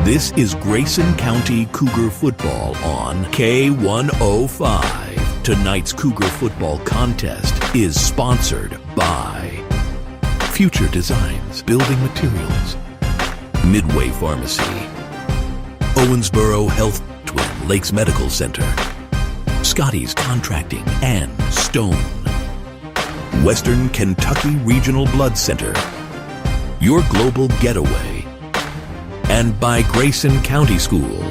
This is Grayson County Cougar football on K105. Tonight's Cougar football contest is sponsored by Future Designs Building Materials, Midway Pharmacy, Owensboro Health Twin Lakes Medical Center, Scotty's Contracting and Stone, Western Kentucky Regional Blood Center, Your Global Getaway, and by Grayson County School.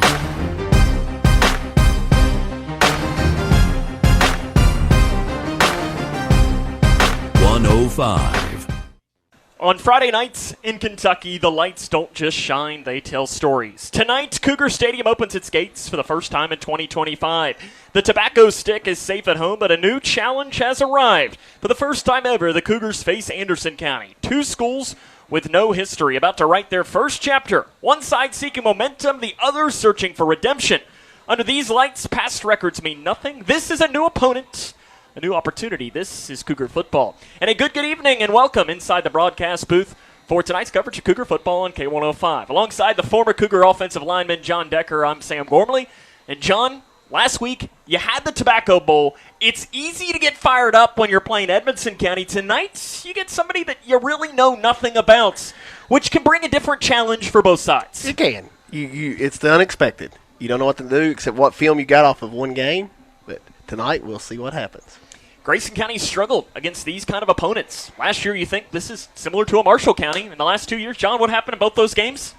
On Friday nights in Kentucky, the lights don't just shine, they tell stories. Tonight, Cougar Stadium opens its gates for the first time in 2025. The tobacco stick is safe at home, but a new challenge has arrived. For the first time ever, the Cougars face Anderson County. Two schools with no history, about to write their first chapter. One side seeking momentum, the other searching for redemption. Under these lights, past records mean nothing. This is a new opponent, a new opportunity. This is Cougar football. And a good evening and welcome inside the broadcast booth for tonight's coverage of Cougar football on K105. Alongside the former Cougar offensive lineman John Decker, I'm Sam Gormley. And John, last week, you had the Tobacco Bowl. It's easy to get fired up when you're playing Anderson County. Tonight, you get somebody that you really know nothing about, which can bring a different challenge for both sides. It can. It's the unexpected. You don't know what to do except what film you got off of one game. But tonight, we'll see what happens. Grayson County struggled against these kind of opponents. Last year, you think this is similar to a Marshall County. In the last 2 years, John, what happened in both those games?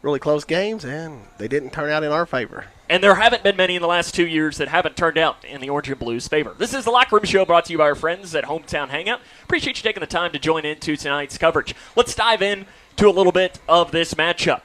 Really close games, and they didn't turn out in our favor. And there haven't been many in the last 2 years that haven't turned out in the Orange and Blues' favor. This is the Locker Room Show brought to you by our friends at Hometown Hangout. Appreciate you taking the time to join into tonight's coverage. Let's dive in to a little bit of this matchup.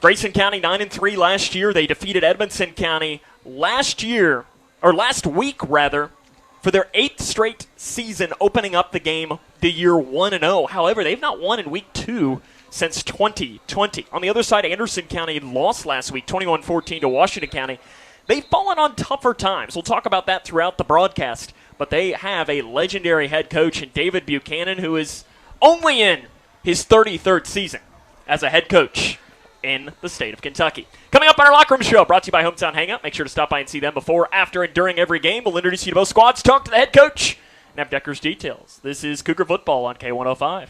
Grayson County 9-3 last year. They defeated Anderson County last week, for their 8th straight season, opening up the game the year 1-0. However, they've not won in week 2 since 2020. On the other side, Anderson County lost last week, 21-14 to Washington County. They've fallen on tougher times. We'll talk about that throughout the broadcast. But they have a legendary head coach in David Buchanan, who is only in his 33rd season as a head coach in the state of Kentucky. Coming up on our Locker Room Show, brought to you by Hometown Hangout. Make sure to stop by and see them before, after, and during every game. We'll introduce you to both squads, talk to the head coach, and have Decker's details. This is Cougar Football on K105.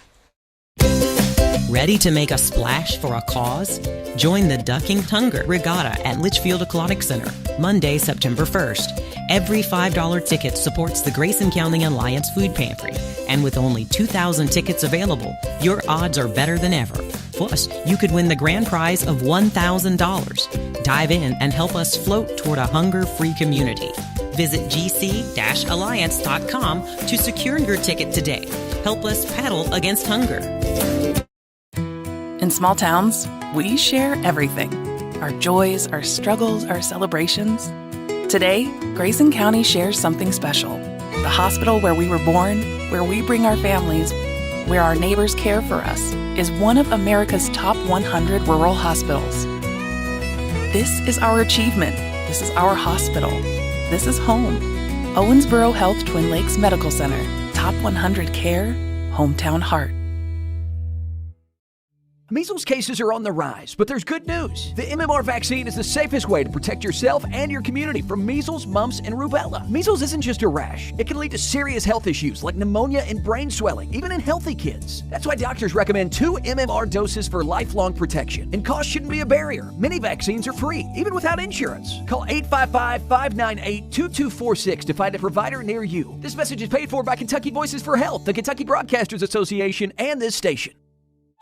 Ready to make a splash for a cause? Join the Ducking Tunger Regatta at Leitchfield Aquatic Center, Monday, September 1st. Every $5 ticket supports the Grayson County Alliance Food Pantry. And with only 2,000 tickets available, your odds are better than ever. Plus, you could win the grand prize of $1,000. Dive in and help us float toward a hunger-free community. Visit gc-alliance.com to secure your ticket today. Help us paddle against hunger. In small towns, we share everything. Our joys, our struggles, our celebrations. Today, Grayson County shares something special. The hospital where we were born, where we bring our families, where our neighbors care for us, is one of America's top 100 rural hospitals. This is our achievement. This is our hospital. This is home. Owensboro Health Twin Lakes Medical Center. Top 100 care, hometown heart. Measles cases are on the rise, but there's good news. The MMR vaccine is the safest way to protect yourself and your community from measles, mumps, and rubella. Measles isn't just a rash. It can lead to serious health issues like pneumonia and brain swelling, even in healthy kids. That's why doctors recommend 2 MMR doses for lifelong protection. And cost shouldn't be a barrier. Many vaccines are free, even without insurance. Call 855-598-2246 to find a provider near you. This message is paid for by Kentucky Voices for Health, the Kentucky Broadcasters Association, and this station.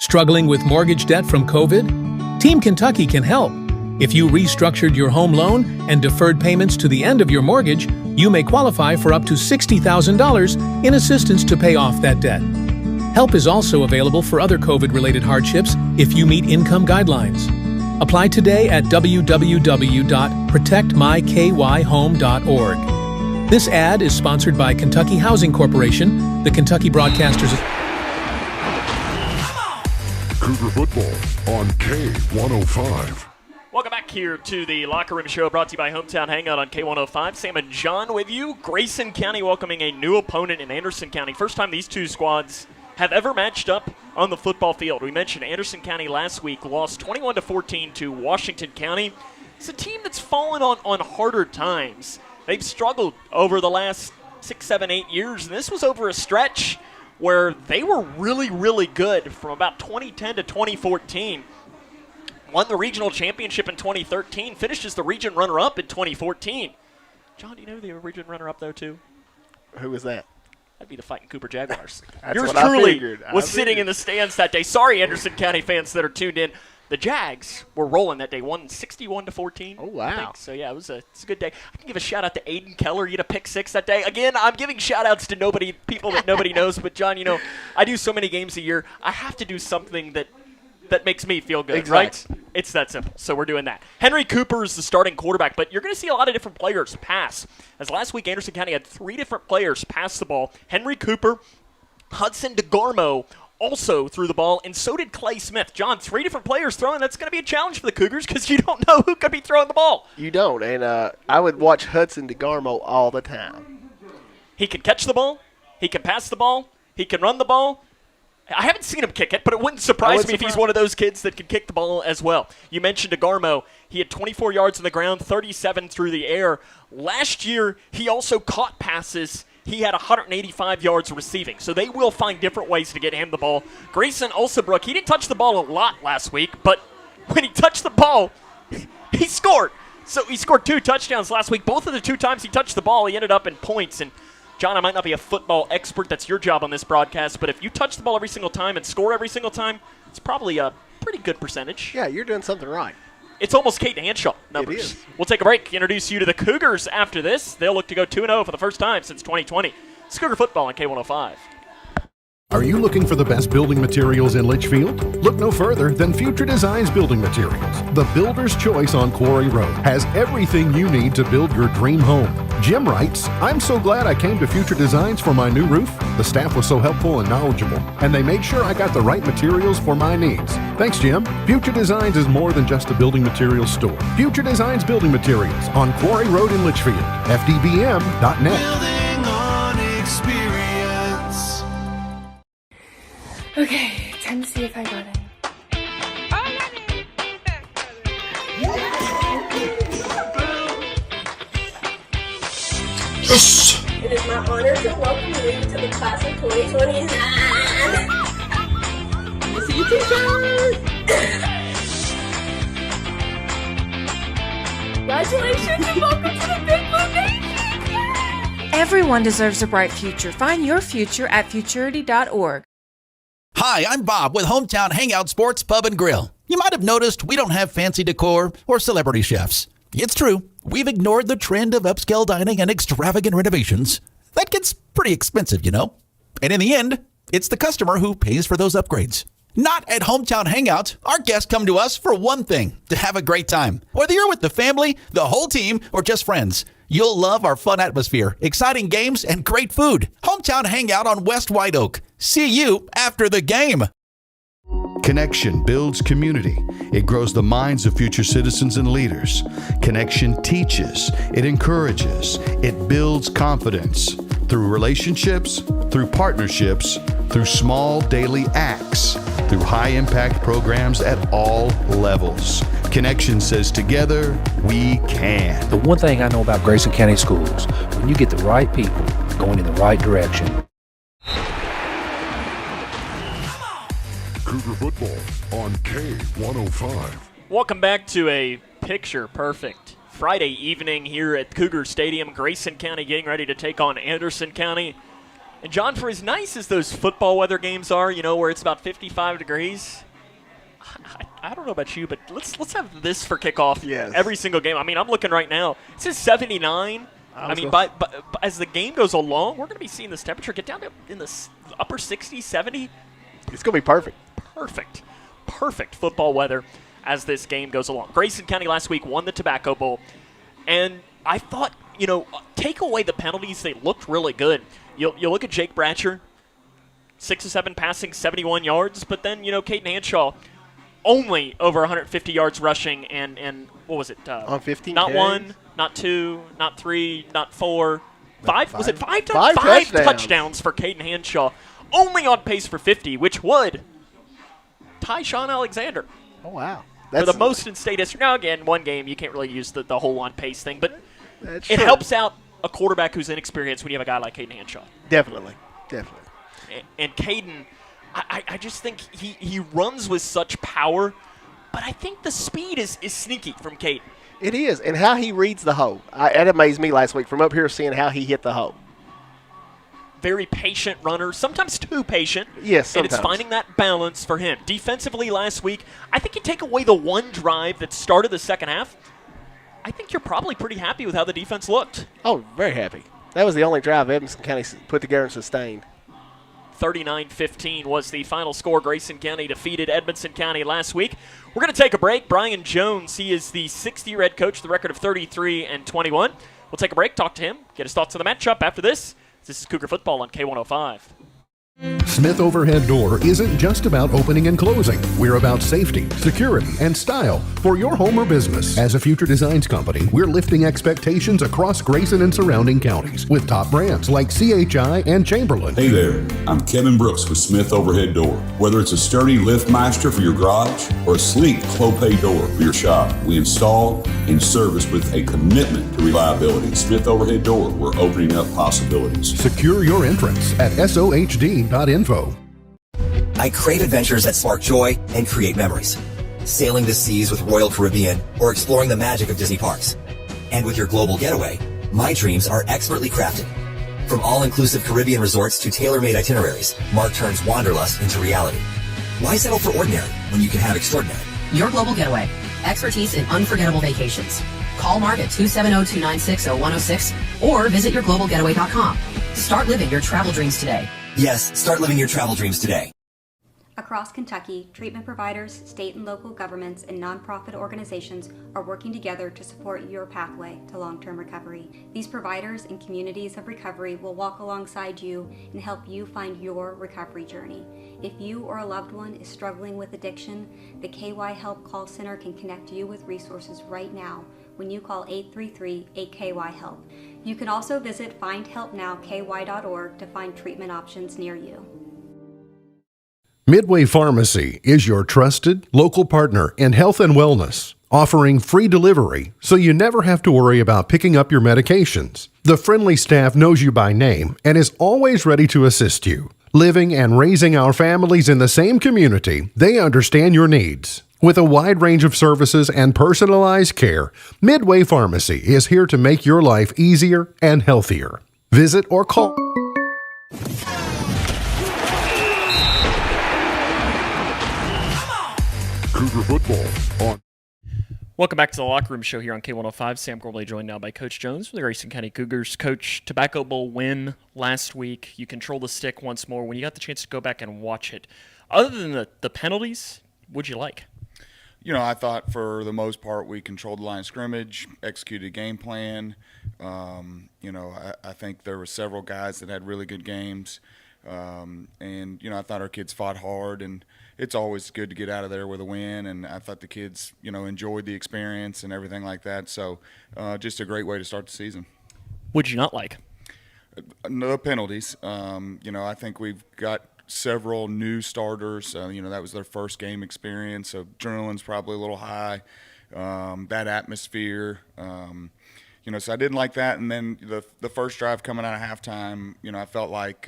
Struggling with mortgage debt from COVID? Team Kentucky can help. If you restructured your home loan and deferred payments to the end of your mortgage, you may qualify for up to $60,000 in assistance to pay off that debt. Help is also available for other COVID-related hardships if you meet income guidelines. Apply today at www.protectmykyhome.org. This ad is sponsored by Kentucky Housing Corporation, the Kentucky Broadcasters. Cougar football on K105. Welcome back here to the Locker Room Show brought to you by Hometown Hangout on K105. Sam and John with you. Grayson County welcoming a new opponent in Anderson County. First time these two squads have ever matched up on the football field. We mentioned Anderson County last week lost 21-14 to Washington County. It's a team that's fallen on harder times. They've struggled over the last 6, 7, 8 years, and this was over a stretch where they were really, really good from about 2010 to 2014. Won the regional championship in 2013, finished as the region runner-up in 2014. John, do you know the region runner-up, though, too? Who was that? That'd be the Fighting Cooper Jaguars. That's Yours what I truly figured. was sitting in the stands that day. Sorry, Anderson County fans that are tuned in. The Jags were rolling that day, won 61-14. Oh, wow. I think. So, yeah, it's a good day. I can give a shout-out to Aiden Keller. He had a pick 6 that day. Again, I'm giving shout-outs to people that nobody knows. But, John, I do so many games a year. I have to do something that makes me feel good, exactly. Right? It's that simple. So we're doing that. Henry Cooper is the starting quarterback, but you're going to see a lot of different players pass. As last week, Anderson County had 3 different players pass the ball. Henry Cooper, Hudson DeGarmo also threw the ball, and so did Clay Smith. John, 3 different players throwing. That's going to be a challenge for the Cougars because you don't know who could be throwing the ball. You don't, and I would watch Hudson DeGarmo all the time. He can catch the ball. He can pass the ball. He can run the ball. I haven't seen him kick it, but it wouldn't surprise me if he's one of those kids that can kick the ball as well. You mentioned DeGarmo. He had 24 yards on the ground, 37 through the air. Last year, he also caught passes. He had 185 yards receiving. So they will find different ways to get him the ball. Grayson Olsabrook, he didn't touch the ball a lot last week, but when he touched the ball, he scored. So he scored 2 touchdowns last week. Both of the 2 times he touched the ball, he ended up in points. And John, I might not be a football expert. That's your job on this broadcast. But if you touch the ball every single time and score every single time, it's probably a pretty good percentage. Yeah, you're doing something right. It's almost Kate Hanshaw numbers. It is. We'll take a break, introduce you to the Cougars after this. They'll look to go 2-0 for the first time since 2020. It's Cougar football on K105. Are you looking for the best building materials in Leitchfield? Look no further than Future Designs Building Materials. The builder's choice on Quarry Road has everything you need to build your dream home. Jim writes, I'm so glad I came to Future Designs for my new roof. The staff was so helpful and knowledgeable, and they made sure I got the right materials for my needs. Thanks, Jim. Future Designs is more than just a building materials store. Future Designs Building Materials on Quarry Road in Leitchfield. FDBM.net. Building on experience. Okay, time to see if I got it. Yes! It is my honor to welcome you to the class of 2029. Let me see your t-shirt. Congratulations and welcome to the Big Blue Nation. Everyone deserves a bright future. Find your future at futurity.org. Hi, I'm Bob with Hometown Hangout Sports Pub and Grill. You might have noticed we don't have fancy decor or celebrity chefs. It's true, we've ignored the trend of upscale dining and extravagant renovations. That gets pretty expensive, you know. And in the end, it's the customer who pays for those upgrades. Not at Hometown Hangout. Our guests come to us for one thing, to have a great time. Whether you're with the family, the whole team, or just friends, you'll love our fun atmosphere, exciting games, and great food. Hometown Hangout on West White Oak. See you after the game. Connection builds community. It grows the minds of future citizens and leaders. Connection teaches. It encourages. It builds confidence. Through relationships, through partnerships, through small daily acts, through high-impact programs at all levels. Connection says together, we can. The one thing I know about Grayson County Schools, when you get the right people going in the right direction. Cougar football on K105. Welcome back to a picture-perfect Friday evening here at Cougar Stadium. Grayson County getting ready to take on Anderson County. And, John, for as nice as those football weather games are, you know, where it's about 55 degrees, I don't know about you, but let's have this for kickoff every single game. I mean, I'm looking right now. It says 79. I mean, by as the game goes along, we're going to be seeing this temperature get down to in the upper 60s, 70. It's going to be perfect. Perfect football weather as this game goes along. Grayson County last week won the Tobacco Bowl, and I thought, you know, take away the penalties, they looked really good. You'll look at Jake Bratcher, 6 of 7 passing, 71 yards, but then, you know, Caden Hanshaw, only over 150 yards rushing, and what was it? On 15 Not carries? 1, not 2, not 3, not 4. 5? Was it 5? Five Five touchdowns. touchdowns for Caden Hanshaw. only on pace for 50, which would tie Sean Alexander. Oh, wow. For the most in state history. Now, again, one game, you can't really use the whole on pace thing, but That's it true. helps out a quarterback who's inexperienced when you have a guy like Caden Hanshaw. Definitely. And Caden, I just think he runs with such power, but I think the speed is sneaky from Caden. It is, and how he reads the hole. It amazed me last week from up here seeing how he hit the hole. Very patient runner, sometimes too patient. Yes, sometimes. And it's finding that balance for him. Defensively last week, I think you take away the one drive that started the second half, I think you're probably pretty happy with how the defense looked. Oh, very happy. That was the only drive Anderson County put together and sustained. 39-15 was the final score. Grayson County defeated Edmonson County last week. We're going to take a break. Brian Jones, he is the 6th-year head coach, the record of 33-21. We'll take a break, talk to him, get his thoughts on the matchup after this. This is Cougar Football on K105. Smith Overhead Door isn't just about opening and closing. We're about safety, security, and style for your home or business. As a future designs company, we're lifting expectations across Grayson and surrounding counties with top brands like CHI and Chamberlain. Hey there, I'm Kevin Brooks with Smith Overhead Door. Whether it's a sturdy LiftMeister for your garage or a sleek Clopay door for your shop, we install and service with a commitment to reliability. Smith Overhead Door, we're opening up possibilities. Secure your entrance at SOHD.info. I crave adventures that spark joy and create memories. Sailing the seas with Royal Caribbean or exploring the magic of Disney parks. And with your global getaway, my dreams are expertly crafted. From all-inclusive Caribbean resorts to tailor-made itineraries, Mark turns wanderlust into reality. Why settle for ordinary when you can have extraordinary? Your global getaway. Expertise in unforgettable vacations. Call Mark at 270-296-0106 or visit yourglobalgetaway.com. Start living your travel dreams today. Yes, start living your travel dreams today. Across Kentucky, treatment providers, state and local governments, and nonprofit organizations are working together to support your pathway to long-term recovery. These providers and communities of recovery will walk alongside you and help you find your recovery journey. If you or a loved one is struggling with addiction, the KY Help Call Center can connect you with resources right now when you call 833-8KY-HELP. You can also visit findhelpnowky.org to find treatment options near you. Midway Pharmacy is your trusted local partner in health and wellness, offering free delivery so you never have to worry about picking up your medications. The friendly staff knows you by name and is always ready to assist you. Living and raising our families in the same community, they understand your needs. With a wide range of services and personalized care, Midway Pharmacy is here to make your life easier and healthier. Visit or call. Cougar Football on. Welcome back to the Locker Room Show here on K105. Sam Gormley joined now by Coach Jones from the Grayson County Cougars. Coach, Tobacco Bowl win last week. You control the stick once more. When you got the chance to go back and watch it, other than the penalties, what'd you like? You know, I thought for the most part we controlled the line of scrimmage, executed a game plan. You know, I think there were several guys that had really good games. And, you know, I thought our kids fought hard, and it's always good to get out of there with a win. And I thought the kids, you know, enjoyed the experience and everything like that. So just a great way to start the season. What'd you not like? No penalties. You know, I think we've got several new starters. You know, that was their first game experience, so adrenaline's probably a little high. That atmosphere, you know, so I didn't like that. And then the first drive coming out of halftime, you know, I felt like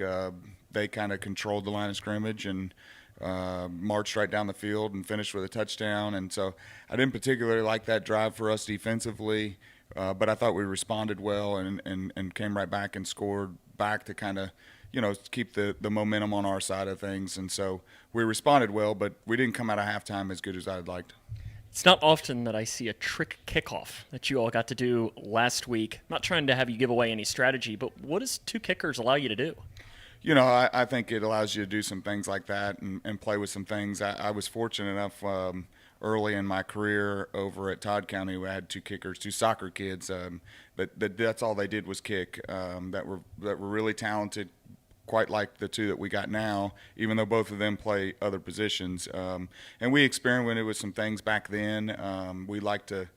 they kind of controlled the line of scrimmage and marched right down the field and finished with a touchdown. And so I didn't particularly like that drive for us defensively, but I thought we responded well and came right back and scored back to kind of, you know, keep the momentum on our side of things. And so we responded well, but we didn't come out of halftime as good as I'd liked. It's not often that I see a trick kickoff that you all got to do last week. I'm not trying to have you give away any strategy, but what does two kickers allow you to do? You know, I think it allows you to do some things like that and play with some things. I was fortunate enough early in my career over at Todd County, we had two kickers, two soccer kids. That's all they did was kick. That were really talented, quite like the two that we got now, even though both of them play other positions. And we experimented with some things back then. I like to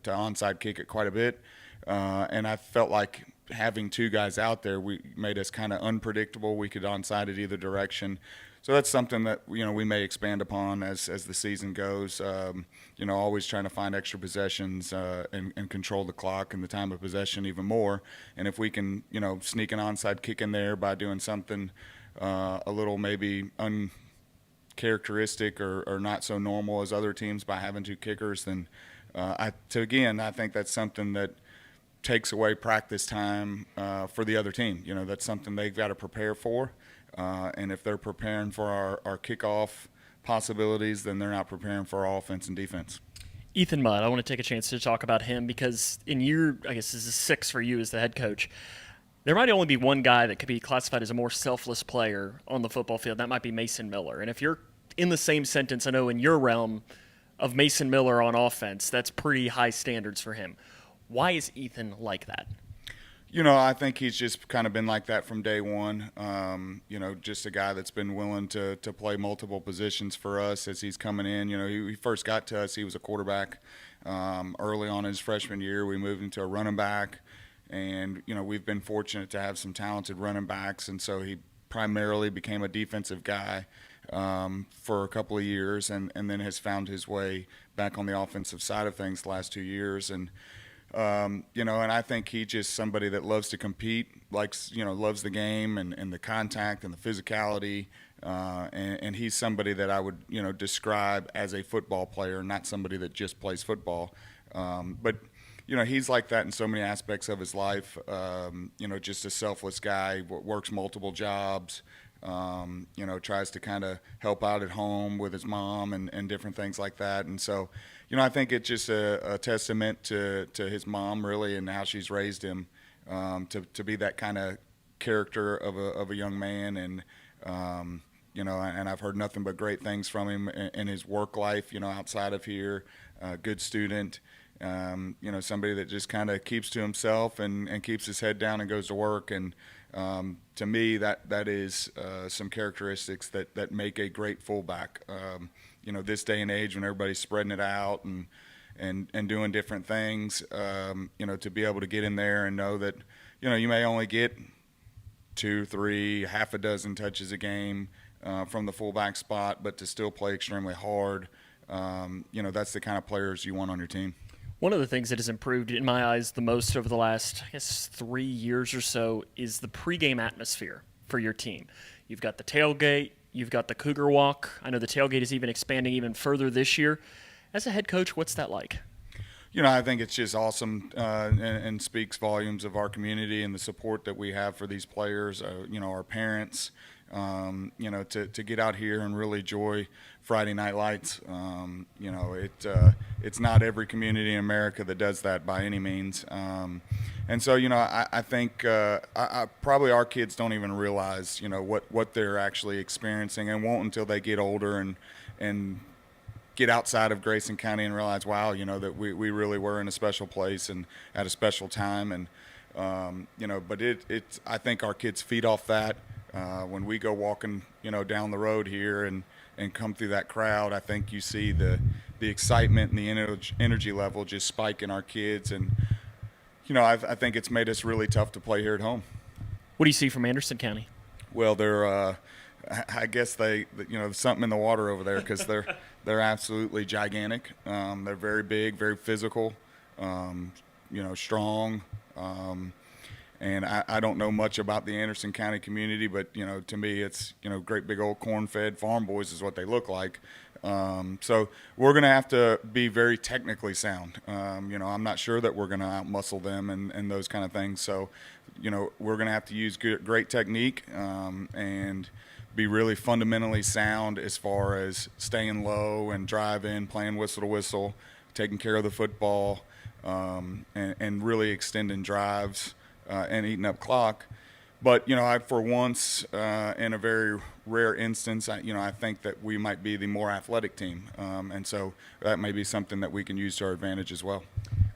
onside kick it quite a bit. And I felt like having two guys out there, we made us kind of unpredictable. We could onside it either direction. So that's something that, you know, we may expand upon as the season goes. You know, always trying to find extra possessions and control the clock and the time of possession even more. And if we can, you know, sneak an onside kick in there by doing something a little maybe uncharacteristic or not so normal as other teams by having two kickers, then I think that's something that takes away practice time for the other team. You know, that's something they've got to prepare for. And if they're preparing for our kickoff possibilities, then they're not preparing for our offense and defense. Ethan Mudd, I want to take a chance to talk about him because in year, I guess this is 6 for you as the head coach, there might only be one guy that could be classified as a more selfless player on the football field. That might be Mason Miller. And if you're in the same sentence, I know in your realm of Mason Miller on offense, that's pretty high standards for him. Why is Ethan like that? You know, I think he's just kind of been like that from day one. You know, just a guy that's been willing to play multiple positions for us as he's coming in. You know, he first got to us, he was a quarterback. Early on in his freshman year, we moved him to a running back. And, you know, we've been fortunate to have some talented running backs. And so he primarily became a defensive guy for a couple of years and then has found his way back on the offensive side of things the last 2 years. And, you know, and I think he's just somebody that loves to compete, likes, you know, loves the game and the contact and the physicality. And he's somebody that I would, you know, describe as a football player, not somebody that just plays football. But, you know, he's like that in so many aspects of his life. You know, just a selfless guy, works multiple jobs. You know, tries to kind of help out at home with his mom and different things like that. And so, you know, I think it's just a testament to his mom, really, and how she's raised him to be that kind of character of a young man. And, you know, and I've heard nothing but great things from him in his work life, you know, outside of here. Good student, you know, somebody that just kind of keeps to himself and keeps his head down and goes to work. And to me, that is some characteristics that make a great fullback. You know, this day and age when everybody's spreading it out and doing different things, you know, to be able to get in there and know that, you know, you may only get 2, 3, half a dozen touches a game from the fullback spot, but to still play extremely hard, you know, that's the kind of players you want on your team. One of the things that has improved in my eyes the most over the last, I guess, 3 years or so is the pregame atmosphere for your team. You've got the tailgate, you've got the Cougar Walk. I know the tailgate is even expanding even further this year. As a head coach, what's that like? You know, I think it's just awesome and speaks volumes of our community and the support that we have for these players, you know, our parents, you know, to get out here and really enjoy Friday Night Lights. You know, it's not every community in America that does that by any means. And so, you know, I think probably our kids don't even realize, you know, what they're actually experiencing and won't until they get older and get outside of Grayson County and realize, wow, you know, that we really were in a special place and at a special time. And, you know, but I think our kids feed off that. When we go walking, you know, down the road here and come through that crowd, I think you see the excitement and the energy level just spike in our kids. And, you know, I think it's made us really tough to play here at home. What do you see from Anderson County? Well, I guess you know, there's something in the water over there because they're absolutely gigantic. They're very big, very physical, you know, strong. And I don't know much about the Anderson County community, but, you know, to me it's, you know, great big old corn-fed farm boys is what they look like. So we're going to have to be very technically sound. You know, I'm not sure that we're going to outmuscle them and those kind of things. So, you know, we're going to have to use great technique and be really fundamentally sound as far as staying low and driving, playing whistle to whistle, taking care of the football, and really extending drives. And eating up clock. But, you know, for once, in a very rare instance, I think that we might be the more athletic team. And so that may be something that we can use to our advantage as well.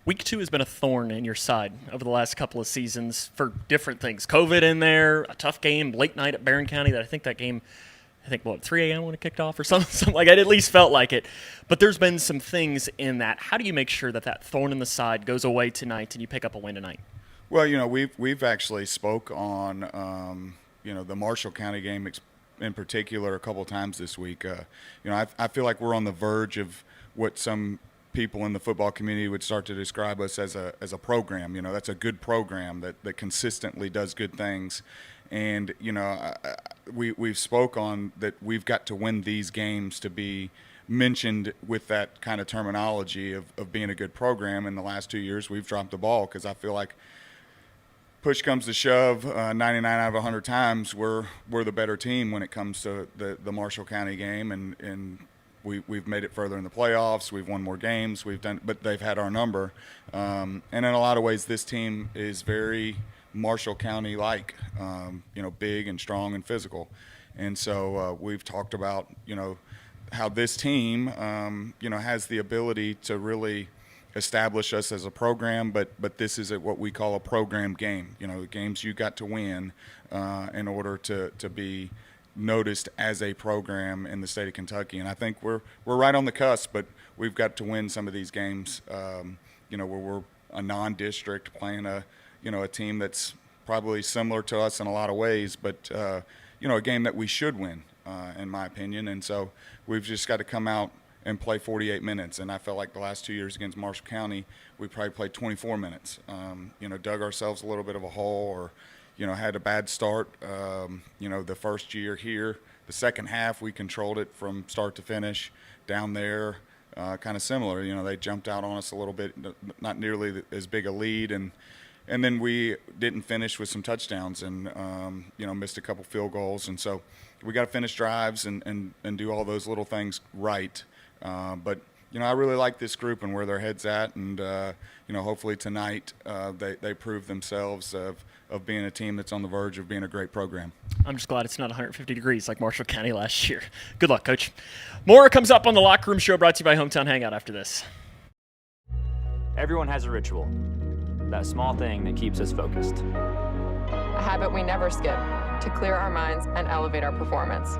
Week 2 has been a thorn in your side over the last couple of seasons for different things. COVID in there, a tough game, late night at Barron County. I think 3 a.m. when it kicked off or something like that. It at least felt like it. But there's been some things in that. How do you make sure that thorn in the side goes away tonight and you pick up a win tonight? Well, we've actually spoke on the Marshall County game in particular a couple of times this week. I feel like we're on the verge of what some people in the football community would start to describe us as a program. That's a good program that consistently does good things. And, we've spoke on that we've got to win these games to be mentioned with that kind of terminology of being a good program. In the last 2 years, we've dropped the ball because I feel like push comes to shove, 99 out of 100 times, we're the better team when it comes to the Marshall County game. And we've made it further in the playoffs. We've won more games. But they've had our number. And in a lot of ways, this team is very Marshall County-like, big and strong and physical. And so we've talked about, how this team, has the ability to really establish us as a program, but this is what we call a program game. Games you got to win in order to be noticed as a program in the state of Kentucky. And I think we're right on the cusp, but we've got to win some of these games, where we're a non-district playing a team that's probably similar to us in a lot of ways, but, a game that we should win, in my opinion. And so we've just got to come out and play 48 minutes. And I felt like the last 2 years against Marshall County, we probably played 24 minutes, dug ourselves a little bit of a hole or, had a bad start, the first year here. The second half, we controlled it from start to finish. Down there, kind of similar. They jumped out on us a little bit, not nearly as big a lead, and then we didn't finish with some touchdowns and, missed a couple field goals. And so we got to finish drives and do all those little things right. But I really like this group and where their head's at, and hopefully tonight they prove themselves of being a team that's on the verge of being a great program. I'm just glad it's not 150 degrees like Marshall County last year. Good luck, Coach. More comes up on the Locker Room Show, brought to you by Hometown Hangout after this. Everyone has a ritual, that small thing that keeps us focused. A habit we never skip to clear our minds and elevate our performance.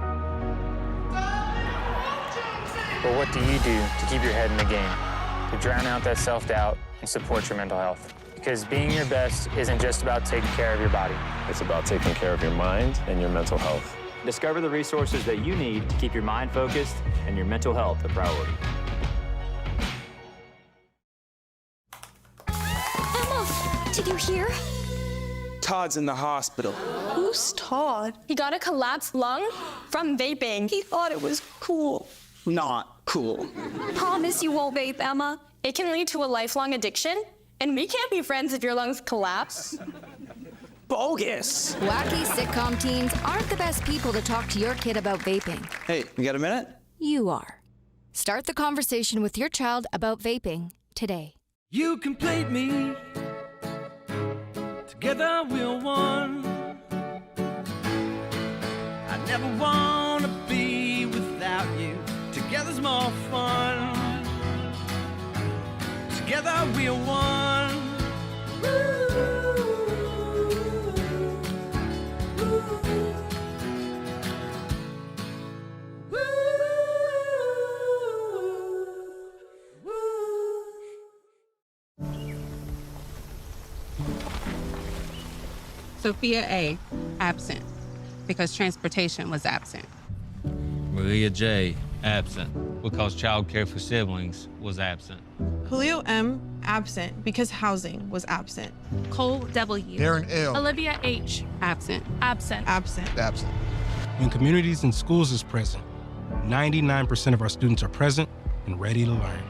But what do you do to keep your head in the game, to drown out that self-doubt and support your mental health? Because being your best isn't just about taking care of your body. It's about taking care of your mind and your mental health. Discover the resources that you need to keep your mind focused and your mental health a priority. Emma, did you hear? Todd's in the hospital. Who's Todd? He got a collapsed lung from vaping. He thought it was cool. Not cool. Promise you won't vape, Emma. It can lead to a lifelong addiction, and we can't be friends if your lungs collapse. Bogus. Wacky sitcom teens aren't the best people to talk to your kid about vaping. Hey, you got a minute? You are. Start the conversation with your child about vaping today. You complete me. Together we're one. I never want to be without you. Together's more fun. Together we're one. Sophia A., absent, because transportation was absent. Maria J., absent, because child care for siblings was absent. Julio M., absent, because housing was absent. Cole W. Darren L. Olivia H. Absent. Absent. Absent. Absent. When communities and schools is present, 99% of our students are present and ready to learn.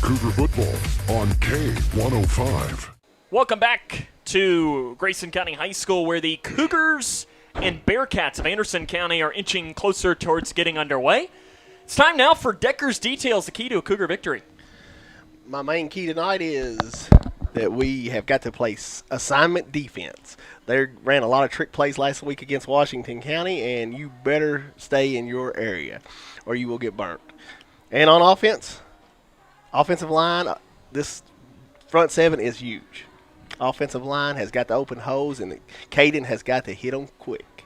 Cougar football on K105. Welcome back to Grayson County High School, where the Cougars and Bearcats of Anderson County are inching closer towards getting underway. It's time now for Decker's Details, the key to a Cougar victory. My main key tonight is that we have got to play assignment defense. They ran a lot of trick plays last week against Washington County, and you better stay in your area or you will get burnt. And on offensive line, this front seven is huge. Offensive line has got to open holes, and Caden has got to hit them quick.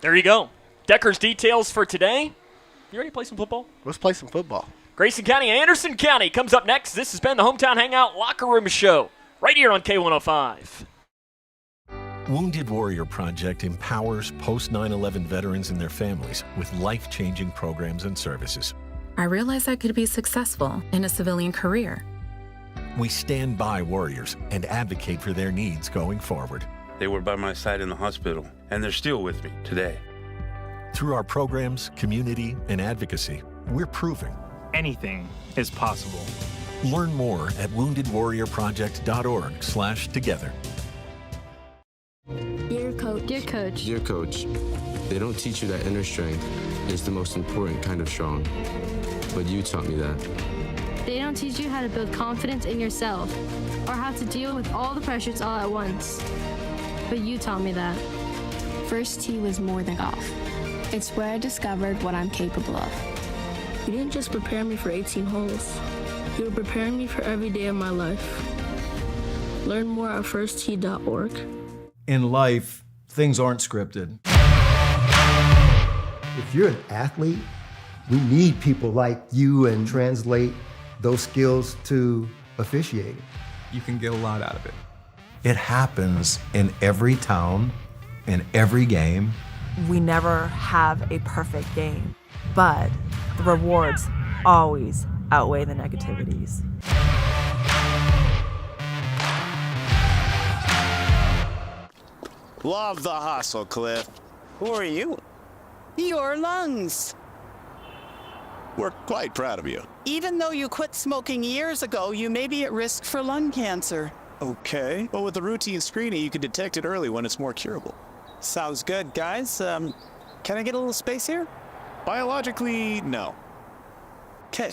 There you go. Decker's Details for today. You ready to play some football? Let's play some football. Grayson County, Anderson County comes up next. This has been the Hometown Hangout Locker Room Show right here on K105. Wounded Warrior Project empowers post 9/11 veterans and their families with life-changing programs and services. I realized I could be successful in a civilian career. We stand by warriors and advocate for their needs going forward. They were by my side in the hospital, and they're still with me today. Through our programs, community, and advocacy, we're proving anything is possible. Learn more at woundedwarriorproject.org/together. Dear Coach. Dear Coach. Dear Coach, they don't teach you that inner strength is the most important kind of strong. But you taught me that. They don't teach you how to build confidence in yourself or how to deal with all the pressures all at once. But you taught me that. First tee was more than golf. It's where I discovered what I'm capable of. You didn't just prepare me for 18 holes. You were preparing me for every day of my life. Learn more at firsttee.org. In life, things aren't scripted. If you're an athlete, we need people like you and translate those skills to officiating. You can get a lot out of it. It happens in every town, in every game. We never have a perfect game, but the rewards always outweigh the negativities. Love the hustle, Cliff. Who are you? Your lungs. We're quite proud of you. Even though you quit smoking years ago, you may be at risk for lung cancer. Okay. Well, with the routine screening, you can detect it early when it's more curable. Sounds good, guys. Can I get a little space here? Biologically, no. Okay.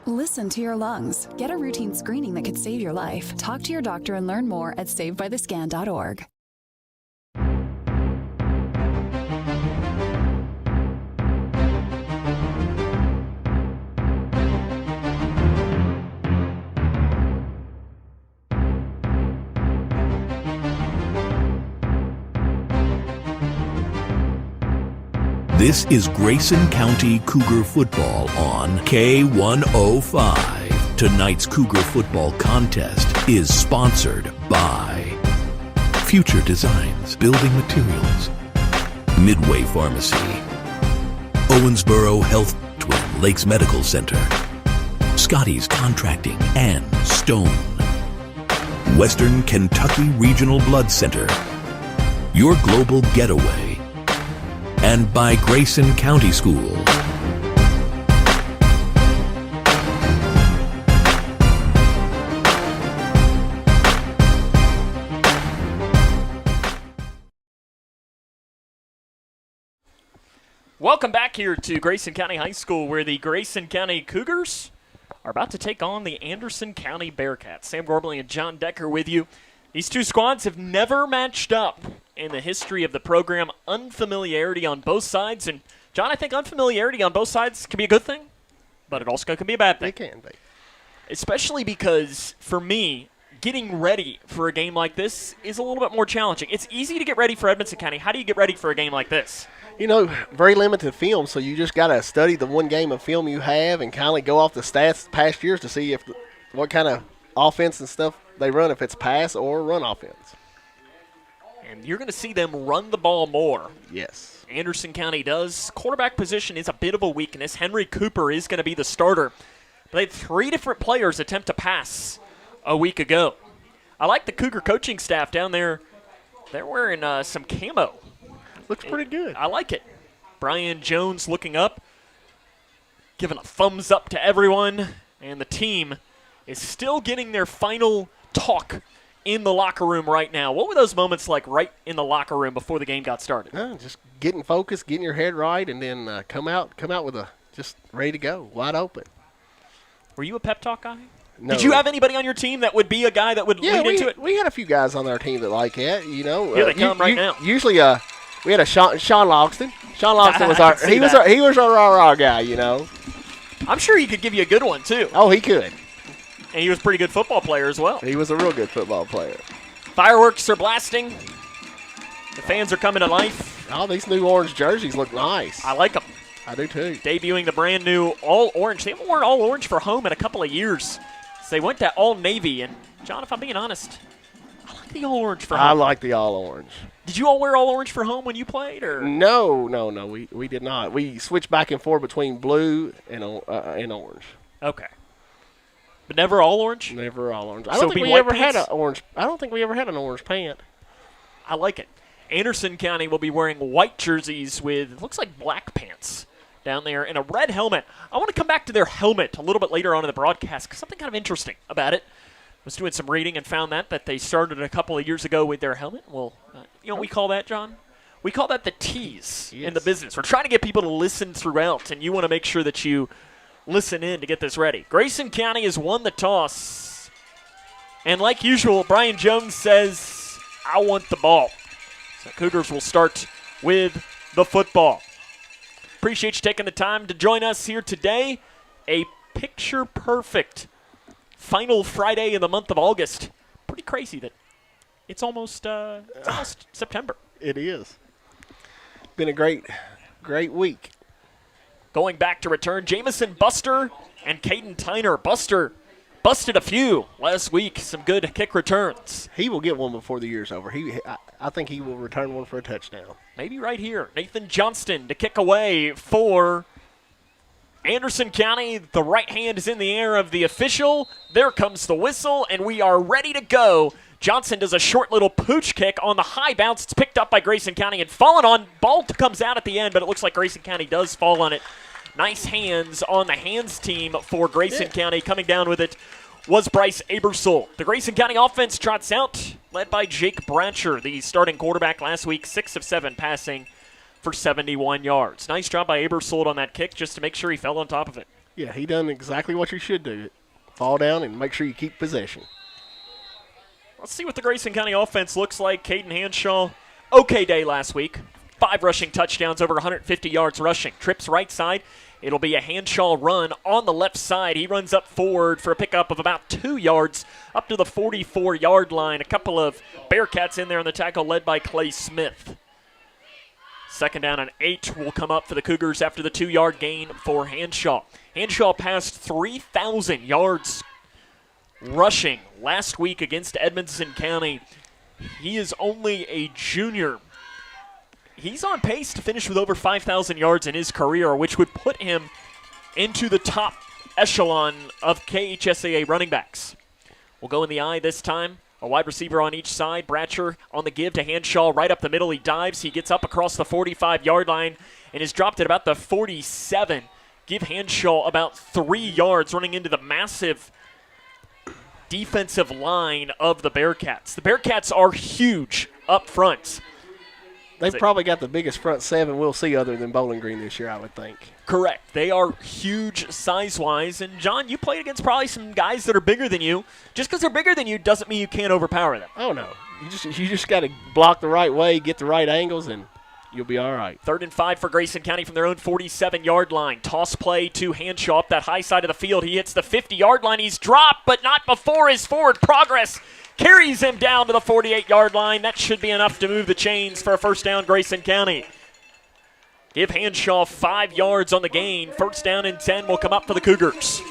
Listen to your lungs. Get a routine screening that could save your life. Talk to your doctor and learn more at savebythescan.org. This is Grayson County Cougar football on K105. Tonight's Cougar football contest is sponsored by Future Designs Building Materials, Midway Pharmacy, Owensboro Health Twin Lakes Medical Center, Scotty's Contracting, and Stone, Western Kentucky Regional Blood Center, Your Global Getaway, and by Grayson County School. Welcome back here to Grayson County High School, where the Grayson County Cougars are about to take on the Anderson County Bearcats. Sam Gorbley and John Decker with you. These two squads have never matched up in the history of the program. Unfamiliarity on both sides. And, John, I think unfamiliarity on both sides can be a good thing, but it also can be a bad thing. It can be. Especially because, for me, getting ready for a game like this is a little bit more challenging. It's easy to get ready for Edmonson County. How do you get ready for a game like this? You know, very limited film, so you just got to study the one game of film you have and kind of go off the stats past years to see what kind of offense and stuff they run, if it's pass or run offense. And you're going to see them run the ball more. Yes. Anderson County does. Quarterback position is a bit of a weakness. Henry Cooper is going to be the starter. But they had 3 different players attempt to pass a week ago. I like the Cougar coaching staff down there. They're wearing some camo. Looks pretty good. I like it. Brian Jones looking up, giving a thumbs up to everyone. And the team is still getting their final talk in the locker room right now. What were those moments like right in the locker room before the game got started? Just getting focused, getting your head right, and then come out with just ready to go, wide open. Were you a pep talk guy? No. Did you have anybody on your team that would be a guy that would lead into it? We had a few guys on our team that like that, you know. Here they come right now. Usually we had a Sean Logston. Sean Logston was he was our rah-rah guy, you know. I'm sure he could give you a good one, too. Oh, he could. And he was a pretty good football player as well. He was a real good football player. Fireworks are blasting. The fans are coming to life. Oh, these new orange jerseys look nice. I like them. I do too. Debuting the brand new all orange. They haven't worn all orange for home in a couple of years. So they went to all navy. And John, if I'm being honest, I like the all orange for home. I like the all orange. Did you all wear all orange for home when you played, or No. We did not. We switched back and forth between blue and orange. Okay. But never all orange? Never all orange. So I don't think be we white ever had pants? an orange. I don't think we ever had an orange pant. I like it. Anderson County will be wearing white jerseys with, it looks like black pants down there and a red helmet. I want to come back to their helmet a little bit later on in the broadcast because something kind of interesting about it. I was doing some reading and found that they started a couple of years ago with their helmet. Well, you know what we call that, John? We call that the tease in the business. We're trying to get people to listen throughout, and you want to make sure that you listen in to get this ready. Grayson County has won the toss. And like usual, Brian Jones says, I want the ball. So Cougars will start with the football. Appreciate you taking the time to join us here today. A picture-perfect final Friday in the month of August. Pretty crazy that it's almost September. It is. Been a great week. Going back to return, Jamison Buster and Caden Tyner. Buster busted a few last week. Some good kick returns. He will get one before the year's over. I think he will return one for a touchdown. Maybe right here. Nathan Johnston to kick away for Anderson County. The right hand is in the air of the official. There comes the whistle, and we are ready to go. Johnson does a short little pooch kick on the high bounce. It's picked up by Grayson County and fallen on. Ball comes out at the end, but it looks like Grayson County does fall on it. Nice hands on the hands team for Grayson County. Coming down with it was Bryce Abersol. The Grayson County offense trots out, led by Jake Bratcher, the starting quarterback last week, 6 of 7 passing for 71 yards. Nice job by Abersol on that kick just to make sure he fell on top of it. Yeah, he done exactly what you should do. Fall down and make sure you keep possession. Let's see what the Grayson County offense looks like. Caden Hanshaw, okay day last week. 5 rushing touchdowns, over 150 yards rushing. Trips right side. It'll be a Hanshaw run on the left side. He runs up forward for a pickup of about 2 yards up to the 44-yard line. A couple of Bearcats in there on the tackle led by Clay Smith. 2nd down and 8 will come up for the Cougars after the 2-yard gain for Hanshaw. Hanshaw passed 3,000 yards rushing last week against Edmonson County. He is only a junior. He's on pace to finish with over 5,000 yards in his career, which would put him into the top echelon of KHSAA running backs. We'll go in the eye this time. A wide receiver on each side. Bratcher on the give to Hanshaw right up the middle. He dives. He gets up across the 45-yard line and is dropped at about the 47. Give Hanshaw about 3 yards running into the massive defensive line of the Bearcats. The Bearcats are huge up front. They've probably got the biggest front 7 we'll see other than Bowling Green this year, I would think. Correct. They are huge size-wise. And, John, you played against probably some guys that are bigger than you. Just because they're bigger than you doesn't mean you can't overpower them. Oh, no. You just got to block the right way, get the right angles, and you'll be all right. 3rd and 5 for Grayson County from their own 47-yard line. Toss play to Hanshaw up that high side of the field. He hits the 50-yard line. He's dropped, but not before his forward progress carries him down to the 48-yard line. That should be enough to move the chains for a 1st down, Grayson County. Give Hanshaw 5 yards on the gain. 1st down and 10 will come up for the Cougars.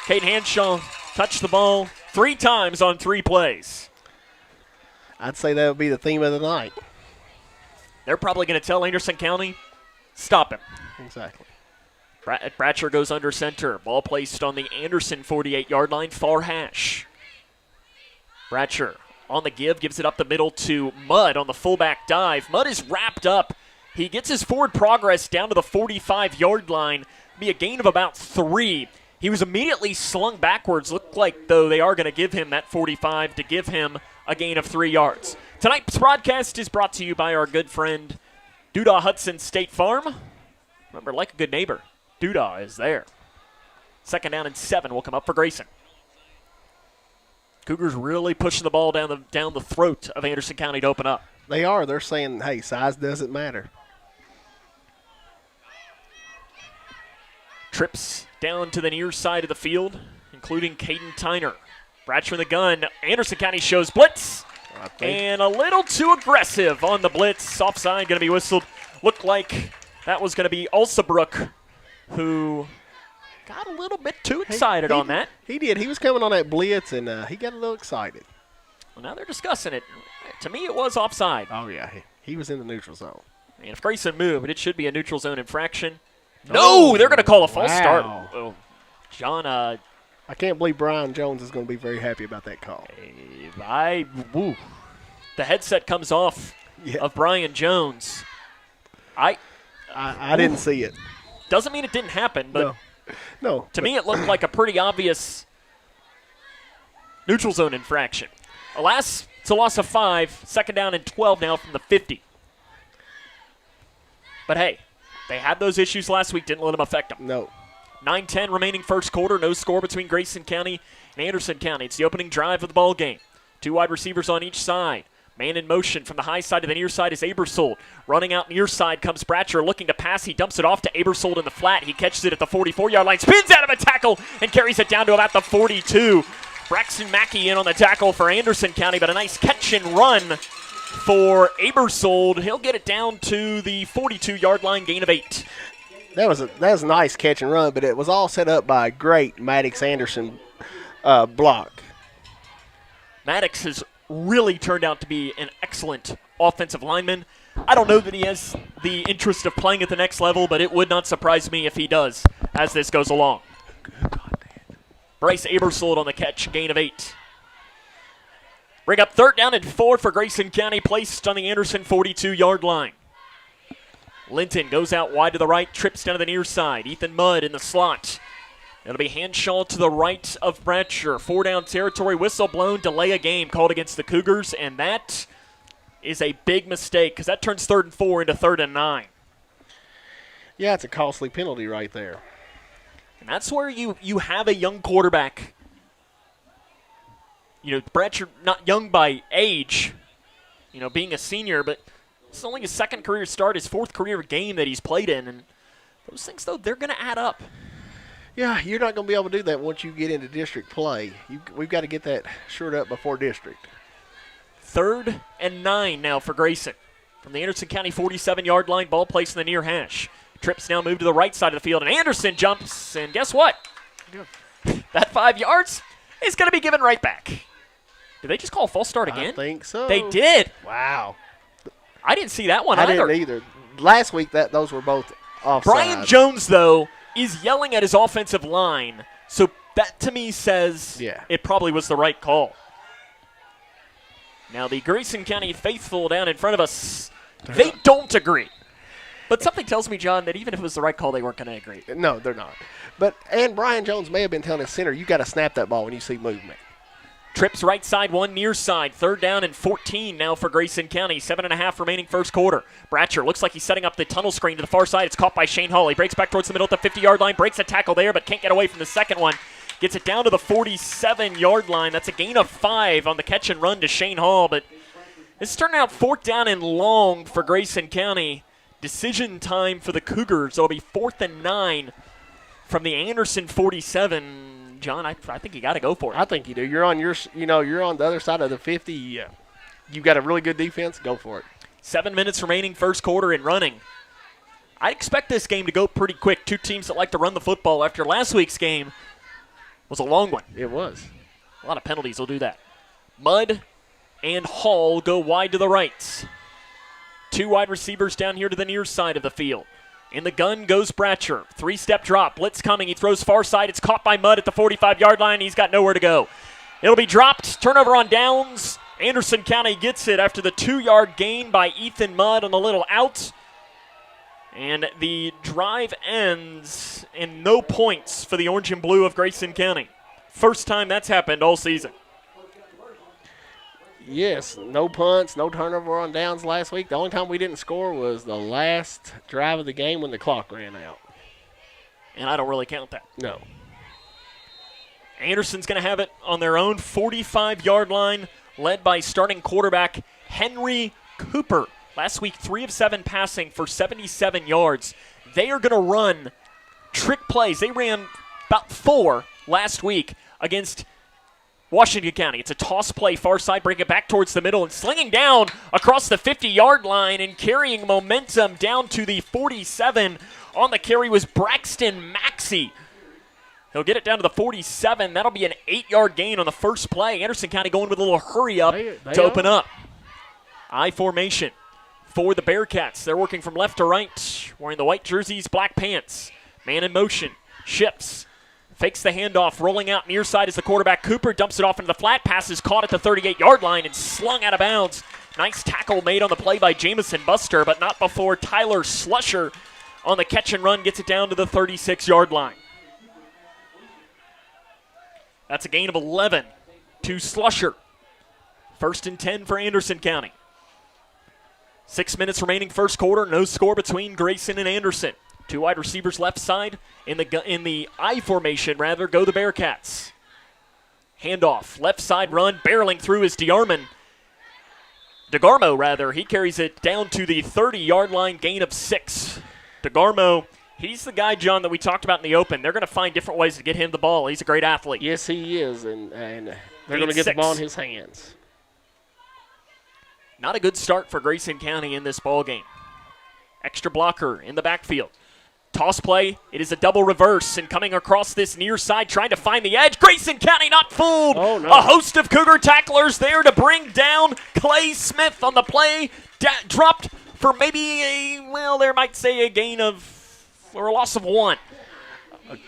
Caden Hanshaw touched the ball 3 times on 3 plays. I'd say that would be the theme of the night. They're probably going to tell Anderson County, stop him. Exactly. Bratcher goes under center. Ball placed on the Anderson 48-yard line, far hash. Bratcher on the give, gives it up the middle to Mudd on the fullback dive. Mudd is wrapped up. He gets his forward progress down to the 45-yard line. Be a gain of about 3. He was immediately slung backwards. Looked like, though, they are going to give him that 45 to give him a gain of 3 yards. Tonight's broadcast is brought to you by our good friend, Doodah Hudson State Farm. Remember, like a good neighbor, Doodah is there. 2nd down and 7 will come up for Grayson. Cougars really pushing the ball down the throat of Anderson County to open up. They are. They're saying, hey, size doesn't matter. Trips down to the near side of the field, including Caden Tyner. Bratcher in the gun. Anderson County shows blitz. And a little too aggressive on the blitz. Offside going to be whistled. Looked like That was going to be Alsabrook, who got a little bit too excited on that. He did. He was coming on that blitz, and he got a little excited. Well, now they're discussing it. To me, it was offside. Oh, yeah. He was in the neutral zone. And if Grayson moved, it should be a neutral zone infraction. No, they're going to call a false start. Oh, John, I can't believe Brian Jones is going to be very happy about that call. The headset comes off of Brian Jones. I didn't see it. Doesn't mean it didn't happen, but no. To me, it looked like a pretty obvious neutral zone infraction. Alas, it's a loss of 5. Second down and 12 now from the 50. But hey, they had those issues last week, didn't let them affect them. No. 9-10 remaining first quarter, no score between Grayson County and Anderson County. It's the opening drive of the ball game. 2 wide receivers on each side. Man in motion from the high side to the near side is Abersold. Running out near side comes Bratcher looking to pass. He dumps it off to Abersold in the flat. He catches it at the 44-yard line, spins out of a tackle, and carries it down to about the 42. Braxton Mackey in on the tackle for Anderson County, but a nice catch and run for Abersold. He'll get it down to the 42-yard line, gain of 8. That was a nice catch and run, but it was all set up by a great Maddox Anderson block. Maddox has really turned out to be an excellent offensive lineman. I don't know that he has the interest of playing at the next level, but it would not surprise me if he does as this goes along. Bryce Abersold on the catch, gain of 8. Bring up 3rd down and 4 for Grayson County, placed on the Anderson 42-yard line. Linton goes out wide to the right, trips down to the near side. Ethan Mudd in the slot. It'll be Hanshaw to the right of Bratcher. 4-down territory, whistle blown, delay a game called against the Cougars, and that is a big mistake because that turns 3rd and 4 into 3rd and 9. Yeah, it's a costly penalty right there. And that's where you have a young quarterback. You know, Bratcher, not young by age, being a senior, but it's only his 2nd career start, his 4th career game that he's played in. And those things, though, they're going to add up. Yeah, you're not going to be able to do that once you get into district play. We've got to get that shored up before district. 3rd and 9 now for Grayson. From the Anderson County 47-yard line, ball placed in the near hash. Trips now move to the right side of the field, and Anderson jumps, and guess what? That 5 yards is going to be given right back. Did they just call a false start again? I think so. They did. Wow. I didn't see that one either. I didn't either. Last week, those were both offside. Brian Jones, though, is yelling at his offensive line, so that to me says it probably was the right call. Now the Grayson County faithful down in front of us, they don't agree. But something tells me, John, that even if it was the right call, they weren't going to agree. No, they're not. And Brian Jones may have been telling his center, you got to snap that ball when you see movement. Trips right side, 1 near side. 3rd down and 14 now for Grayson County. 7.5 remaining first quarter. Bratcher looks like he's setting up the tunnel screen to the far side. It's caught by Shane Hall. He breaks back towards the middle at the 50-yard line. Breaks a tackle there, but can't get away from the second one. Gets it down to the 47-yard line. That's a gain of 5 on the catch and run to Shane Hall. But it's turning out 4th down and long for Grayson County. Decision time for the Cougars. It'll be 4th and 9 from the Anderson 47. John, I think you got to go for it. I think you do. You're on you're on the other side of the 50. You've got a really good defense. Go for it. 7 minutes remaining first quarter and running. I expect this game to go pretty quick. 2 teams that like to run the football after last week's game was a long one. It was. A lot of penalties will do that. Mudd and Hall go wide to the right. 2 wide receivers down here to the near side of the field. In the gun goes Bratcher. 3-step drop. Blitz coming. He throws far side. It's caught by Mudd at the 45-yard line. He's got nowhere to go. It'll be dropped. Turnover on downs. Anderson County gets it after the 2-yard gain by Ethan Mudd on the little out. And the drive ends in no points for the orange and blue of Grayson County. First time that's happened all season. Yes, no punts, no turnover on downs last week. The only time we didn't score was the last drive of the game when the clock ran out. And I don't really count that. No. Anderson's going to have it on their own 45-yard line, led by starting quarterback Henry Cooper. Last week, 3 of 7 passing for 77 yards. They are going to run trick plays. They ran about 4 last week against Washington County. It's a toss play, far side, bring it back towards the middle, and slinging down across the 50-yard line and carrying momentum down to the 47. On the carry was Braxton Maxey. He'll get it down to the 47. That'll be an 8-yard gain on the first play. Anderson County going with a little hurry up to open up. I formation for the Bearcats. They're working from left to right, wearing the white jerseys, black pants. Man in motion, shifts. Fakes the handoff, rolling out near side is the quarterback. Cooper dumps it off into the flat. Pass is caught at the 38-yard line and slung out of bounds. Nice tackle made on the play by Jamison Buster, but not before Tyler Slusher on the catch and run gets it down to the 36-yard line. That's a gain of 11 to Slusher. 1st and 10 for Anderson County. 6 minutes remaining first quarter. No score between Grayson and Anderson. 2 wide receivers left side. In the I formation, rather, go the Bearcats. Handoff, left side run, barreling through is DeGarmo. He carries it down to the 30-yard line, gain of 6. DeGarmo, he's the guy, John, that we talked about in the open. They're going to find different ways to get him the ball. He's a great athlete. Yes, he is, and they're going to get the ball in his hands. Not a good start for Grayson County in this ball game. Extra blocker in the backfield. Toss play, it is a double reverse, and coming across this near side, trying to find the edge. Grayson County not fooled. Oh, no. A host of Cougar tacklers there to bring down Clay Smith on the play. Dropped for maybe there might say a gain of, or a loss of 1.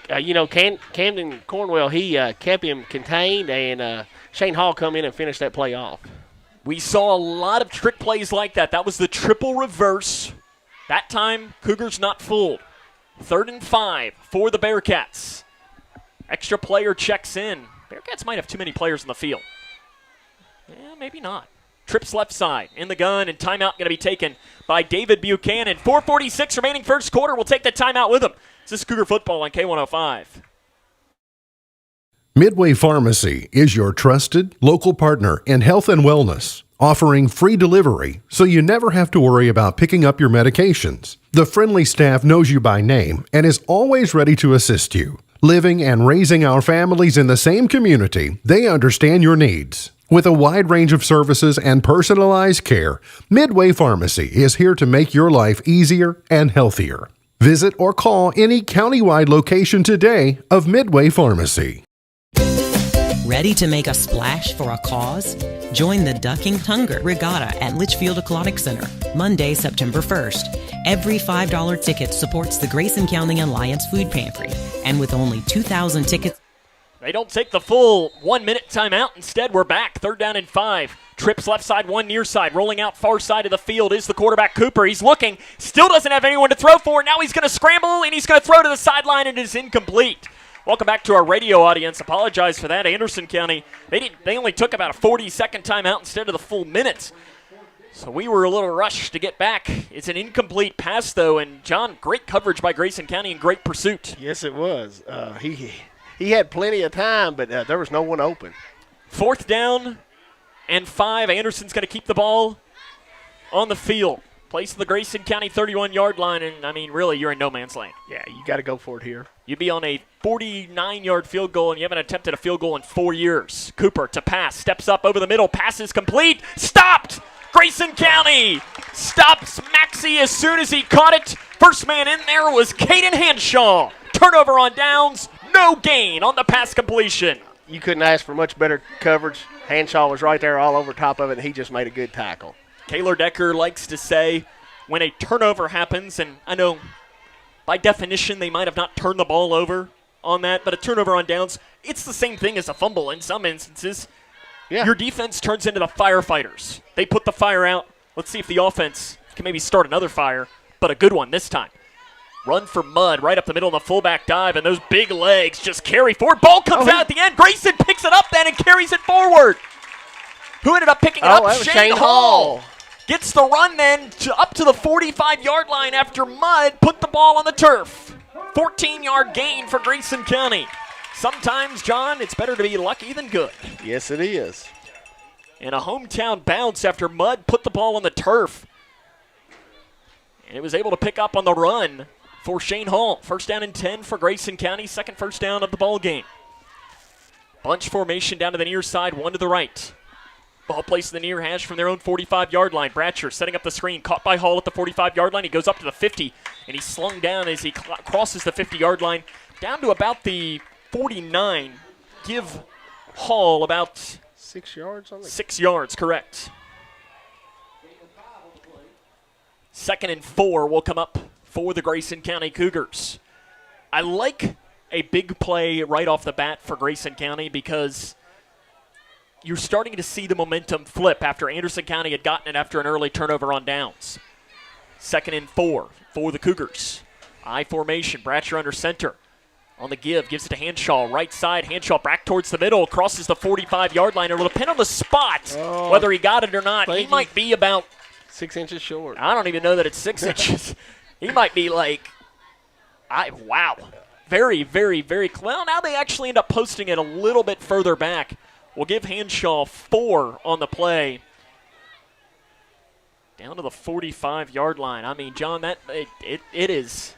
Camden Cornwell, he kept him contained, and Shane Hall come in and finished that play off. We saw a lot of trick plays like that. That was the triple reverse. That time, Cougars not fooled. 3rd and 5 for the Bearcats. Extra player checks in. Bearcats might have too many players in the field. Maybe not. Trips left side in the gun, and timeout going to be taken by David Buchanan. 4:46 remaining first quarter. We'll take the timeout with him. This is Cougar football on K105. Midway Pharmacy is your trusted local partner in health and wellness, offering free delivery so you never have to worry about picking up your medications. The friendly staff knows you by name and is always ready to assist you. Living and raising our families in the same community, they understand your needs. With a wide range of services and personalized care, Midway Pharmacy is here to make your life easier and healthier. Visit or call any countywide location today of Midway Pharmacy. Ready to make a splash for a cause? Join the Ducking Tunger Regatta at Leitchfield Aquatic Center, Monday, September 1st. Every $5 ticket supports the Grayson County Alliance Food Pantry. And with only 2,000 tickets... They don't take the full 1-minute timeout. Instead, we're back. 3rd down and 5. Trips left side, 1 near side. Rolling out far side of the field is the quarterback, Cooper. He's looking. Still doesn't have anyone to throw for. Now he's going to scramble, and he's going to throw to the sideline, and it is incomplete. Welcome back to our radio audience. Apologize for that. Anderson County, they only took about a 40-second timeout instead of the full minute. So we were a little rushed to get back. It's an incomplete pass, though, and John, great coverage by Grayson County and great pursuit. Yes, it was. He had plenty of time, but there was no one open. 4th down and 5. Anderson's going to keep the ball on the field. Place the Grayson County 31-yard line, and, really, you're in no man's land. Yeah, you got to go for it here. You'd be on a 49-yard field goal, and you haven't attempted a field goal in 4 years. Cooper to pass, steps up over the middle, pass is complete, stopped! Grayson County stops Maxey as soon as he caught it. First man in there was Caden Hanshaw. Turnover on downs, no gain on the pass completion. You couldn't ask for much better coverage. Hanshaw was right there all over top of it, and he just made a good tackle. Taylor Decker likes to say when a turnover happens, and I know by definition they might have not turned the ball over on that, but a turnover on downs, it's the same thing as a fumble in some instances. Yeah. Your defense turns into the firefighters. They put the fire out. Let's see if the offense can maybe start another fire, but a good one this time. Run for Mudd right up the middle of the fullback dive, and those big legs just carry forward. Ball comes out at the end. Grayson picks it up then and carries it forward. Who ended up picking it up? That was Shane Hall. Gets the run then up to the 45-yard line after Mudd put the ball on the turf. 14-yard gain for Grayson County. Sometimes, John, it's better to be lucky than good. Yes, it is. And a hometown bounce after Mudd put the ball on the turf. And it was able to pick up on the run for Shane Hall. 1st down and 10 for Grayson County. Second first down of the ball game. Bunch formation down to the near side, one to the right. Ball placed in the near hash from their own 45-yard line. Bratcher setting up the screen, caught by Hall at the 45-yard line. He goes up to the 50, and he's slung down as he crosses the 50-yard line down to about the 49. Give Hall about 6 yards on the 6 yards, correct. 2nd and 4 will come up for the Grayson County Cougars. I like a big play right off the bat for Grayson County because you're starting to see the momentum flip after Anderson County had gotten it after an early turnover on downs. 2nd and 4 for the Cougars. I formation, Bratcher under center. On the give, gives it to Hanshaw, right side. Hanshaw back towards the middle, crosses the 45-yard line. It'll depend on the spot, whether he got it or not. He might be about 6 inches short. I don't even know that it's 6 inches. He might be like, wow. Very, very, very close. Well, now they actually end up posting it a little bit further back. We'll give Hanshaw 4 on the play. Down to the 45-yard line. I mean, John, that it is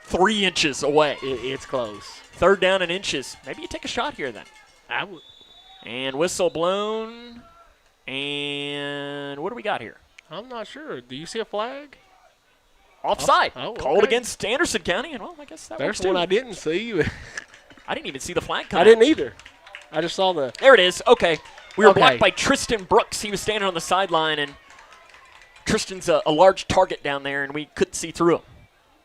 3 inches away. It's close. 3rd down and inches. Maybe you take a shot here then. I would. And whistle blown. And what do we got here? I'm not sure. Do you see a flag? Offside. Called okay. against Anderson County. And, well, I guess that There's works too. one I didn't see. I didn't even see the flag come I didn't either. I just saw the. There it is. Okay. We were blocked by Tristan Brooks. He was standing on the sideline, and Tristan's a large target down there, and we couldn't see through him.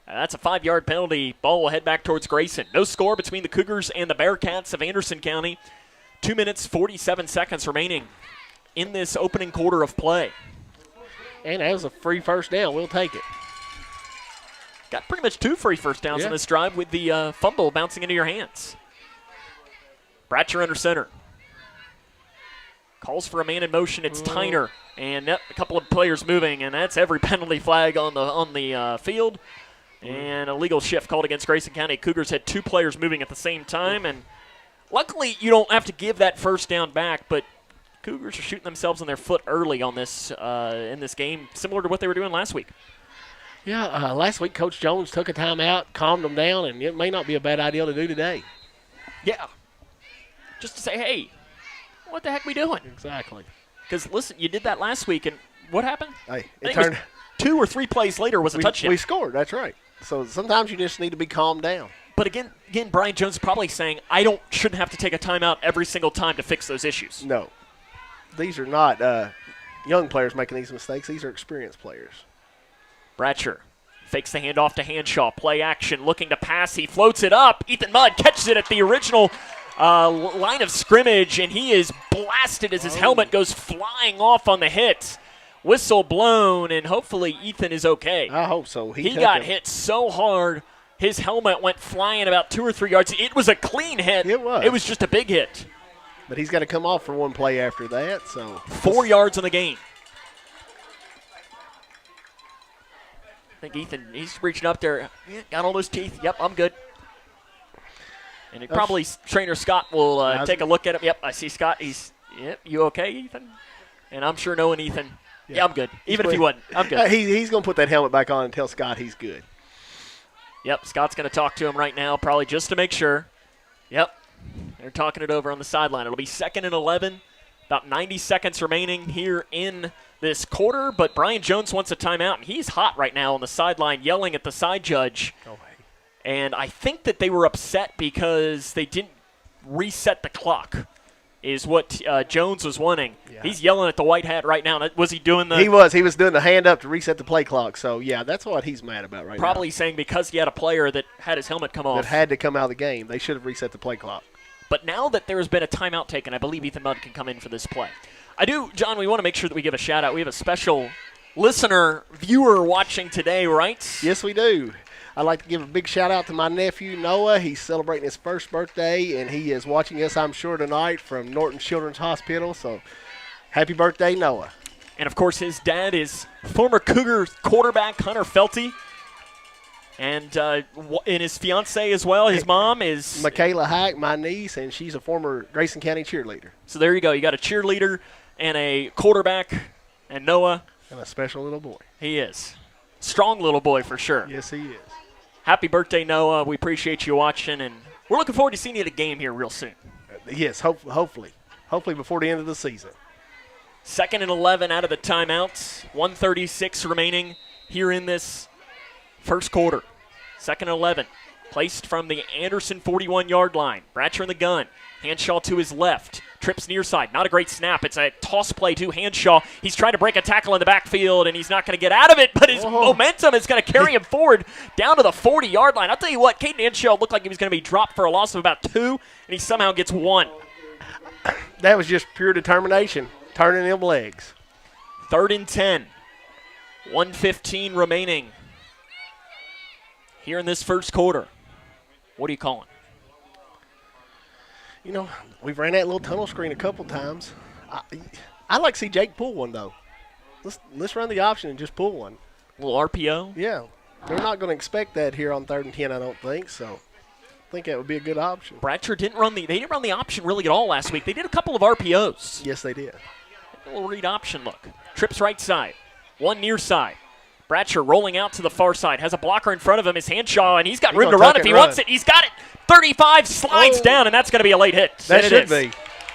That's a 5-yard penalty. Ball will head back towards Grayson. No score between the Cougars and the Bearcats of Anderson County. 2 minutes, 47 seconds remaining in this opening quarter of play. And that was a free first down. We'll take it. Got pretty much 2 free first downs in this drive with the fumble bouncing into your hands. Bratcher under center. Calls for a man in motion. It's Tyner. And a couple of players moving, and that's every penalty flag on the field. And a legal shift called against Grayson County. Cougars had 2 players moving at the same time, and luckily you don't have to give that first down back, but Cougars are shooting themselves in their foot early on this in this game, similar to what they were doing last week. Yeah, last week Coach Jones took a timeout, calmed them down, and it may not be a bad idea to do today. Yeah. Just to say, hey, what the heck are we doing? Exactly. Because, listen, you did that last week, and what happened? Hey, it turned 2 or 3 plays later was a touchdown. We scored, that's right. So sometimes you just need to be calmed down. But again, Brian Jones is probably saying, shouldn't have to take a timeout every single time to fix those issues. No. These are not young players making these mistakes. These are experienced players. Bratcher fakes the handoff to Hanshaw. Play action, looking to pass. He floats it up. Ethan Mudd catches it at the original line of scrimmage, and he is blasted as his helmet goes flying off on the hit. Whistle blown, and hopefully Ethan is okay. I hope so. He got hit so hard, his helmet went flying about 2 or 3 yards. It was a clean hit. It was. It was just a big hit. But he's got to come off for one play after that. So 4 yards on the gain. I think Ethan, he's reaching up there. Yeah, got all those teeth. Yep, I'm good. And probably trainer Scott will take a look at him. Yep, I see Scott. Yep, you okay, Ethan? And I'm sure knowing Ethan, yeah I'm good. Even if he wasn't, I'm good. He's going to put that helmet back on and tell Scott he's good. Yep, Scott's going to talk to him right now, probably just to make sure. Yep, they're talking it over on the sideline. It'll be 2nd and 11, about 90 seconds remaining here in this quarter, but Brian Jones wants a timeout, and he's hot right now on the sideline yelling at the side judge. And I think that they were upset because they didn't reset the clock, is what Jones was wanting. Yeah. He's yelling at the white hat right now. Was he doing the – He was doing the hand up to reset the play clock. So, yeah, that's what he's mad about right now. Probably saying because he had a player that had his helmet come off. That had to come out of the game. They should have reset the play clock. But now that there has been a timeout taken, I believe Ethan Mudd can come in for this play. I do, John, we want to make sure that we give a shout-out. We have a special listener, viewer watching today, right? Yes, we do. I'd like to give a big shout-out to my nephew, Noah. He's celebrating his first birthday, and he is watching us, I'm sure, tonight from Norton Children's Hospital. So, happy birthday, Noah. And, of course, his dad is former Cougar quarterback Hunter Felty. And his fiancée as well. His mom is Michaela Hack, my niece, and she's a former Grayson County cheerleader. So there you go. You got a cheerleader and a quarterback and Noah. And a special little boy. He is. Strong little boy for sure. Yes, he is. Happy birthday, Noah. We appreciate you watching, and We're looking forward to seeing you at a game here real soon. Yes, hopefully. Hopefully before the end of the season. 2nd and 11 out of the timeouts. 1:36 remaining here in this first quarter. 2nd and 11. Placed from the Anderson 41-yard line. Bratcher in the gun. Hanshaw to his left. Trips near side. Not a great snap. It's a toss play to Hanshaw. He's trying to break a tackle in the backfield, and he's not going to get out of it, but his momentum is going to carry him forward down to the 40-yard line. I'll tell you what, Caden Hanshaw looked like he was going to be dropped for a loss of about 2, and he somehow gets 1. That was just pure determination, turning them legs. 3rd and 10. 1:15 remaining here in this first quarter. What are you calling? You know, we've ran that little tunnel screen a couple times. I'd like to see Jake pull one, though. Let's run the option and just pull one. A little RPO? Yeah. They're not going to expect that here on 3rd and 10, I don't think, so I think that would be a good option. Bratcher didn't run the option really at all last week. They did a couple of RPOs. Yes, they did. A little read option look. Trips right side. One near side. Bratcher rolling out to the far side. Has a blocker in front of him. His Hanshaw, and he's got room to run if he wants it. He's got it. 35 slides down, and that's going to be a late hit. That should be.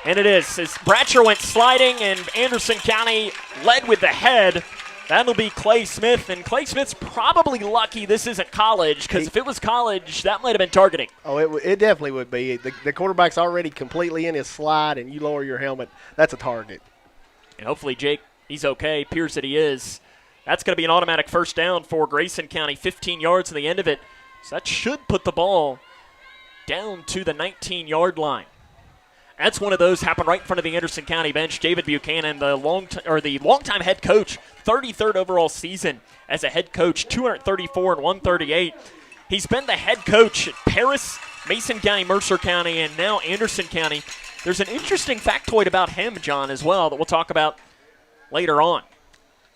And it is. As Bratcher went sliding, and Anderson County led with the head. That'll be Clay Smith, and Clay Smith's probably lucky this isn't college, because if it was college, that might have been targeting. Oh, it definitely would be. The quarterback's already completely in his slide, and you lower your helmet, that's a target. And hopefully Jake, he's okay. Appears that he is. That's going to be an automatic first down for Grayson County, 15 yards to the end of it. So that should put the ball down to the 19-yard line. That's one of those happened right in front of the Anderson County bench. David Buchanan, the longtime head coach, 33rd overall season as a head coach, 234 and 138. He's been the head coach at Paris, Mason County, Mercer County, and now Anderson County. There's an interesting factoid about him, John, as well, that we'll talk about later on.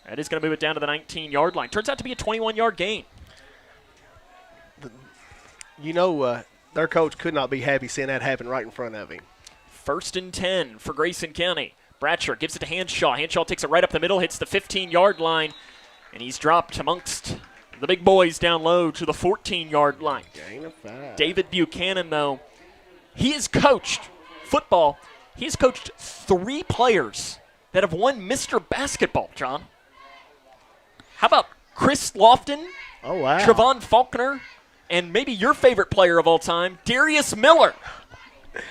That is going to move it down to the 19-yard line. Turns out to be a 21-yard gain. You know, their coach could not be happy seeing that happen right in front of him. 1st and 10 for Grayson County. Bratcher gives it to Hanshaw. Hanshaw takes it right up the middle, hits the 15-yard line, and he's dropped amongst the big boys down low to the 14-yard line. Gain of 5. David Buchanan, though, he has coached football. He has coached 3 players that have won Mr. Basketball, John. How about Chris Lofton? Oh, wow. Trevon Faulkner, and maybe your favorite player of all time, Darius Miller.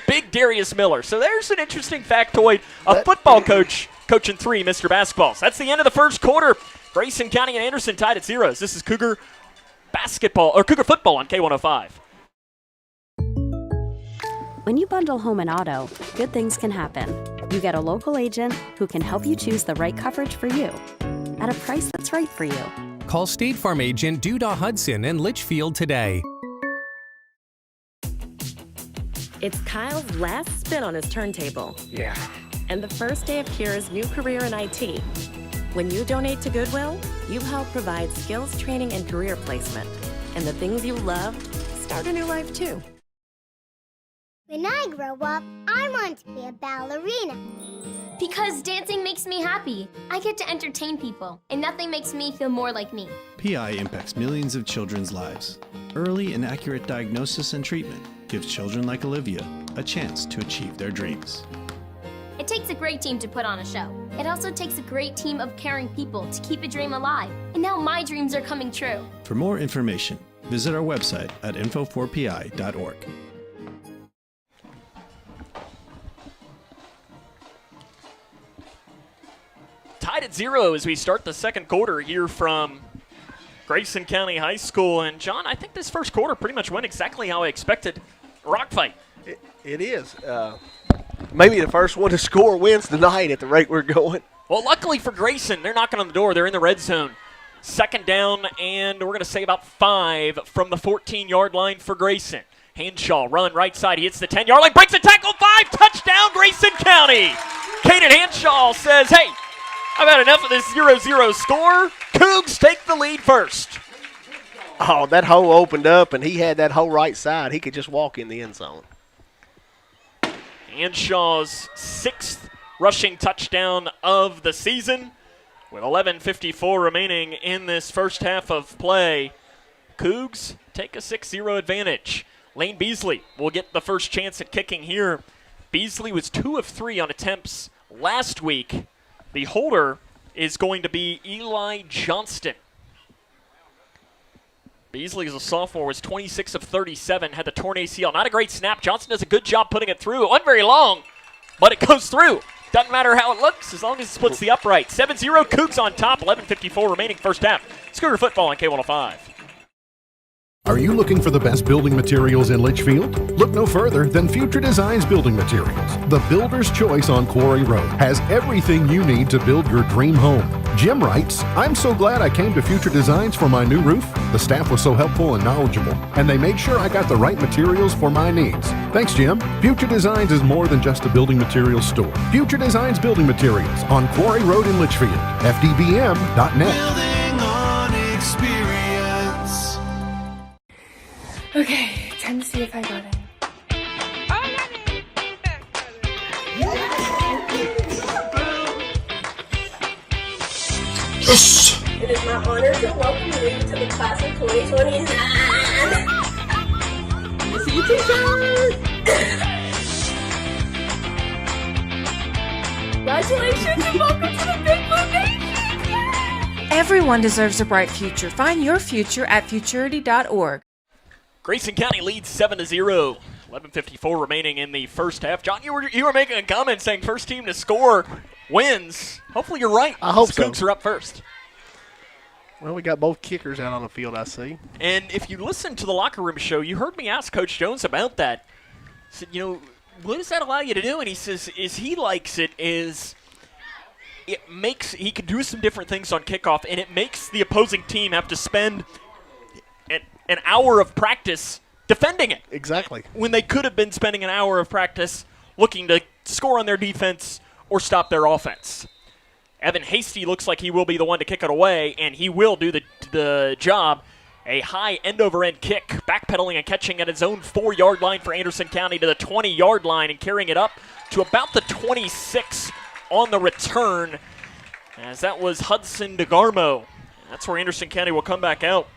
Big Darius Miller. So there's an interesting factoid. A football coach coaching 3 Mr. Basketballs. That's the end of the first quarter. Grayson County and Anderson tied at 0s. This is Cougar Basketball, or Cougar Football on K105. When you bundle home and auto, good things can happen. You get a local agent who can help you choose the right coverage for you at a price that's right for you. Call State Farm agent Duda Hudson in Leitchfield today. It's Kyle's last spin on his turntable. Yeah. And the first day of Kira's new career in IT. When you donate to Goodwill, you help provide skills training and career placement. And the things you love start a new life too. When I grow up, I want to be a ballerina. Because dancing makes me happy. I get to entertain people, and nothing makes me feel more like me. PI impacts millions of children's lives. Early and accurate diagnosis and treatment gives children like Olivia a chance to achieve their dreams. It takes a great team to put on a show. It also takes a great team of caring people to keep a dream alive. And now my dreams are coming true. For more information, visit our website at info4pi.org. Tied at 0 as we start the second quarter here from Grayson County High School. And, John, I think this first quarter pretty much went exactly how I expected. Rock fight. It is. Maybe the first one to score wins tonight at the rate we're going. Well, luckily for Grayson, they're knocking on the door. They're in the red zone. 2nd down, and we're going to say about 5 from the 14-yard line for Grayson. Hanshaw, run right side. He hits the 10-yard line, breaks a tackle, 5, touchdown, Grayson County. Caden Hanshaw says, hey, I've had enough of this 0-0 score. Cougs take the lead first. Oh, that hole opened up, and he had that hole right side. He could just walk in the end zone. Hanshaw's 6th rushing touchdown of the season. With 11:54 remaining in this first half of play, Cougs take a 6-0 advantage. Lane Beasley will get the first chance at kicking here. Beasley was 2 of 3 on attempts last week. The holder is going to be Eli Johnston. Beasley, as a sophomore, was 26 of 37, had the torn ACL. Not a great snap. Johnston does a good job putting it through. It wasn't very long, but it goes through. Doesn't matter how it looks as long as it splits the upright. 7-0, Cougs on top, 11:54 remaining first half. Cougar football on K105. Are you looking for the best building materials in Leitchfield? Look no further than Future Designs Building Materials. The builder's choice on Quarry Road has everything you need to build your dream home. Jim writes, "I'm so glad I came to Future Designs for my new roof. The staff was so helpful and knowledgeable, and they made sure I got the right materials for my needs. Thanks, Jim." Future Designs is more than just a building materials store. Future Designs Building Materials on Quarry Road in Leitchfield. FDBM.net. Building on experience. Okay, time to see if I got it. Yes! It is my honor to welcome you to the class of 2029. See you, t-shirt! Congratulations and welcome to the Big Blue Nation! Everyone deserves a bright future. Find your future at futurity.org. Grayson County leads 7-0. 11:54 remaining in the first half. John, you were making a comment saying first team to score wins. Hopefully you're right. I hope so. Cougs are up first. Well, we got both kickers out on the field, I see. And if you listened to the locker room show, you heard me ask Coach Jones about that. I said, what does that allow you to do? And he says, he likes it is he can do some different things on kickoff, and it makes the opposing team have to spend an hour of practice defending it. Exactly. When they could have been spending an hour of practice looking to score on their defense or stop their offense. Evan Hasty looks like he will be the one to kick it away, and he will do the job. A high end-over-end kick, backpedaling and catching at his own 4-yard line for Anderson County to the 20-yard line and carrying it up to about the 26 on the return, as that was Hudson DeGarmo. That's where Anderson County will come back out.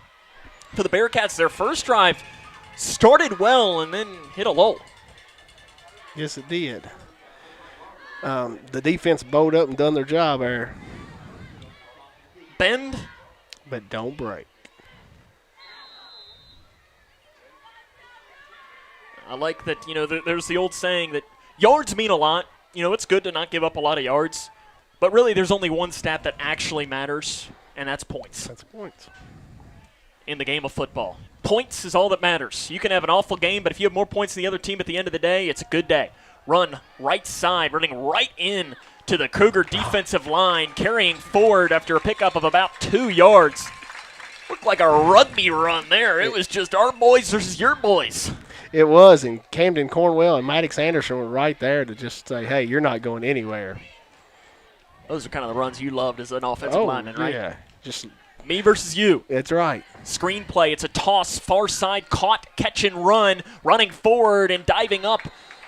For the Bearcats, their first drive started well and then hit a lull. Yes, it did. The defense bowed up and done their job there. Bend, but don't break. I like that, there's the old saying that yards mean a lot. It's good to not give up a lot of yards. But really, there's only one stat that actually matters, and that's points. That's points. In the game of football. Points is all that matters. You can have an awful game, but if you have more points than the other team at the end of the day, it's a good day. Run right side, running right in to the Cougar defensive line, carrying forward after a pickup of about 2 yards. Looked like a rugby run there. It was just our boys versus your boys. It was, and Camden Cornwell and Maddox Anderson were right there to just say, hey, you're not going anywhere. Those are kind of the runs you loved as an offensive lineman, right? Yeah, just me versus you. That's right. Screen play. It's a toss, far side, caught, catch and run, running forward and diving up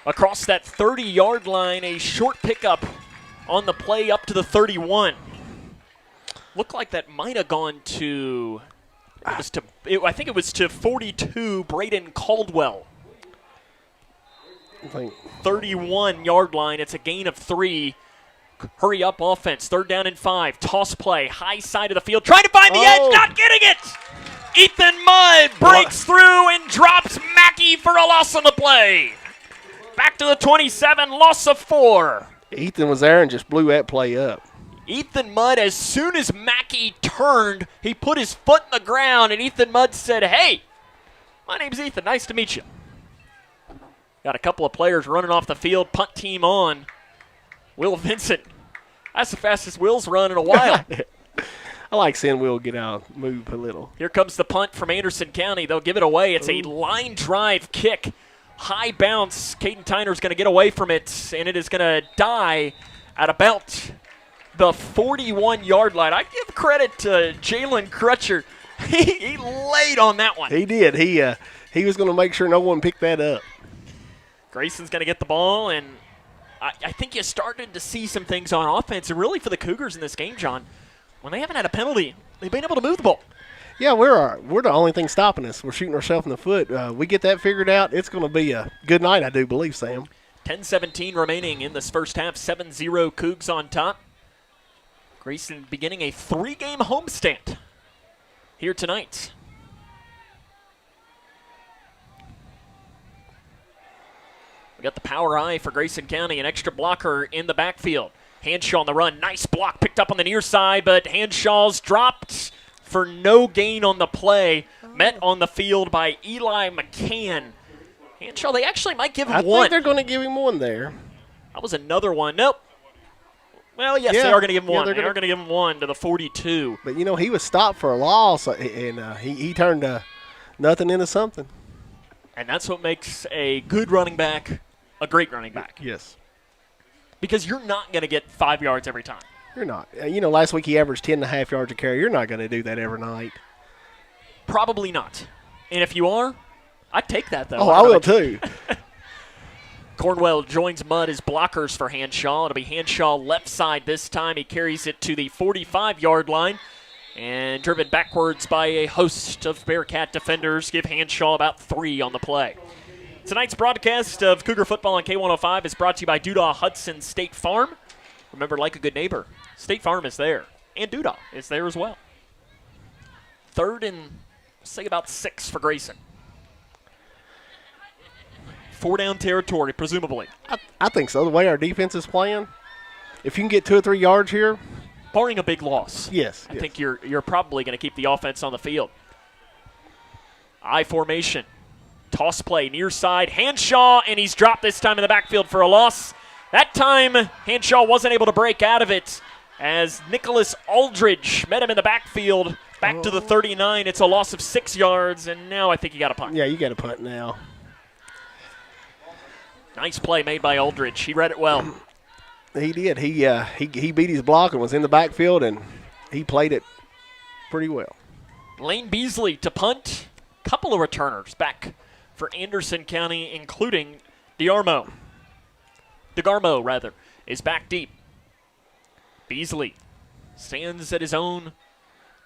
across that 30-yard line. A short pickup on the play up to the 31. Looked like that might have gone to, I think it was to 42, Braden Caldwell. 31-yard line. It's a gain of 3. Hurry up offense, 3rd down and 5. Toss play, high side of the field, trying to find the edge, not getting it! Ethan Mudd breaks through and drops Mackey for a loss on the play. Back to the 27, loss of 4. Ethan was there and just blew that play up. Ethan Mudd, as soon as Mackey turned, he put his foot in the ground, and Ethan Mudd said, hey, my name's Ethan, nice to meet you. Got a couple of players running off the field, punt team on. Will Vincent, that's the fastest Will's run in a while. I like seeing Will get out, move a little. Here comes the punt from Anderson County. They'll give it away. It's a line drive kick. High bounce. Caden Tyner's going to get away from it, and it is going to die at about the 41-yard line. I give credit to Jalen Crutcher. He laid on that one. He did. He was going to make sure no one picked that up. Grayson's going to get the ball, and I think you started to see some things on offense, and really for the Cougars in this game, John, when they haven't had a penalty, they've been able to move the ball. Yeah, we're the only thing stopping us. We're shooting ourselves in the foot. We get that figured out, it's going to be a good night, I do believe, Sam. 10-17 remaining in this first half. 7-0 Cougs on top. Grayson beginning a 3-game homestand here tonight. We got the power eye for Grayson County, an extra blocker in the backfield. Hanshaw on the run. Nice block picked up on the near side, but Hanshaw's dropped for no gain on the play. Met on the field by Eli McCann. Hanshaw, they actually might give him one. I think they're going to give him one there. That was another one. Nope. Well, yes, they are going to give him one. They are going to give him one to the 42. But, he was stopped for a loss, and he turned nothing into something. And that's what makes a good running back a great running back. Yes. Because you're not going to get 5 yards every time. You're not. Last week he averaged 10.5 yards a carry. You're not going to do that every night. Probably not. And if you are, I'd take that, though. Oh, I will, too. Cornwell joins Mudd as blockers for Hanshaw. It'll be Hanshaw left side this time. He carries it to the 45-yard line. And driven backwards by a host of Bearcat defenders, give Hanshaw about 3 on the play. Tonight's broadcast of Cougar football on K105 is brought to you by Doodah Hudson State Farm. Remember, like a good neighbor, State Farm is there. And Doodah is there as well. 3rd and, say, about 6 for Grayson. 4-down territory, presumably. I think so. The way our defense is playing, if you can get 2 or 3 yards here. Barring a big loss. Yes. I think you're probably going to keep the offense on the field. I formation. Toss play, near side. Hanshaw, and he's dropped this time in the backfield for a loss. That time, Hanshaw wasn't able to break out of it as Nicholas Aldridge met him in the backfield. Back to the 39. It's a loss of 6 yards, and now I think you got a punt. Yeah, you got a punt now. Nice play made by Aldridge. He read it well. He did. He beat his block and was in the backfield, and he played it pretty well. Lane Beasley to punt. Couple of returners back for Anderson County, including DeGarmo, is back deep. Beasley stands at his own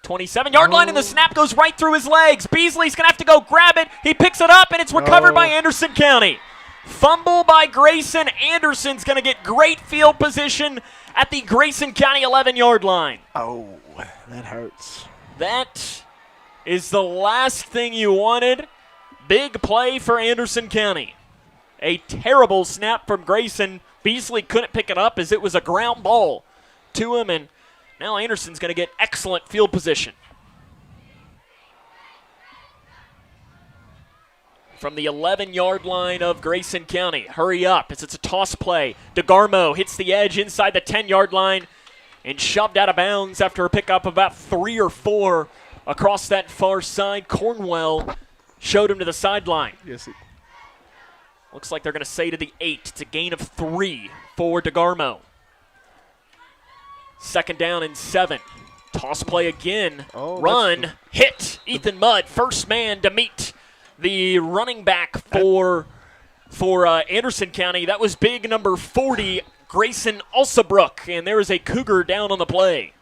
27-yard line, and the snap goes right through his legs. Beasley's going to have to go grab it. He picks it up, and it's recovered by Anderson County. Fumble by Grayson. Anderson's going to get great field position at the Grayson County 11-yard line. Oh, that hurts. That is the last thing you wanted. Big play for Anderson County. A terrible snap from Grayson. Beasley couldn't pick it up as it was a ground ball to him, and now Anderson's going to get excellent field position. From the 11-yard line of Grayson County. Hurry up as it's a toss play. DeGarmo hits the edge inside the 10-yard line and shoved out of bounds after a pickup of about 3 or 4 across that far side. Cornwell showed him to the sideline. Yes. Looks like they're going to say to the 8. It's a gain of 3 for DeGarmo. 2nd down and 7. Toss play again. Run. Hit. Ethan Mudd, first man to meet the running back for Anderson County. That was big number 40, Grayson Alsabrook. And there is a Cougar down on the play.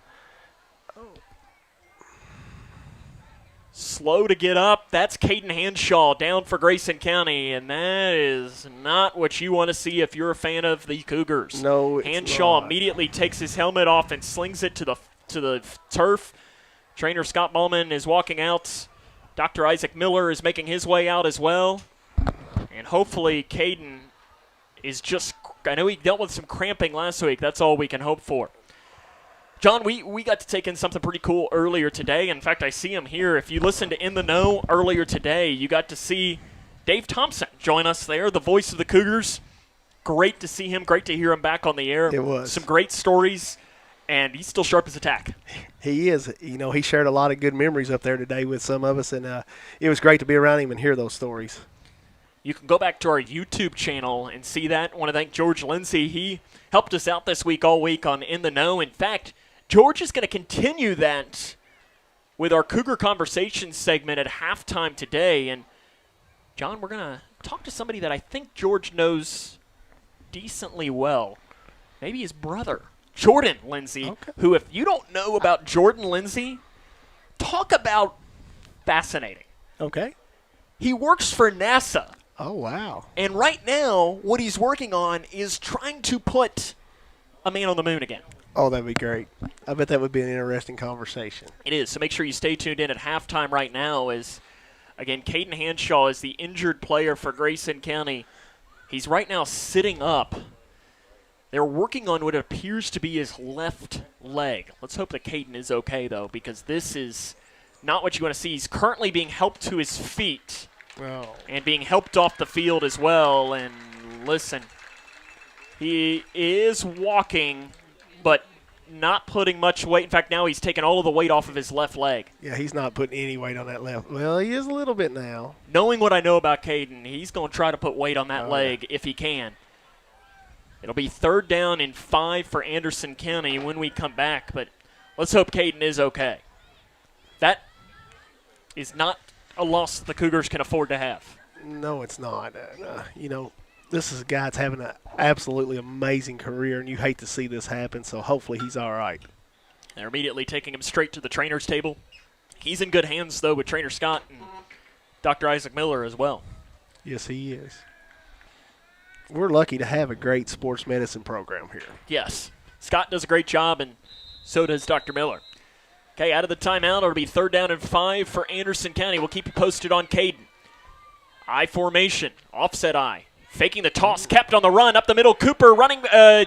Slow to get up. That's Caden Hanshaw down for Grayson County, and that is not what you want to see if you're a fan of the Cougars. No, it's Hanshaw not. Immediately takes his helmet off and slings it to the turf. Trainer Scott Ballman is walking out. Dr. Isaac Miller is making his way out as well. And hopefully Caden is just – I know he dealt with some cramping last week. That's all we can hope for. John, we got to take in something pretty cool earlier today. In fact, I see him here. If you listened to In the Know earlier today, you got to see Dave Thompson join us there, the voice of the Cougars. Great to see him. Great to hear him back on the air. It was. Some great stories, and he's still sharp as a tack. He is. He shared a lot of good memories up there today with some of us, and it was great to be around him and hear those stories. You can go back to our YouTube channel and see that. I want to thank George Lindsay. He helped us out this week, all week on In the Know. In fact, George is going to continue that with our Cougar Conversation segment at halftime today. And, John, we're going to talk to somebody that I think George knows decently well. Maybe his brother, Jordan Lindsay, who, if you don't know about Jordan Lindsay, talk about fascinating. Okay. He works for NASA. Oh, wow. And right now, what he's working on is trying to put a man on the moon again. Oh, that'd be great. I bet that would be an interesting conversation. It is, so make sure you stay tuned in at halftime right now as, again, Caden Hanshaw is the injured player for Grayson County. He's right now sitting up. They're working on what appears to be his left leg. Let's hope that Caden is okay, though, because this is not what you want to see. He's currently being helped to his feet and being helped off the field as well. And listen, he is walking, but not putting much weight. In fact, now he's taking all of the weight off of his left leg. Yeah, he's not putting any weight on that left. Well, he is a little bit now. Knowing what I know about Caden, he's going to try to put weight on that leg if he can. It'll be 3rd down and 5 for Anderson County when we come back, but let's hope Caden is okay. That is not a loss the Cougars can afford to have. No, it's not. This is a guy that's having an absolutely amazing career, and you hate to see this happen, so hopefully he's all right. They're immediately taking him straight to the trainer's table. He's in good hands, though, with Trainer Scott and Dr. Isaac Miller as well. Yes, he is. We're lucky to have a great sports medicine program here. Yes. Scott does a great job, and so does Dr. Miller. Okay, out of the timeout, it'll be 3rd down and 5 for Anderson County. We'll keep you posted on Caden. I formation, offset I. Faking the toss, kept on the run, up the middle. Cooper running,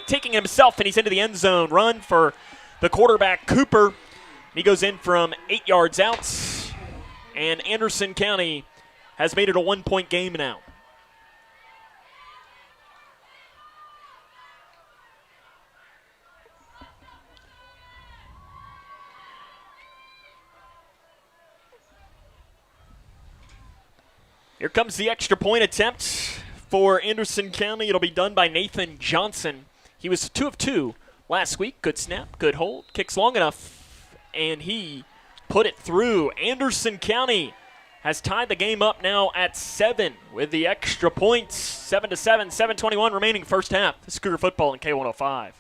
taking himself, and he's into the end zone. Run for the quarterback, Cooper. He goes in from 8 yards out, and Anderson County has made it a 1-point game now. Here comes the extra point attempt for Anderson County. It'll be done by Nathan Johnson. He was 2 of 2 last week. Good snap, good hold, kicks long enough, and he put it through. Anderson County has tied the game up now at 7 with the extra points. 7-7, 7:21 remaining first half. This is Cougar football in K105.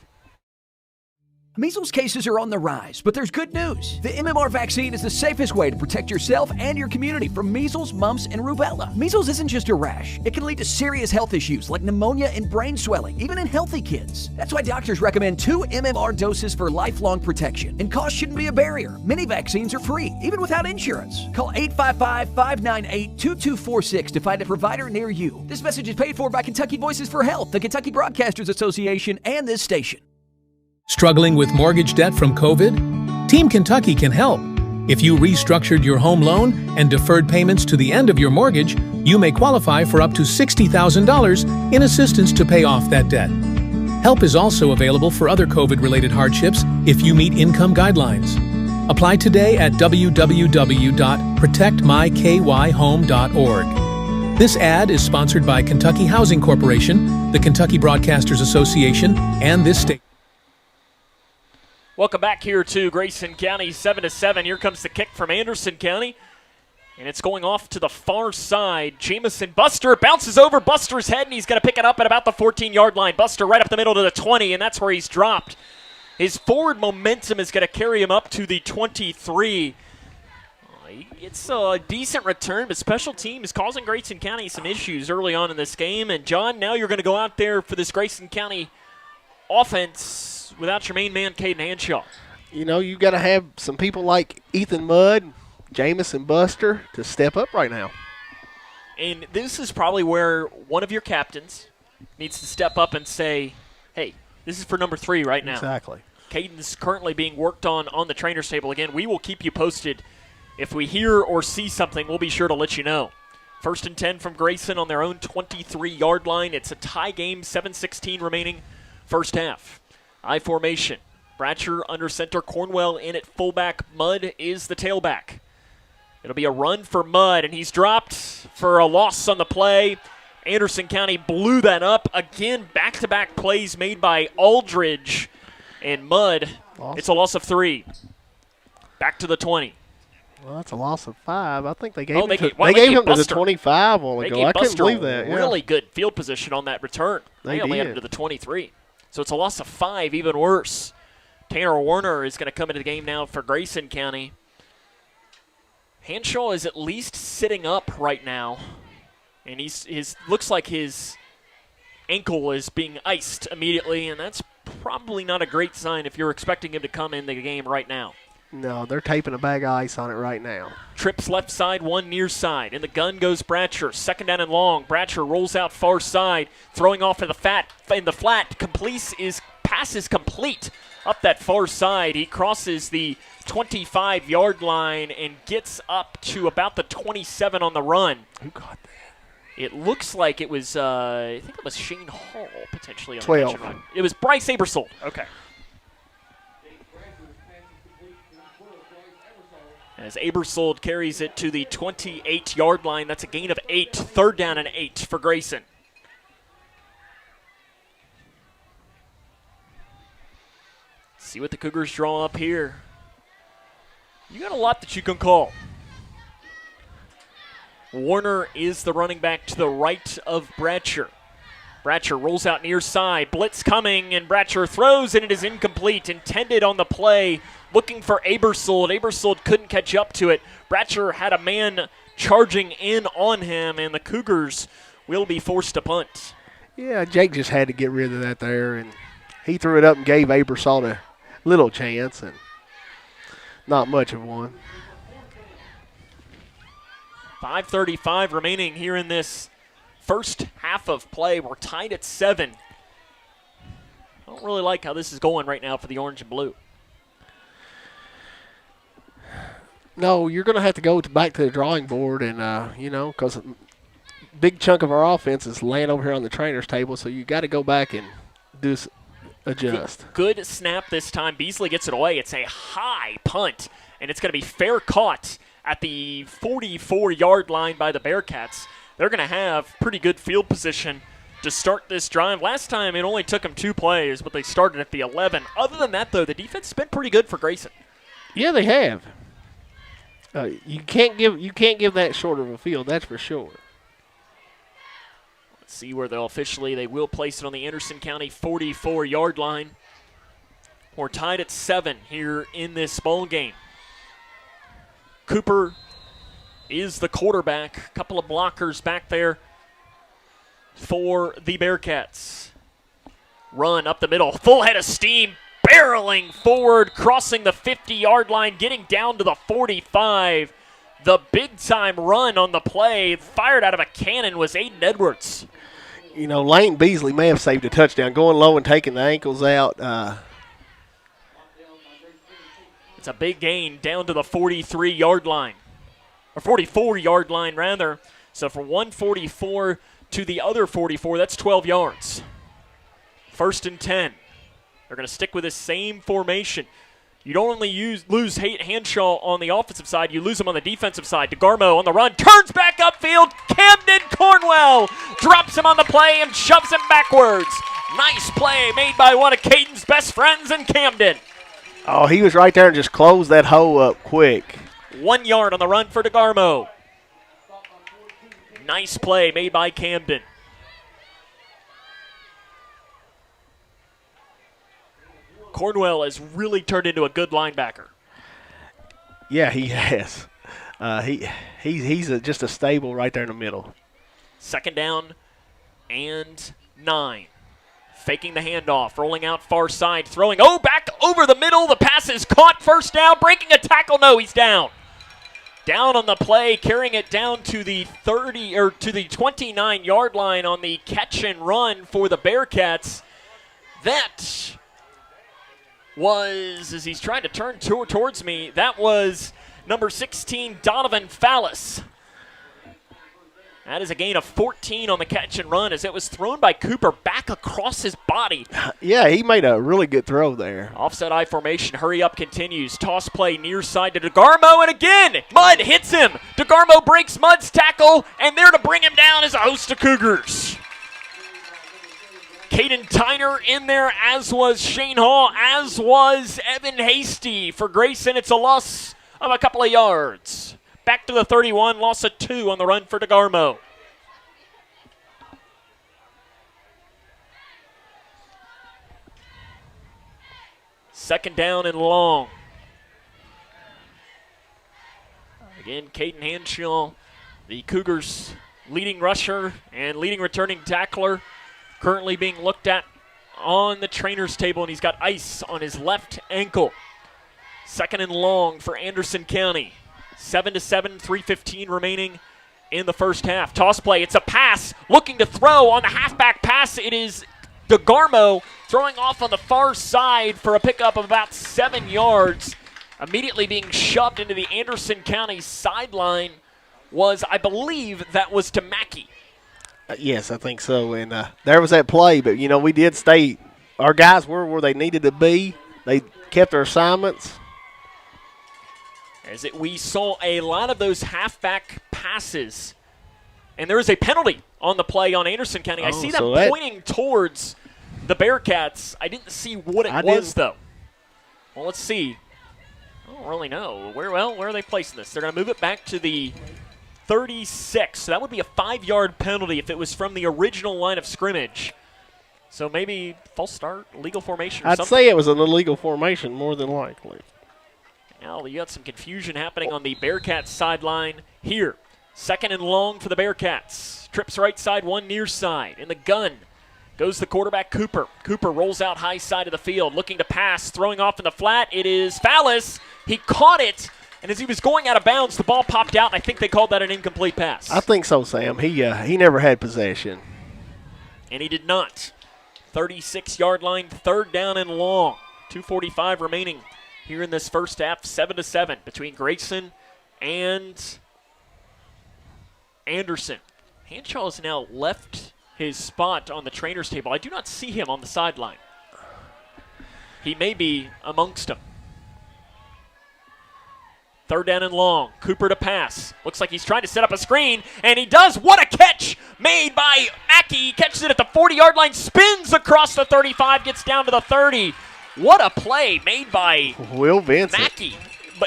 Measles cases are on the rise, but there's good news. The MMR vaccine is the safest way to protect yourself and your community from measles, mumps, and rubella. Measles isn't just a rash. It can lead to serious health issues like pneumonia and brain swelling, even in healthy kids. That's why doctors recommend 2 MMR doses for lifelong protection. And cost shouldn't be a barrier. Many vaccines are free, even without insurance. Call 855-598-2246 to find a provider near you. This message is paid for by Kentucky Voices for Health, the Kentucky Broadcasters Association, and this station. Struggling with mortgage debt from COVID? Team Kentucky can help. If you restructured your home loan and deferred payments to the end of your mortgage, you may qualify for up to $60,000 in assistance to pay off that debt. Help is also available for other COVID-related hardships if you meet income guidelines. Apply today at www.protectmykyhome.org. This ad is sponsored by Kentucky Housing Corporation, the Kentucky Broadcasters Association, and this state. Welcome back here to Grayson County, 7-7. Here comes the kick from Anderson County, and it's going off to the far side. Jamison Buster bounces over Buster's head, and he's going to pick it up at about the 14-yard line. Buster right up the middle to the 20, and that's where he's dropped. His forward momentum is going to carry him up to the 23. It's a decent return, but special team is causing Grayson County some issues early on in this game. And, John, now you're going to go out there for this Grayson County offense without your main man, Caden Hanshaw. You know, you got to have some people like Ethan Mudd, Jamison Buster to step up right now. And this is probably where one of your captains needs to step up and say, hey, this is for number 3 right now. Exactly. Caden's currently being worked on the trainer's table. Again, we will keep you posted. If we hear or see something, we'll be sure to let you know. 1st and 10 from Grayson on their own 23-yard line. It's a tie game, 7:16 remaining first half. I formation. Bratcher under center, Cornwell in at fullback. Mudd is the tailback. It'll be a run for Mudd, and he's dropped for a loss on the play. Anderson County blew that up. Again, back-to-back plays made by Aldridge and Mudd. Awesome. It's a loss of 3. Back to the 20. Well, that's a loss of 5. I think they gave him to the 25 while ago. I couldn't Buster believe that. Really good field position on that return. They only had him to the 23. So it's a loss of 5, even worse. Tanner Warner is going to come into the game now for Grayson County. Hanshaw is at least sitting up right now, and looks like his ankle is being iced immediately, and that's probably not a great sign if you're expecting him to come in the game right now. No, they're taping a bag of ice on it right now. Trips left side, one near side. In the gun goes Bratcher. Second down and long. Bratcher rolls out far side, throwing off in the flat. Pass is complete up that far side. He crosses the 25-yard line and gets up to about the 27 on the run. Who caught that? It looks like it was, I think it was Shane Hall potentially on 12. the catch and run. It was Bryce Abersold. Okay. As Abersold carries it to the 28-yard line. That's a gain of 8. Third down and 8 for Grayson. See what the Cougars draw up here. You got a lot that you can call. Warner is the running back to the right of Bratcher. Bratcher rolls out near side. Blitz coming, and Bratcher throws, and it is incomplete. Intended on the play, looking for Abersold. Abersold couldn't catch up to it. Bratcher had a man charging in on him, and the Cougars will be forced to punt. Yeah, Jake just had to get rid of that there, and he threw it up and gave Abersold a little chance, and not much of one. 5:35 remaining here in this first half of play. We're tied at 7. I don't really like how this is going right now for the orange and blue. No, you're going to have to go back to the drawing board and, because a big chunk of our offense is laying over here on the trainer's table, so you got to go back and adjust. Good snap this time. Beasley gets it away. It's a high punt, and it's going to be fair caught at the 44-yard line by the Bearcats. They're going to have pretty good field position to start this drive. Last time it only took them 2 plays, but they started at the 11. Other than that, though, the defense has been pretty good for Grayson. Yeah, they have. You can't give that short of a field, that's for sure. Let's see where they will place it on the Anderson County 44-yard line. We're tied at 7 here in this ball game. Cooper is the quarterback. A couple of blockers back there for the Bearcats. Run up the middle. Full head of steam. Barreling forward. Crossing the 50-yard line. Getting down to the 45. The big-time run on the play. Fired out of a cannon was Aiden Edwards. Lane Beasley may have saved a touchdown. Going low and taking the ankles out. It's a big gain down to the 43-yard line. Or 44-yard line, rather. So from 144 to the other 44, that's 12 yards. 1st and 10. They're going to stick with the same formation. You don't only lose Hanshaw on the offensive side, you lose him on the defensive side. DeGarmo on the run, turns back upfield. Camden Cornwell drops him on the play and shoves him backwards. Nice play made by one of Caden's best friends in Camden. Oh, he was right there and just closed that hole up quick. 1 yard on the run for DeGarmo. Nice play made by Camden. Cornwell has really turned into a good linebacker. Yeah, he has. He's just a stable right there in the middle. 2nd down and 9. Faking the handoff, rolling out far side, throwing. Oh, back over the middle. The pass is caught. 1st down, breaking a tackle. No, he's down. Down on the play, carrying it down to the 29-yard line on the catch and run for the Bearcats. That was, as he's trying to turn towards me, that was number 16, Donovan Fallis. That is a gain of 14 on the catch and run as it was thrown by Cooper back across his body. Yeah, he made a really good throw there. Offset I formation, hurry up continues. Toss play near side to DeGarmo, and again, Mudd hits him. DeGarmo breaks Mudd's tackle, and there to bring him down is a host of Cougars. Caden Tyner in there, as was Shane Hall, as was Evan Hasty. For Grayson, it's a loss of a couple of yards. Back to the 31, loss of 2 on the run for DeGarmo. Second down and long. Again, Caden Hanshaw, the Cougars' leading rusher and leading returning tackler, currently being looked at on the trainer's table, and he's got ice on his left ankle. 2nd and long for Anderson County. 7-7, 3:15 remaining in the first half. Toss play, it's a pass, looking to throw on the halfback pass. It is DeGarmo throwing off on the far side for a pickup of about 7 yards. Immediately being shoved into the Anderson County sideline was, I believe, that was to Mackey. Yes, I think so. And there was that play, but, we did stay. Our guys were where they needed to be. They kept their assignments. We saw a lot of those halfback passes. And there is a penalty on the play on Anderson County. I see them pointing towards the Bearcats. I didn't see what it was, though. Well, let's see. I don't really know. Where are they placing this? They're going to move it back to the 36. So that would be a 5-yard penalty if it was from the original line of scrimmage. So maybe false start, illegal formation or something. I'd say it was an illegal formation more than likely. Now you got some confusion happening on the Bearcats sideline here. 2nd and long for the Bearcats. Trips right side, one near side. In the gun goes the quarterback, Cooper. Cooper rolls out high side of the field, looking to pass, throwing off in the flat. It is Fallis. He caught it, and as he was going out of bounds, the ball popped out, and I think they called that an incomplete pass. I think so, Sam. He never had possession. And he did not. 36-yard line, 3rd down and long. 2:45 remaining here in this first half, 7-7 between Grayson and Anderson. Hanshaw has now left his spot on the trainer's table. I do not see him on the sideline. He may be amongst them. 3rd down and long. Cooper to pass. Looks like he's trying to set up a screen, and he does. What a catch made by Mackey. He catches it at the 40-yard line, spins across the 35, gets down to the 30. What a play made by Will Vincent. Mackey.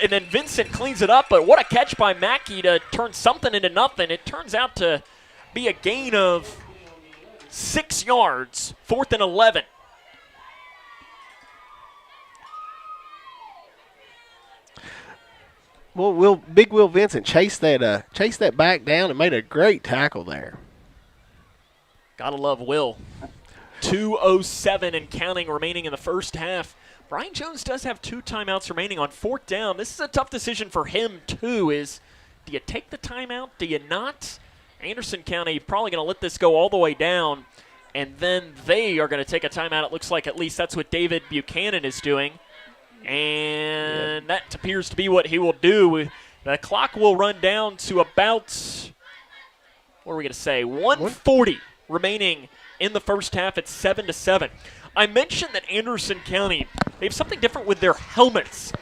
And then Vincent cleans it up, but what a catch by Mackey to turn something into nothing. It turns out to be a gain of 6 yards, 4th and 11. Well, Big Will Vincent chased that back down and made a great tackle there. Gotta love Will. 2:07 and counting remaining in the first half. Brian Jones does have 2 timeouts remaining on 4th down. This is a tough decision for him, too, do you take the timeout? Do you not? Anderson County probably going to let this go all the way down, and then they are going to take a timeout. It looks like at least that's what David Buchanan is doing, and that appears to be what he will do. The clock will run down to about, what are we going to say, 1:40 remaining in the first half at 7-7. I mentioned that Anderson County, they have something different with their helmets.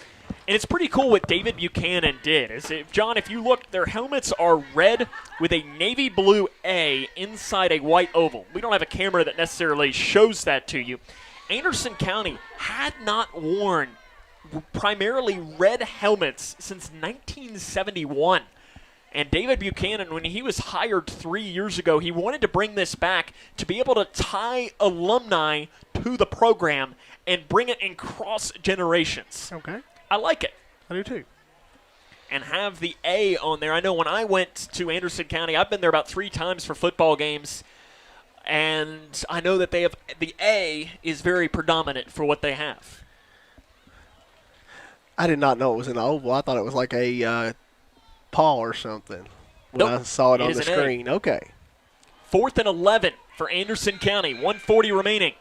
And it's pretty cool what David Buchanan did. John, if you look, their helmets are red with a navy blue A inside a white oval. We don't have a camera that necessarily shows that to you. Anderson County had not worn primarily red helmets since 1971. And David Buchanan, when he was hired 3 years ago, he wanted to bring this back to be able to tie alumni to the program and bring it in cross generations. Okay. I like it. I do too. And have the A on there. I know when I went to Anderson County, I've been there about 3 times for football games, and I know that they have the A is very predominant for what they have. I did not know it was an oval. I thought it was like a paw or something when I saw it on the screen. Okay. 4th and 11 for Anderson County. 1:40 remaining.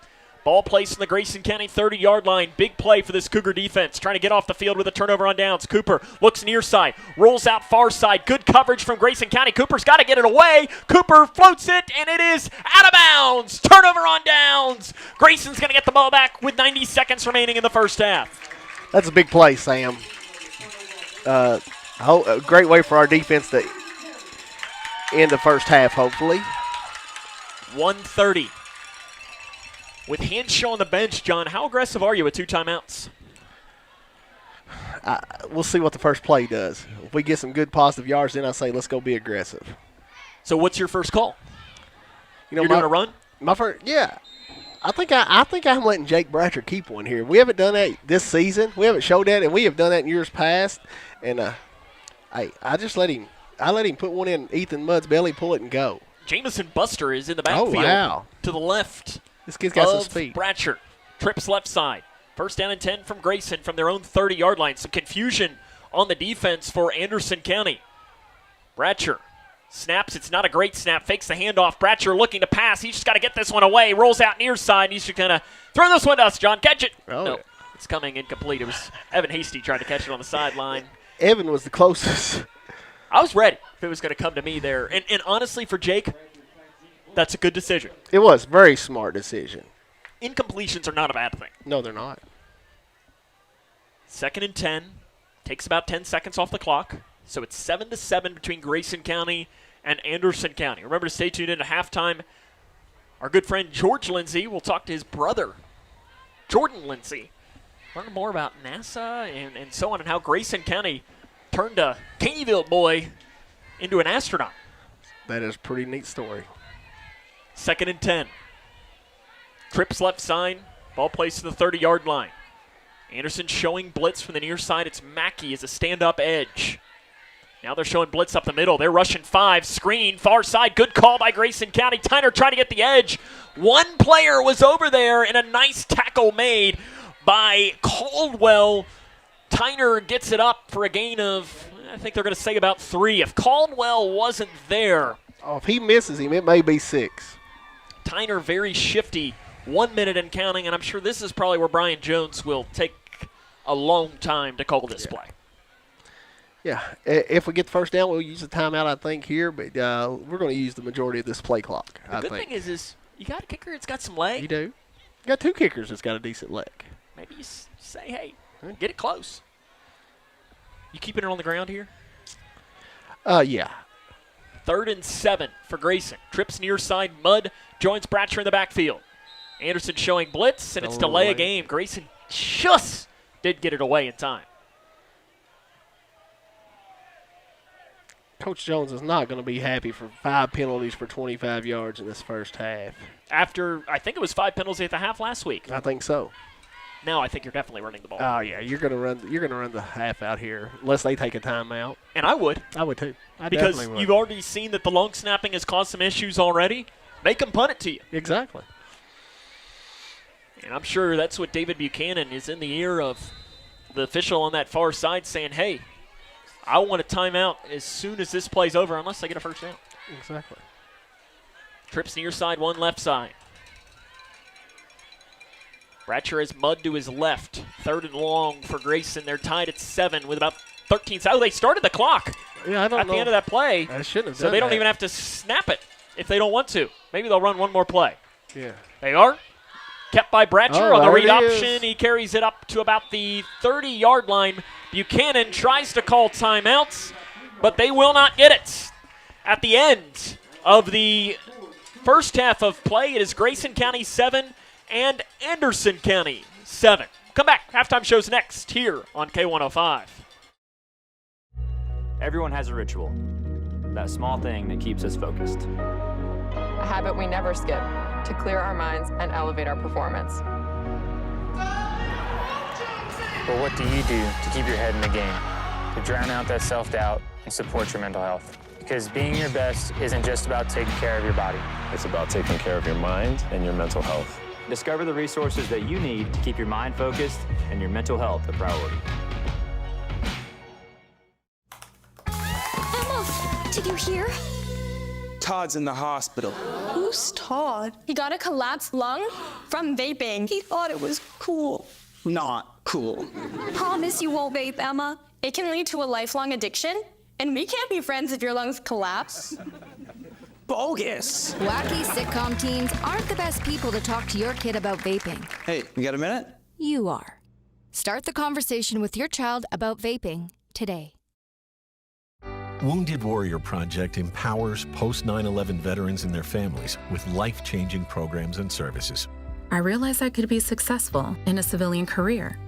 Ball placed in the Grayson County 30-yard line. Big play for this Cougar defense. Trying to get off the field with a turnover on downs. Cooper looks near side. Rolls out far side. Good coverage from Grayson County. Cooper's got to get it away. Cooper floats it, and it is out of bounds. Turnover on downs. Grayson's going to get the ball back with 90 seconds remaining in the first half. That's a big play, Sam. A great way for our defense to end the first half, hopefully. 1:30. With Henshaw on the bench, John, how aggressive are you with 2 timeouts? We'll see what the first play does. If we get some good positive yards, then I say let's go be aggressive. So what's your first call? You're doing a run? My first, yeah. I think I'm letting Jake Bratcher keep one here. We haven't done that this season. We haven't showed that, and we have done that in years past. And Hey, I let him put one in Ethan Mudd's belly, pull it, and go. Jamison Buster is in the backfield. Oh, wow. To the left. This kid's got some of speed. Bratcher. Trips left side. First down and 10 from Grayson from their own 30-yard line. Some confusion on the defense for Anderson County. Bratcher snaps. It's not a great snap. Fakes the handoff. Bratcher looking to pass. He's just got to get this one away. Rolls out near side. He's just going to throw this one to us, John. Catch it. Oh, no, yeah. It's coming incomplete. It was Evan Hasty trying to catch it on the sideline. Evan was the closest. I was ready if it was going to come to me there. And honestly, for Jake, that's a good decision. It was a very smart decision. Incompletions are not a bad thing. No, they're not. 2nd and 10. Takes about 10 seconds off the clock. So it's 7-7 between Grayson County and Anderson County. Remember to stay tuned in at halftime. Our good friend George Lindsay will talk to his brother, Jordan Lindsay. Learn more about NASA and so on, and how Grayson County turned a Caneyville boy into an astronaut. That is a pretty neat story. 2nd and 10. Trips left side. Ball placed to the 30-yard line. Anderson showing blitz from the near side. It's Mackey as a stand-up edge. Now they're showing blitz up the middle. They're rushing 5. Screen, far side. Good call by Grayson County. Tyner trying to get the edge. One player was over there, and a nice tackle made by Caldwell. Tyner gets it up for a gain of, I think they're going to say about 3. If Caldwell wasn't there. Oh, if he misses him, it may be 6. Tyner very shifty. 1 minute and counting, and I'm sure this is probably where Brian Jones will take a long time to call this play. Yeah, if we get the first down, we'll use the timeout, I think, here, but we're going to use the majority of this play clock, The good thing is you got a kicker that's got some leg. You do. You got 2 kickers that's got a decent leg. Maybe you say, hey, get it close. You keeping it on the ground here? Yeah. 3rd and 7 for Grayson. Trips near side. Mudd joins Bratcher in the backfield. Anderson showing blitz, and it's delay a game. Grayson just did get it away in time. Coach Jones is not going to be happy for 5 penalties for 25 yards in this first half. After, I think it was 5 penalties at the half last week. I think so. Now I think you're definitely running the ball. Oh yeah, you're going to run the half out here unless they take a timeout. And I would. I would too. Because you've already seen that the long snapping has caused some issues already. Make them punt it to you. Exactly. And I'm sure that's what David Buchanan is in the ear of the official on that far side saying, hey, I want a timeout as soon as this play's over unless I get a first down. Exactly. Trips near side, 1 left side. Bratcher has Mudd to his left. 3rd and long for Grayson. They're tied at 7 with about 13 seconds. Oh, they started the clock yeah, I don't at know. the end of that play. I shouldn't have so done they don't that. even have to snap it if they don't want to. Maybe they'll run one more play. Yeah. They are. Kept by Bratcher Oh, on the there read it option. is. He carries it up to about the 30-yard line. Buchanan tries to call timeouts, but they will not get it. At the end of the first half of play, it is Grayson County 7 and Anderson County 7. Come back. Halftime show's next here on K105. Everyone has a ritual, that small thing that keeps us focused. A habit we never skip to clear our minds and elevate our performance. But what do you do to keep your head in the game, to drown out that self-doubt and support your mental health? Because being your best isn't just about taking care of your body. It's about taking care of your mind and your mental health. Discover the resources that you need to keep your mind focused and your mental health a priority. Emma, did you hear? Todd's in the hospital. Who's Todd? He got a collapsed lung from vaping. He thought it was cool. Not cool. Promise you won't vape, Emma. It can lead to a lifelong addiction, and we can't be friends if your lungs collapse. Bogus. Wacky sitcom teens aren't the best people to talk to your kid about vaping. Hey, you got a minute? You are. Start the conversation with your child about vaping today. Wounded Warrior Project empowers post-9/11 veterans and their families with life-changing programs and services. I realized I could be successful in a civilian career.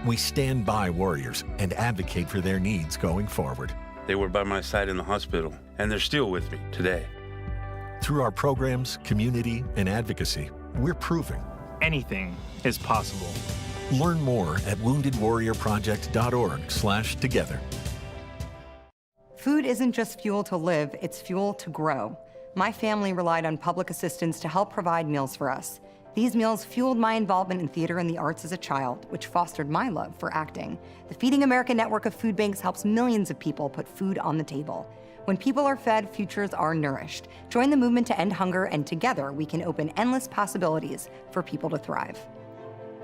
We stand by warriors and advocate for their needs going forward. They were by my side in the hospital, and they're still with me today. Through our programs, community, and advocacy, we're proving anything is possible. Learn more at woundedwarriorproject.org/together. Food isn't just fuel to live, it's fuel to grow. My family relied on public assistance to help provide meals for us. These meals fueled my involvement in theater and the arts as a child, which fostered my love for acting. The Feeding America network of food banks helps millions of people put food on the table. When people are fed, futures are nourished. Join the movement to end hunger, and together we can open endless possibilities for people to thrive.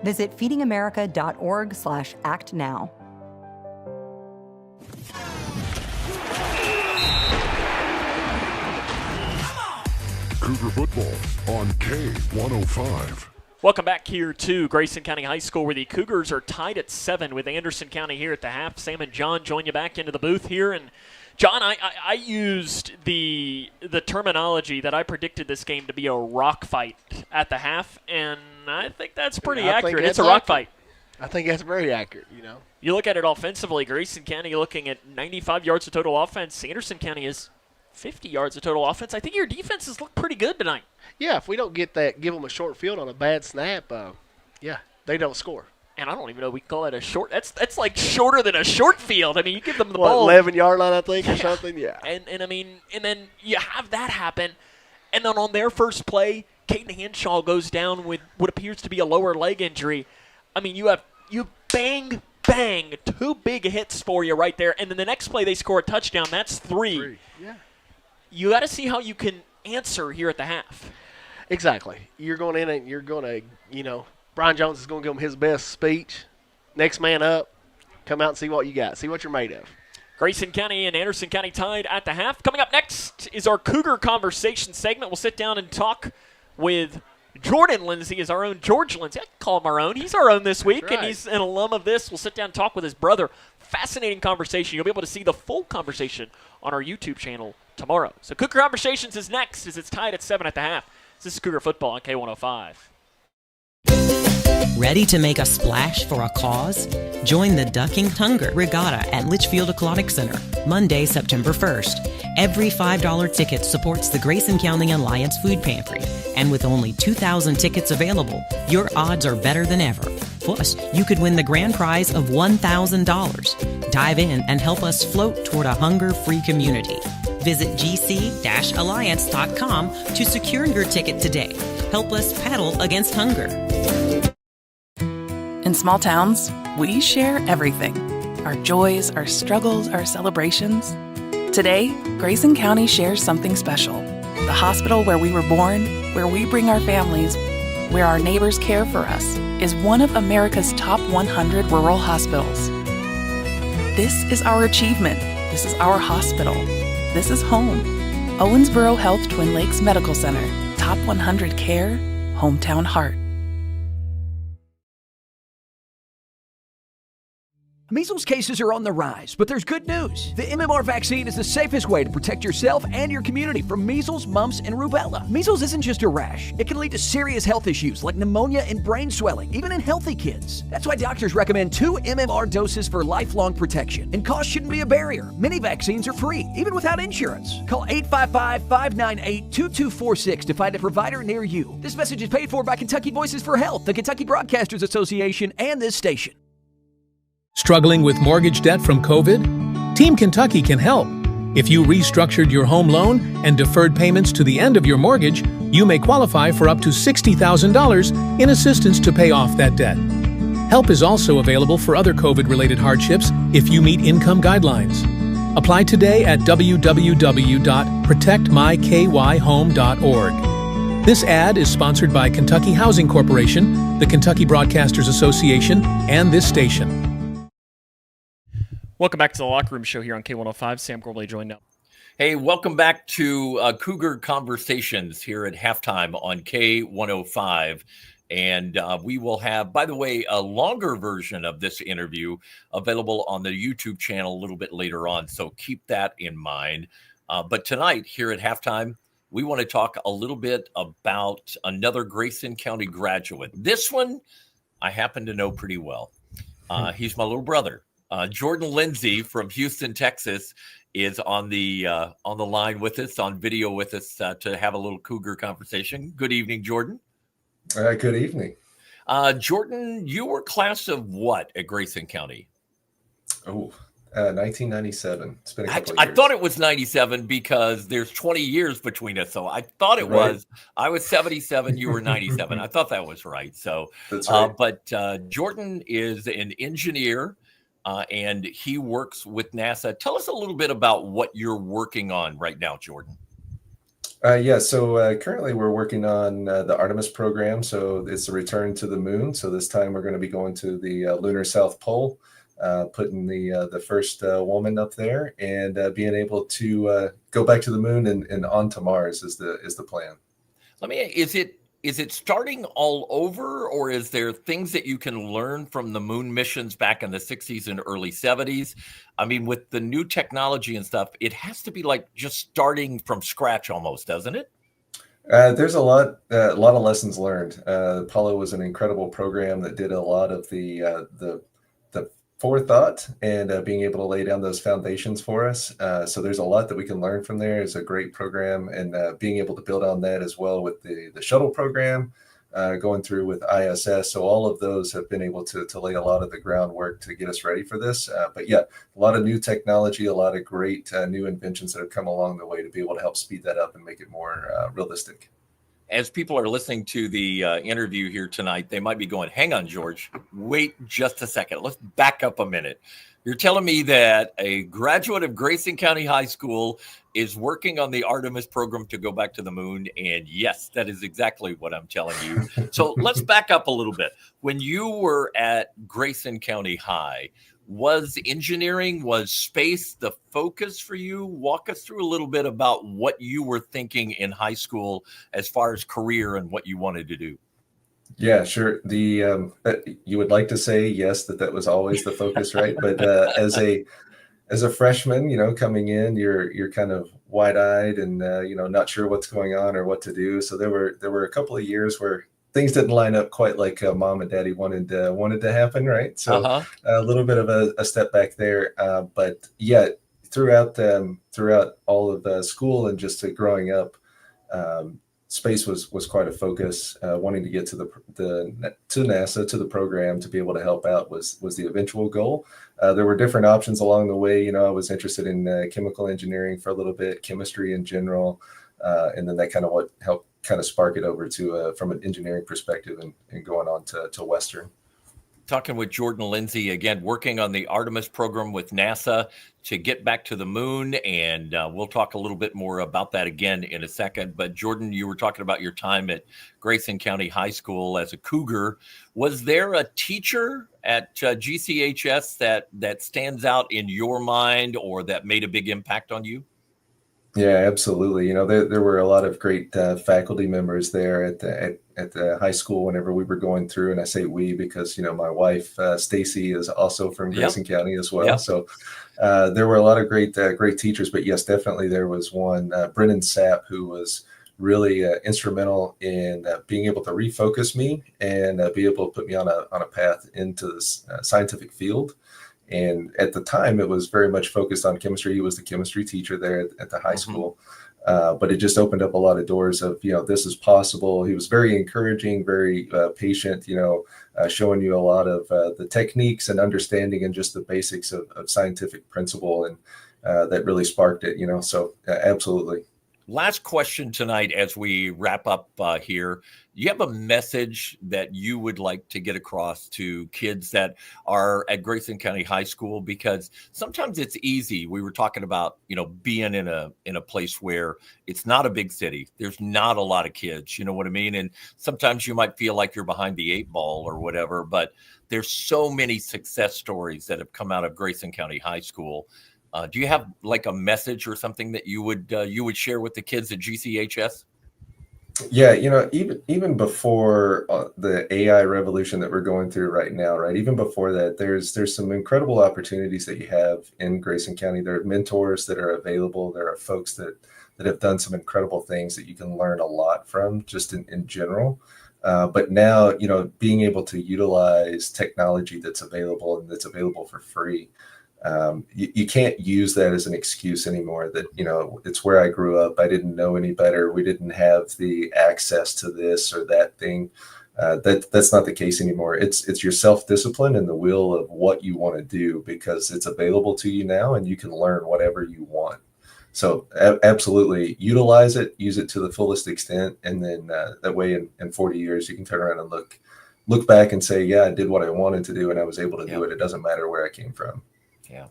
Visit feedingamerica.org/actnow. Cougar football on K105. Welcome back here to Grayson County High School, where the Cougars are tied at 7 with Anderson County here at the half. Sam and John join you back into the booth here. And John, I used the terminology that I predicted this game to be a rock fight at the half, and I think that's pretty accurate. It's a rock fight. I think that's very accurate, You look at it offensively, Grayson County looking at 95 yards of total offense. Anderson County is 50 yards of total offense. I think your defenses look pretty good tonight. Yeah, if we don't give them a short field on a bad snap, they don't score. And I don't even know we call that a short. That's like shorter than a short field. I mean, you give them the ball 11-yard line, I think, or something. Yeah. And I mean, and then you have that happen, and then on their first play, Caden Hanshaw goes down with what appears to be a lower leg injury. I mean, you bang, 2 big hits for you right there, and then the next play they score a touchdown. That's 3. Yeah. You got to see how you can answer here at the half. Exactly. You're going in and you're going to, Brian Jones is going to give him his best speech. Next man up. Come out and see what you got. See what you're made of. Grayson County and Anderson County tied at the half. Coming up next is our Cougar Conversation segment. We'll sit down and talk with Jordan Lindsay, is our own George Lindsay. I can call him our own. He's our own this week, and he's an alum of this. We'll sit down and talk with his brother. Fascinating conversation. You'll be able to see the full conversation on our YouTube channel tomorrow. So Cougar Conversations is next as it's tied at 7 at the half. This is Cougar Football on K105. Ready to make a splash for a cause? Join the Ducking Hunger Regatta at Leitchfield Aquatic Center, Monday, September 1st. Every $5 ticket supports the Grayson County Alliance Food Pantry. And with only 2,000 tickets available, your odds are better than ever. Plus, you could win the grand prize of $1,000. Dive in and help us float toward a hunger-free community. Visit gc-alliance.com to secure your ticket today. Help us paddle against hunger. In small towns, we share everything. Our joys, our struggles, our celebrations. Today, Grayson County shares something special. The hospital where we were born, where we bring our families, where our neighbors care for us, is one of America's top 100 rural hospitals. This is our achievement. This is our hospital. This is home. Owensboro Health Twin Lakes Medical Center. Top 100 care, hometown heart. Measles cases are on the rise, but there's good news. The MMR vaccine is the safest way to protect yourself and your community from measles, mumps, and rubella. Measles isn't just a rash. It can lead to serious health issues like pneumonia and brain swelling, even in healthy kids. That's why doctors recommend 2 MMR doses for lifelong protection. And cost shouldn't be a barrier. Many vaccines are free, even without insurance. Call 855-598-2246 to find a provider near you. This message is paid for by Kentucky Voices for Health, the Kentucky Broadcasters Association, and this station. Struggling with mortgage debt from COVID? Team Kentucky can help. If you restructured your home loan and deferred payments to the end of your mortgage, you may qualify for up to $60,000 in assistance to pay off that debt. Help is also available for other COVID-related hardships if you meet income guidelines. Apply today at www.protectmykyhome.org. This ad is sponsored by Kentucky Housing Corporation, the Kentucky Broadcasters Association, and this station. Welcome back to the Locker Room Show here on K105. Sam Gormley joined up. Hey, welcome back to Cougar Conversations here at halftime on K105. And we will have, by the way, a longer version of this interview available on the YouTube channel a little bit later on. So keep that in mind. But tonight here at halftime, we want to talk a little bit about another Grayson County graduate. This one I happen to know pretty well. He's my little brother. Jordan Lindsay from Houston, Texas, is on the line with us, on video with us to have a little Cougar conversation. Good evening, Jordan. Good evening. Jordan, you were class of what at Grayson County? Oh, 1997. It's been a couple of I years. thought it was 97 because there's 20 years between us. So I thought it Right. was. I was 77. You were 97. I thought that was right. So, That's right. But Jordan is an engineer, and he works with NASA. Tell us a little bit about what you're working on right now, Jordan. So currently we're working on the Artemis program. So it's a return to the moon. So this time we're going to be going to the lunar South Pole, putting the first woman up there, and being able to go back to the moon and onto Mars is the plan. Let me. Is it starting all over, or is there things that you can learn from the moon missions back in the 60s and early 70s? I mean, with the new technology and stuff, it has to be like just starting from scratch almost, doesn't it? There's a lot of lessons learned. Apollo was an incredible program that did a lot of the forethought and being able to lay down those foundations for us. So there's a lot that we can learn from there. It's a great program, and being able to build on that as well with the shuttle program, going through with ISS. So all of those have been able to lay a lot of the groundwork to get us ready for this. But yeah, a lot of new technology, a lot of great new inventions that have come along the way to be able to help speed that up and make it more realistic. As people are listening to the interview here tonight, they might be going, hang on, George, wait just a second. Let's back up a minute. You're telling me that a graduate of Grayson County High School is working on the Artemis program to go back to the moon. And yes, that is exactly what I'm telling you. So let's back up a little bit. When you were at Grayson County High, was engineering, was space the focus for you? Walk us through a little bit about what you were thinking in high school as far as career and what you wanted to do. Yeah, sure. You would like to say yes, that was always the focus, right? But as a freshman, coming in, you're kind of wide-eyed and not sure what's going on or what to do. So there were a couple of years where things didn't line up quite like mom and daddy wanted to happen, right? So a little bit of a step back there, but yeah, throughout all of the school and just growing up, space was quite a focus. Wanting to get to NASA, to the program, to be able to help out was the eventual goal. There were different options along the way. I was interested in chemical engineering for a little bit, chemistry in general, and then that kind of what helped kind of spark it over to from an engineering perspective and going on to Western. Talking with Jordan Lindsay, again, working on the Artemis program with NASA to get back to the moon. And we'll talk a little bit more about that again in a second. But Jordan, you were talking about your time at Grayson County High School as a Cougar. Was there a teacher at GCHS that stands out in your mind or that made a big impact on you? Yeah, absolutely. There were a lot of great faculty members there at the high school whenever we were going through, and I say we because my wife Stacy is also from Grayson County as well. Yep. So there were a lot of great teachers, but yes, definitely there was one, Brennan Sapp, who was really instrumental in being able to refocus me and be able to put me on a path into this scientific field. And at the time, it was very much focused on chemistry. He was the chemistry teacher there at the high school. But it just opened up a lot of doors of, this is possible. He was very encouraging, very patient, showing you a lot of the techniques and understanding and just the basics of scientific principle. And that really sparked it, so absolutely. Last question tonight as we wrap up here. Do you have a message that you would like to get across to kids that are at Grayson County High School? Because sometimes it's easy. We were talking about, being in a place where it's not a big city. There's not a lot of kids, you know what I mean? And sometimes you might feel like you're behind the eight ball or whatever, but there's so many success stories that have come out of Grayson County High School. Do you have like a message or something that you would share with the kids at GCHS? Yeah, even before the AI revolution that we're going through right now, right? Even before that, there's some incredible opportunities that you have in Grayson County. There are mentors that are available. There are folks that have done some incredible things that you can learn a lot from just in general. But now, being able to utilize technology that's available and that's available for free. You can't use that as an excuse anymore that, it's where I grew up. I didn't know any better. We didn't have the access to this or that thing. That's not the case anymore. It's your self-discipline and the will of what you want to do, because it's available to you now and you can learn whatever you want. So absolutely utilize it, use it to the fullest extent. And then that way in 40 years, you can turn around and look back and say, yeah, I did what I wanted to do and I was able to do it. It doesn't matter where I came from. Yeah.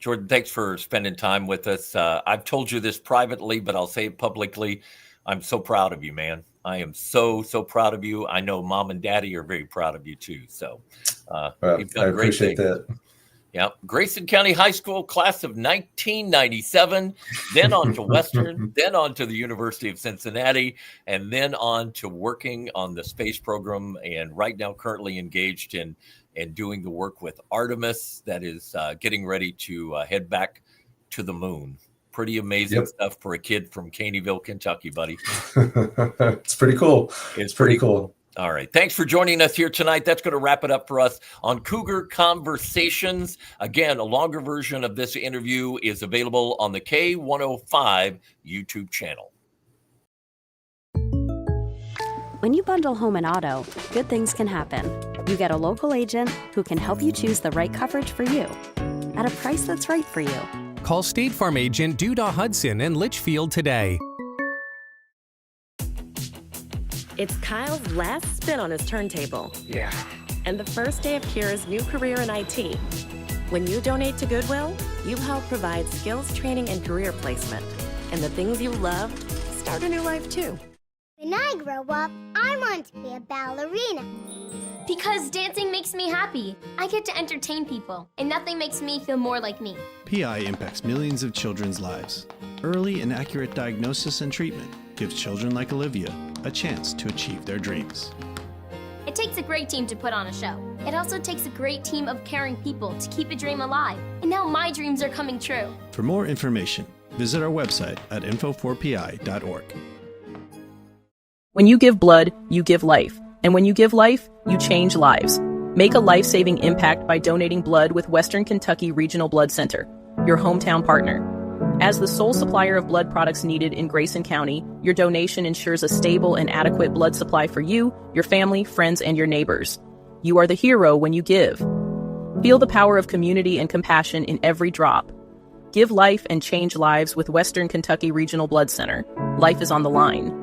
Jordan, thanks for spending time with us. I've told you this privately, but I'll say it publicly. I'm so proud of you, man. I am so proud of you. I know Mom and Daddy are very proud of you too. So you've done I great appreciate things. that. Yeah. Grayson County High School, class of 1997, then on to Western, then on to the University of Cincinnati, and then on to working on the space program, and right now currently engaged in doing the work with Artemis that is getting ready to head back to the moon. Pretty amazing stuff for a kid from Caneyville, Kentucky, buddy. It's pretty cool. It's pretty cool. All right. Thanks for joining us here tonight. That's going to wrap it up for us on Cougar Conversations. Again, a longer version of this interview is available on the K105 YouTube channel. When you bundle home and auto, good things can happen. You get a local agent who can help you choose the right coverage for you at a price that's right for you. Call State Farm agent Duda Hudson in Leitchfield today. It's Kyle's last spin on his turntable. Yeah. And the first day of Kira's new career in IT. When you donate to Goodwill, you help provide skills training and career placement. And the things you love start a new life too. When I grow up, I want to be a ballerina. Because dancing makes me happy. I get to entertain people, and nothing makes me feel more like me. PI impacts millions of children's lives. Early and accurate diagnosis and treatment gives children like Olivia a chance to achieve their dreams. It takes a great team to put on a show. It also takes a great team of caring people to keep a dream alive. And now my dreams are coming true. For more information, visit our website at info4pi.org. When you give blood, you give life. And when you give life, you change lives. Make a life-saving impact by donating blood with Western Kentucky Regional Blood Center, your hometown partner. As the sole supplier of blood products needed in Grayson County, your donation ensures a stable and adequate blood supply for you, your family, friends, and your neighbors. You are the hero when you give. Feel the power of community and compassion in every drop. Give life and change lives with Western Kentucky Regional Blood Center. Life is on the line.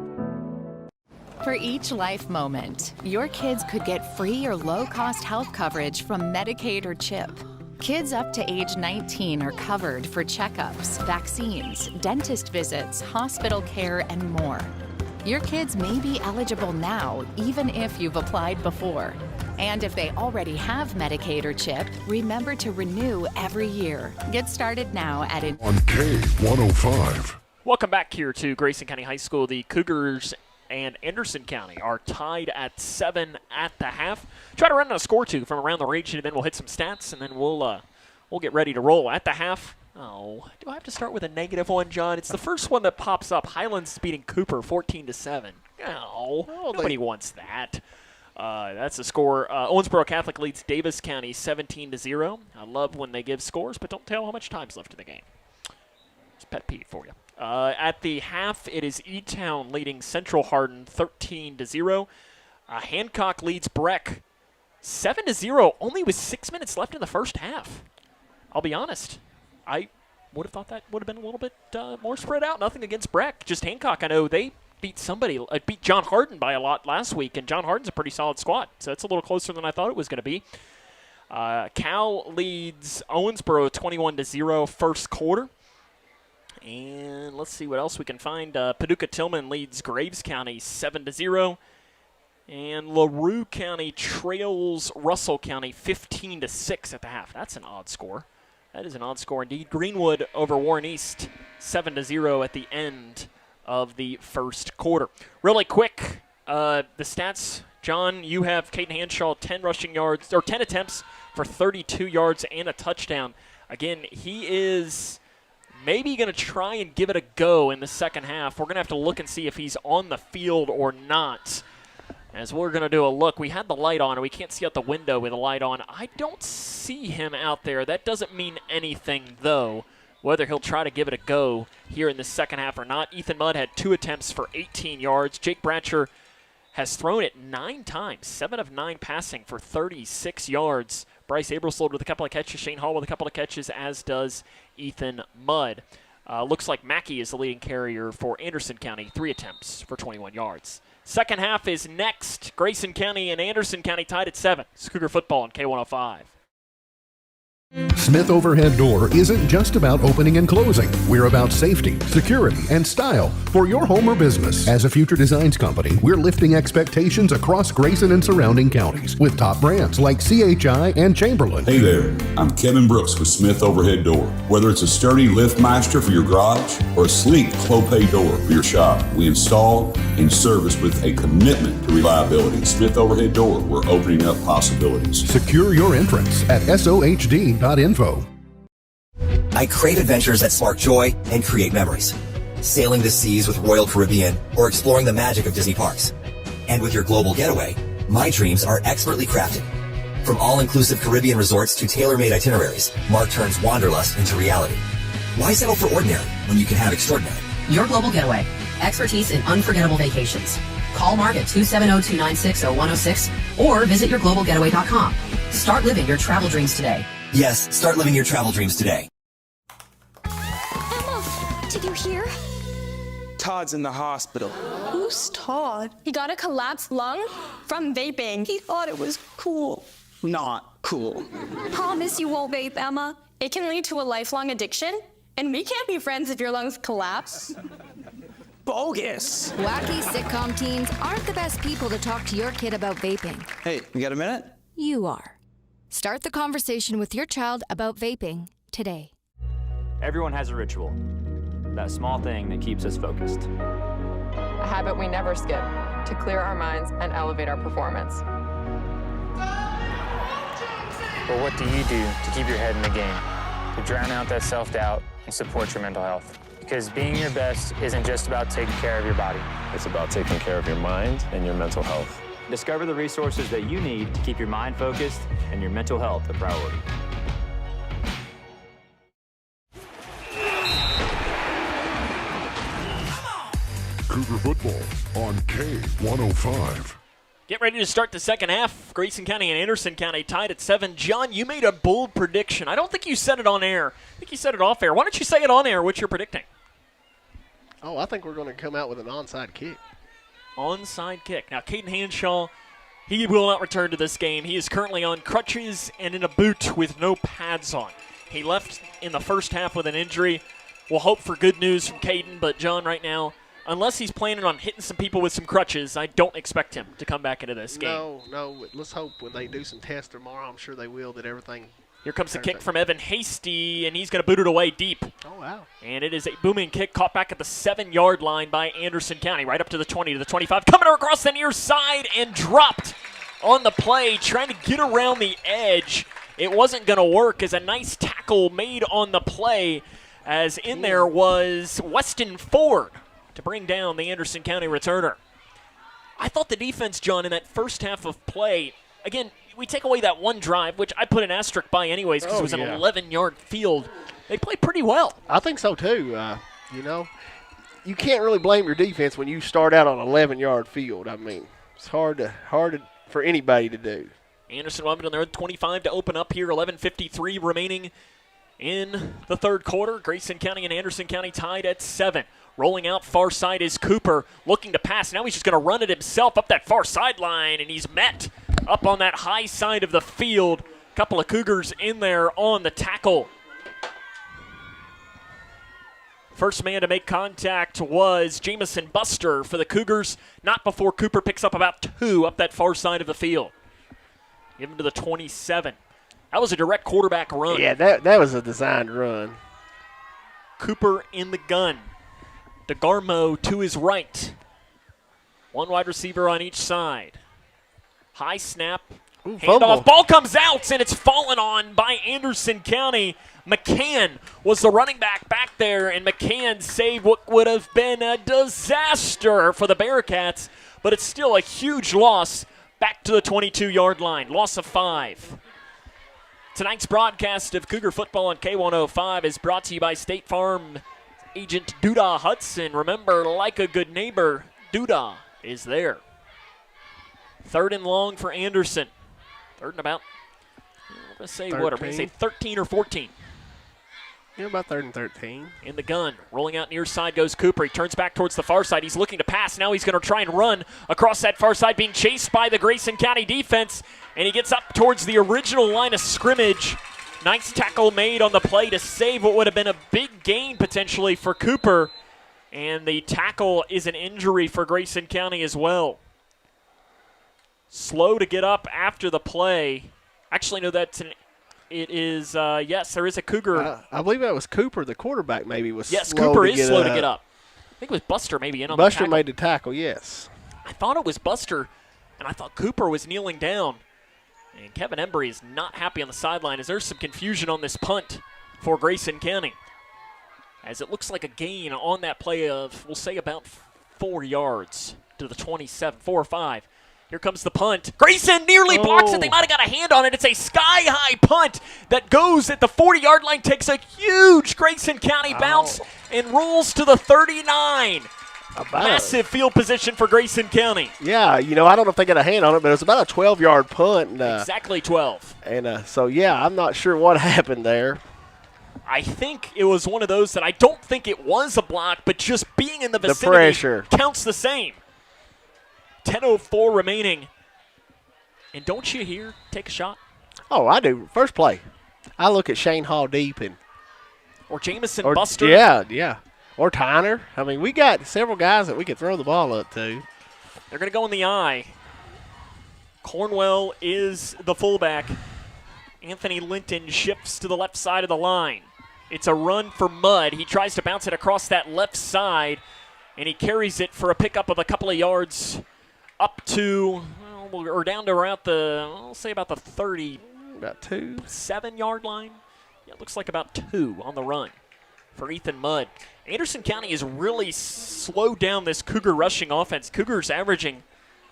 For each life moment, your kids could get free or low-cost health coverage from Medicaid or CHIP. Kids up to age 19 are covered for checkups, vaccines, dentist visits, hospital care, and more. Your kids may be eligible now, even if you've applied before. And if they already have Medicaid or CHIP, remember to renew every year. Get started now at on K105. Welcome back here to Grayson County High School. The Cougars and Anderson County are tied at 7 at the half. Try to run a score two from around the region, and then we'll hit some stats, and then we'll get ready to roll. At the half, oh, do I have to start with a -1, John? It's the first one that pops up. Highlands beating Cooper 14-7. Oh, nobody wants that. That's the score. Owensboro Catholic leads Davis County 17-0. I love when they give scores, but don't tell how much time's left in the game. It's a pet peeve for you. At the half, it is E-Town leading Central Hardin 13-0. Hancock leads Breck 7-0, only with 6 minutes left in the first half. I'll be honest. I would have thought that would have been a little bit more spread out. Nothing against Breck. Just Hancock, I know they beat beat John Hardin by a lot last week, and John Hardin's a pretty solid squad, so it's a little closer than I thought it was going to be. Cal leads Owensboro 21-0 first quarter. And let's see what else we can find. Paducah-Tillman leads Graves County 7-0. And LaRue County trails Russell County 15-6 at the half. That's an odd score. That is an odd score indeed. Greenwood over Warren East 7-0 at the end of the first quarter. Really quick, the stats. John, you have Caden Hanshaw 10 rushing yards, or 10 attempts for 32 yards and a touchdown. Again, he is maybe going to try and give it a go in the second half. We're going to have to look and see if he's on the field or not. As we're going to do a look, we had the light on, and we can't see out the window with the light on. I don't see him out there. That doesn't mean anything, though, whether he'll try to give it a go here in the second half or not. Ethan Mudd had 2 attempts for 18 yards. Jake Bratcher has thrown it 9 times, 7 of 9 passing for 36 yards. Bryce Abersold with a couple of catches, Shane Hall with a couple of catches, as does Ethan Mudd. Looks like Mackey is the leading carrier for Anderson County, 3 attempts for 21 yards. Second half is next. Grayson County and Anderson County tied at 7. It's Cougar football on K105. Smith Overhead Door isn't just about opening and closing. We're about safety, security, and style for your home or business. As a future designs company, we're lifting expectations across Grayson and surrounding counties with top brands like CHI and Chamberlain. Hey there, I'm Kevin Brooks with Smith Overhead Door. Whether it's a sturdy LiftMeister for your garage or a sleek Clopay door for your shop, we install and service with a commitment to reliability. Smith Overhead Door, we're opening up possibilities. Secure your entrance at SOHD.info. I crave adventures that spark joy and create memories. Sailing the seas with Royal Caribbean or exploring the magic of Disney parks. And with your global getaway, my dreams are expertly crafted. From all-inclusive Caribbean resorts to tailor-made itineraries, Mark turns wanderlust into reality. Why settle for ordinary when you can have extraordinary? Your global getaway. Expertise in unforgettable vacations. Call Mark at 270-296-0106 or visit yourglobalgetaway.com. Start living your travel dreams today. Yes, start living your travel dreams today. Emma, did you hear? Todd's in the hospital. Who's Todd? He got a collapsed lung from vaping. He thought it was cool. Not cool. Promise you won't vape, Emma. It can lead to a lifelong addiction, and we can't be friends if your lungs collapse. Bogus. Wacky sitcom teens aren't the best people to talk to your kid about vaping. Hey, you got a minute? You are. Start the conversation with your child about vaping today. Everyone has a ritual. That small thing that keeps us focused. A habit we never skip to clear our minds and elevate our performance. But what do you do to keep your head in the game? To drown out that self-doubt and support your mental health? Because being your best isn't just about taking care of your body. It's about taking care of your mind and your mental health. Discover the resources that you need to keep your mind focused and your mental health a priority. Cougar football on K105. Get ready to start the second half. Grayson County and Anderson County tied at 7. John, you made a bold prediction. I don't think you said it on air. I think you said it off air. Why don't you say it on air what you're predicting? Oh, I think we're going to come out with an onside kick. Onside kick. Now, Caden Hanshaw, he will not return to this game. He is currently on crutches and in a boot with no pads on. He left in the first half with an injury. We'll hope for good news from Caden, but John, right now, unless he's planning on hitting some people with some crutches, I don't expect him to come back into this game. No. Let's hope when they do some tests tomorrow, I'm sure they will, that everything. Here comes the kick from Evan Hasty, and he's going to boot it away deep. Oh, wow. And it is a booming kick caught back at the 7-yard line by Anderson County, right up to the 20, to the 25. Coming across the near side and dropped on the play, trying to get around the edge. It wasn't going to work as a nice tackle made on the play, as in there was Weston Ford to bring down the Anderson County returner. I thought the defense, John, in that first half of play, again, we take away that one drive, which I put an asterisk by anyways because it was an 11-yard field. They played pretty well. I think so, too. You can't really blame your defense when you start out on an 11-yard field. I mean, it's hard for anybody to do. Anderson will have it on their 25 to open up here. 11:53 remaining in the third quarter. Grayson County and Anderson County tied at 7. Rolling out far side is Cooper, looking to pass. Now he's just going to run it himself up that far sideline, and he's met up on that high side of the field. A couple of Cougars in there on the tackle. First man to make contact was Jamison Buster for the Cougars, not before Cooper picks up about 2 up that far side of the field. Give him to the 27. That was a direct quarterback run. Yeah, that was a designed run. Cooper in the gun. DeGarmo to his right. One wide receiver on each side. High snap. Handoff. Ball comes out, and it's fallen on by Anderson County. McCann was the running back there, and McCann saved what would have been a disaster for the Bearcats, but it's still a huge loss back to the 22-yard line. Loss of 5. Tonight's broadcast of Cougar football on K105 is brought to you by State Farm agent Duda Hudson. Remember, like a good neighbor, Duda is there. 3rd and long for Anderson. 3rd and about, I'm going to say 13. What? I'm going to say 13 or 14. Yeah, about 3rd and 13. In the gun. Rolling out near side goes Cooper. He turns back towards the far side. He's looking to pass. Now he's going to try and run across that far side, being chased by the Grayson County defense. And he gets up towards the original line of scrimmage. Nice tackle made on the play to save what would have been a big gain potentially for Cooper. And the tackle is an injury for Grayson County as well. Slow to get up after the play. Actually, no, it is, yes, there is a Cougar. I believe that was Cooper, the quarterback, maybe was yes, slow Cooper to is slow to get up. I think it was Buster maybe in on the tackle. Buster made the tackle, yes. I thought it was Buster, and I thought Cooper was kneeling down. And Kevin Embry is not happy on the sideline as there's some confusion on this punt for Grayson County. As it looks like a gain on that play of, we'll say, about 4 yards to the 27, 4 or 5. Here comes the punt. Grayson nearly blocks it. They might have got a hand on it. It's a sky-high punt that goes at the 40-yard line, takes a huge Grayson County bounce, and rolls to the 39. Massive field position for Grayson County. Yeah, I don't know if they got a hand on it, but it was about a 12-yard punt. And, exactly 12. And so, yeah, I'm not sure what happened there. I think it was one of those that I don't think it was a block, but just being in the vicinity the pressure counts the same. 10:04 remaining. And don't you hear, take a shot? Oh, I do. First play. I look at Shane Hall deep and or Jamison Buster. Yeah. Or Tyner. I mean, we got several guys that we could throw the ball up to. They're going to go in the eye. Cornwell is the fullback. Anthony Linton shifts to the left side of the line. It's a run for Mudd. He tries to bounce it across that left side, and he carries it for a pickup of a couple of yards up to, or down to around I'll say about the 30. About 2. 7-yard line. Yeah, it looks like about 2 on the run for Ethan Mudd. Anderson County has really slowed down this Cougar rushing offense. Cougars averaging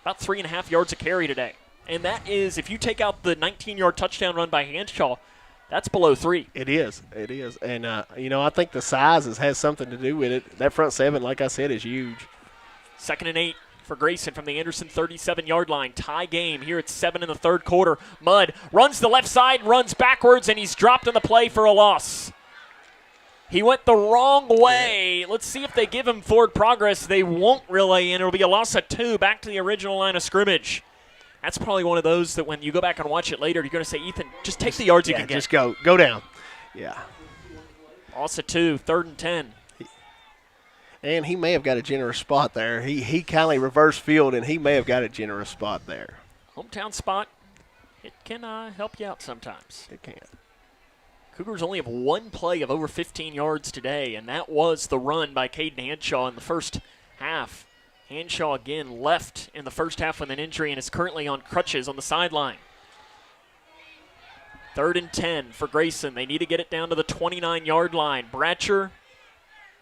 about 3.5 yards a carry today. And that is, if you take out the 19-yard touchdown run by Hanshaw, that's below 3. It is. And, I think the size has something to do with it. That front 7, like I said, is huge. 2nd and 8 for Grayson from the Anderson 37-yard line. Tie game here at 7 in the 3rd quarter. Mudd runs the left side, runs backwards, and he's dropped on the play for a loss. He went the wrong way. Let's see if they give him forward progress. They won't really, and it'll be a loss of 2 back to the original line of scrimmage. That's probably one of those that when you go back and watch it later, you're going to say, Ethan, just take the yards you can get. Just go down. Yeah. Loss of 2, 3rd and 10. And he may have got a generous spot there. He kindly reversed field, and he may have got a generous spot there. Hometown spot, it can help you out sometimes. It can. Cougars only have 1 play of over 15 yards today, and that was the run by Caden Hanshaw in the first half. Hanshaw again left in the first half with an injury and is currently on crutches on the sideline. 3rd and 10 for Grayson. They need to get it down to the 29-yard line. Bratcher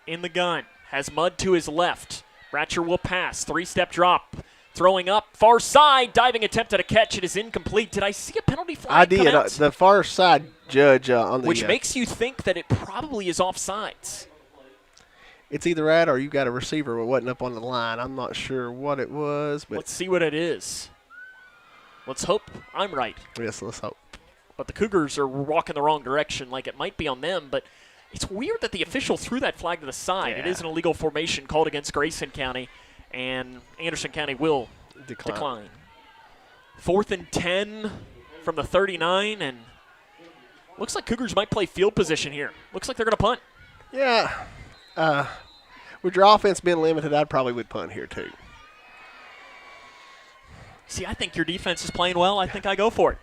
in the gun. Has Mudd to his left. Bratcher will pass. 3-step drop. Throwing up. Far side. Diving attempt at a catch. It is incomplete. Did I see a penalty flag I did. come out? The far side judge on the... Which makes you think that it probably is offsides. It's either that or you got a receiver who wasn't up on the line. I'm not sure what it was. But let's see what it is. Let's hope I'm right. Yes, let's hope. But the Cougars are walking the wrong direction like it might be on them, but it's weird that the official threw that flag to the side. Yeah. It is an illegal formation called against Grayson County, and Anderson County will decline. 4th and 10 from the 39, and looks like Cougars might play field position here. Looks like they're going to punt. Yeah. With your offense being limited, I probably would punt here too. See, I think your defense is playing well. I think I go for it.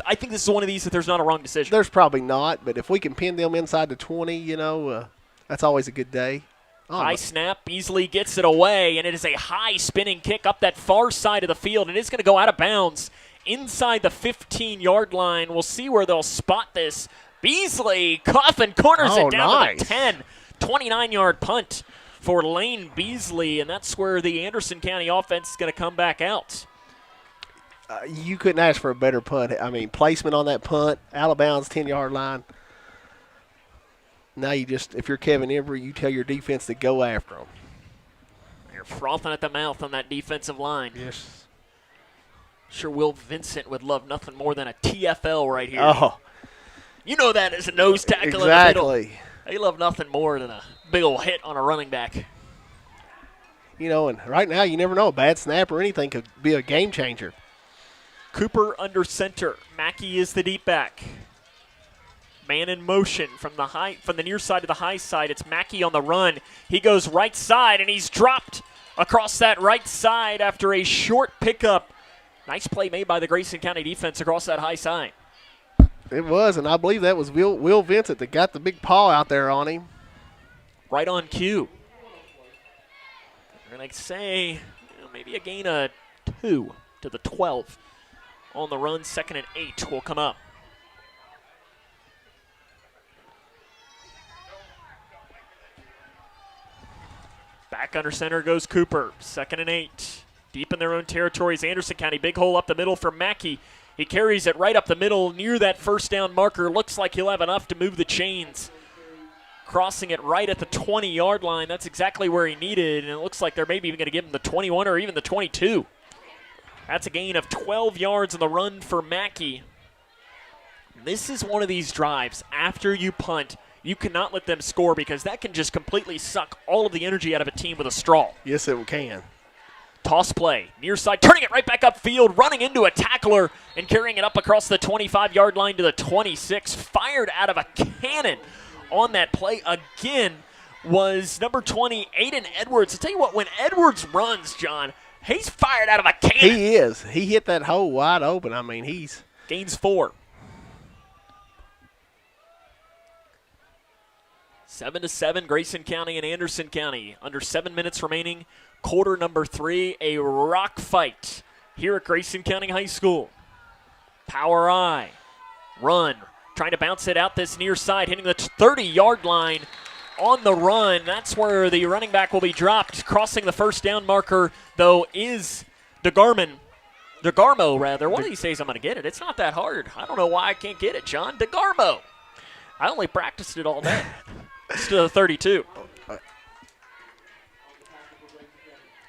I think this is one of these that there's not a wrong decision. There's probably not, but if we can pin them inside the 20, that's always a good day. High snap, Beasley gets it away, and it is a high spinning kick up that far side of the field. It is going to go out of bounds inside the 15-yard line. We'll see where they'll spot this. Beasley, Coffin corners it down to the 10. 29-yard punt for Lane Beasley, and that's where the Anderson County offense is going to come back out. You couldn't ask for a better punt. I mean, placement on that punt, out of bounds, 10-yard line. Now if you're Kevin Embry, you tell your defense to go after them. They're frothing at the mouth on that defensive line. Yes. Sure, Will Vincent would love nothing more than a TFL right here. Oh. You know that as a nose tackle in the middle. They love nothing more than a big old hit on a running back. You know, and right now you never know. A bad snap or anything could be a game changer. Cooper under center. Mackey is the deep back. Man in motion from the near side to the high side. It's Mackey on the run. He goes right side, and he's dropped across that right side after a short pickup. Nice play made by the Grayson County defense across that high side. It was, and I believe that was Will Vincent that got the big paw out there on him. Right on cue. We're going to say maybe a gain of 2 to the 12 on the run. 2nd and 8 will come up. Back under center goes Cooper. 2nd and 8. Deep in their own territories. Anderson County, big hole up the middle for Mackey. He carries it right up the middle near that first down marker. Looks like he'll have enough to move the chains. Crossing it right at the 20-yard line. That's exactly where he needed, and it looks like they're maybe even going to give him the 21 or even the 22. That's a gain of 12 yards on the run for Mackey. This is one of these drives. After you punt, you cannot let them score because that can just completely suck all of the energy out of a team with a straw. Yes, it can. Toss play, near side, turning it right back upfield, running into a tackler and carrying it up across the 25-yard line to the 26. Fired out of a cannon on that play again was number 20, Aiden Edwards. I'll tell you what, when Edwards runs, John, he's fired out of a cannon. He is. He hit that hole wide open. I mean, he's... Gains 4. 7-7, Grayson County and Anderson County. Under 7 minutes remaining. Quarter number 3, a rock fight here at Grayson County High School. Power I, run, trying to bounce it out this near side, hitting the 30-yard line on the run. That's where the running back will be dropped. Crossing the first down marker, though, is DeGarmo, rather. One of these days I'm going to get it. It's not that hard. I don't know why I can't get it, John. DeGarmo. I only practiced it all day. It's to the 32.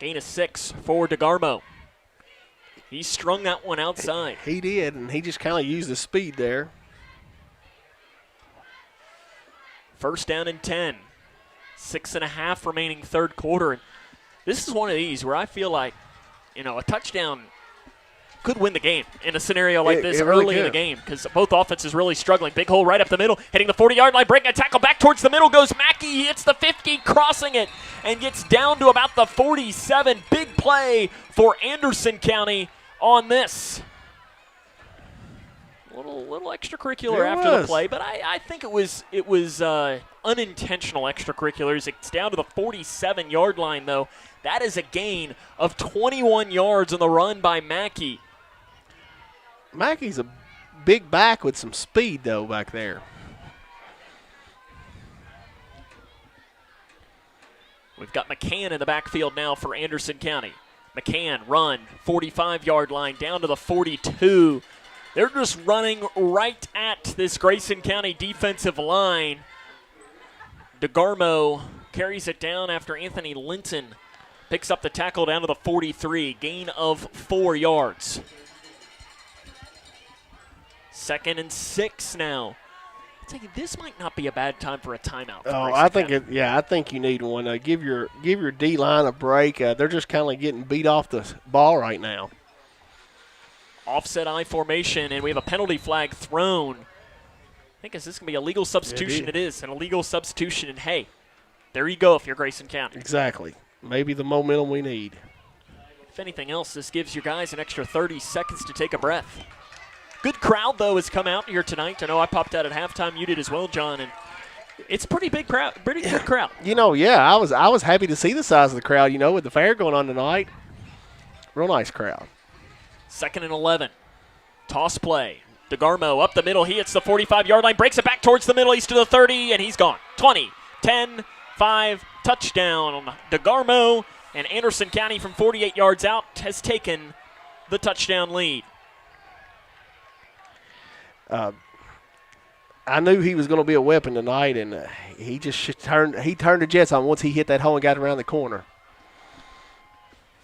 Gain of 6 for DeGarmo. He strung that one outside. He did, and he just kind of used the speed there. First down and 10. 6.5 remaining third quarter. And this is one of these where I feel like, a touchdown could win the game in a scenario like this early in the game because both offenses really struggling. Big hole right up the middle, hitting the 40-yard line, breaking a tackle back towards the middle goes Mackey. He hits the 50, crossing it, and gets down to about the 47. Big play for Anderson County on this. A little extracurricular after the play, but I think it was unintentional extracurriculars. It's down to the 47-yard line, though. That is a gain of 21 yards on the run by Mackey. Mackey's a big back with some speed, though, back there. We've got McCann in the backfield now for Anderson County. McCann, run, 45-yard line, down to the 42. They're just running right at this Grayson County defensive line. DeGarmo carries it down after Anthony Linton picks up the tackle down to the 43. Gain of 4 yards. 2nd and 6 now. I think this might not be a bad time for a timeout. I think you need one. Give your D line a break. They're just kind of getting beat off the ball right now. Offset I formation, and we have a penalty flag thrown. I think is this going to be a legal substitution? It is an illegal substitution, and hey, there you go if you're Grayson County. Exactly. Maybe the momentum we need. If anything else, this gives your guys an extra 30 seconds to take a breath. Good crowd, though, has come out here tonight. I know I popped out at halftime. You did as well, John, and it's a pretty big crowd, pretty good crowd. I was happy to see the size of the crowd, with the fair going on tonight. Real nice crowd. 2nd and 11. Toss play. DeGarmo up the middle. He hits the 45-yard line, breaks it back towards the middle. He's to the 30, and he's gone. 20, 10, 5, touchdown. DeGarmo, and Anderson County from 48 yards out has taken the touchdown lead. I knew he was going to be a weapon tonight, and he just turned the Jets on once he hit that hole and got around the corner.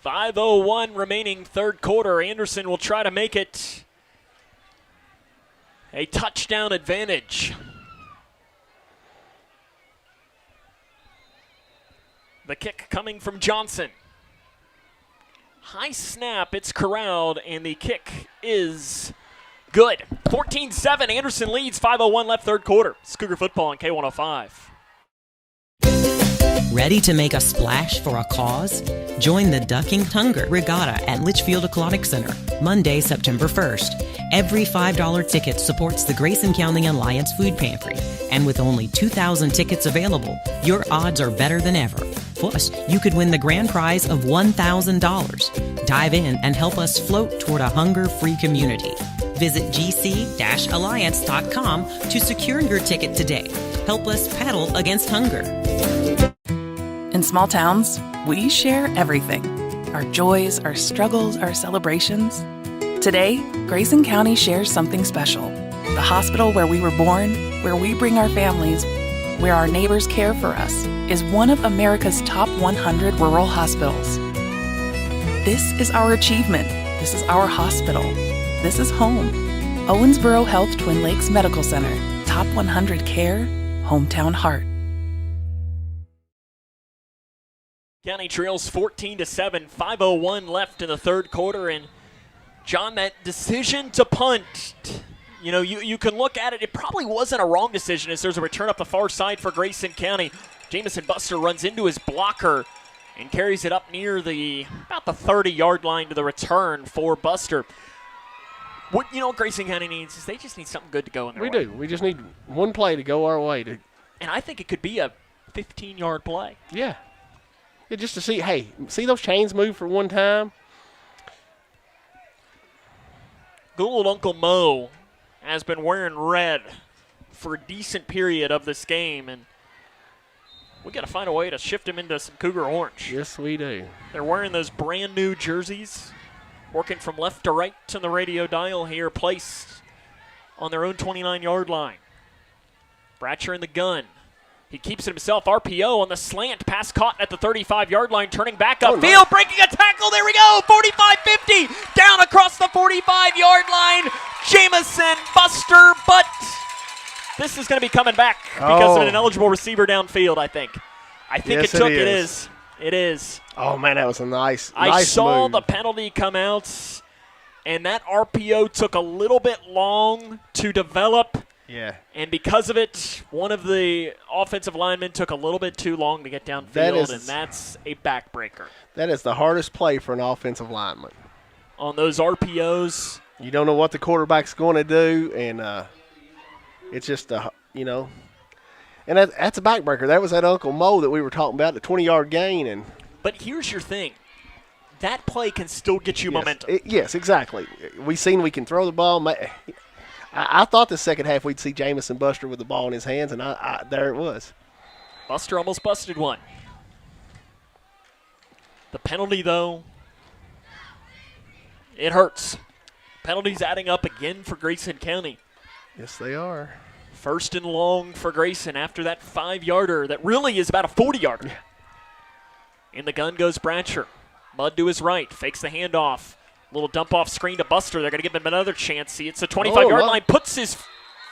5:01 remaining third quarter. Anderson will try to make it a touchdown advantage. The kick coming from Johnson. High snap, it's corralled, and the kick is good. 14-7, Anderson leads, 5:01 left third quarter. It's Cougar football on K105. Ready to make a splash for a cause? Join the Ducking Hunger Regatta at Leitchfield Aquatic Center, Monday, September 1st. Every $5 ticket supports the Grayson County Alliance Food Pantry. And with only 2,000 tickets available, your odds are better than ever. Plus, you could win the grand prize of $1,000. Dive in and help us float toward a hunger-free community. Visit gc-alliance.com to secure your ticket today. Help us paddle against hunger. In small towns, we share everything. Our joys, our struggles, our celebrations. Today, Grayson County shares something special. The hospital where we were born, where we bring our families, where our neighbors care for us, is one of America's top 100 rural hospitals. This is our achievement. This is our hospital. This is home. Owensboro Health Twin Lakes Medical Center. Top 100 care, hometown heart. County trails 14-7, 5:01 left in the third quarter, and John, that decision to punt, you know, you can look at it. It probably wasn't a wrong decision as there's a return up the far side for Grayson County. Jamison Buster runs into his blocker and carries it up near about the 30-yard line to the return for Buster. What Grayson County needs is they just need something good to go in their way. We do. We just need one play to go our way. And I think it could be a 15-yard play. Yeah. Just to see those chains move for one time? Good old Uncle Mo has been wearing red for a decent period of this game, and we got to find a way to shift him into some Cougar orange. Yes, we do. They're wearing those brand new jerseys, working from left to right on the radio dial here, placed on their own 29-yard line. Bratcher in the gun. He keeps it himself. RPO on the slant. Pass caught at the 35-yard line. Turning back upfield. Breaking a tackle. There we go. 45-50. Down across the 45-yard line. Jamison Buster. But this is going to be coming back because of an ineligible receiver downfield, I think. Yes, It is. Oh, man, that was a nice I saw move. the penalty come out, and that RPO took a little bit long to develop. Yeah. And because of it, one of the offensive linemen took a little bit too long to get downfield, and that's a backbreaker. That is the hardest play for an offensive lineman. On those RPOs. You don't know what the quarterback's going to do, and it's just, and that's a backbreaker. That was that Uncle Mo that we were talking about, the 20-yard gain. But here's your thing. That play can still get you momentum. Yes, exactly. We can throw the ball. I thought the second half we'd see Jamison Buster with the ball in his hands, and there it was. Buster almost busted one. The penalty, though, it hurts. Penalties adding up again for Grayson County. Yes, they are. First and long for Grayson after that 5-yarder that really is about a 40-yarder. In the gun goes Bratcher. Mudd to his right, fakes the handoff. Little dump off screen to Buster. They're going to give him another chance. See, it's a 25-yard line. Puts his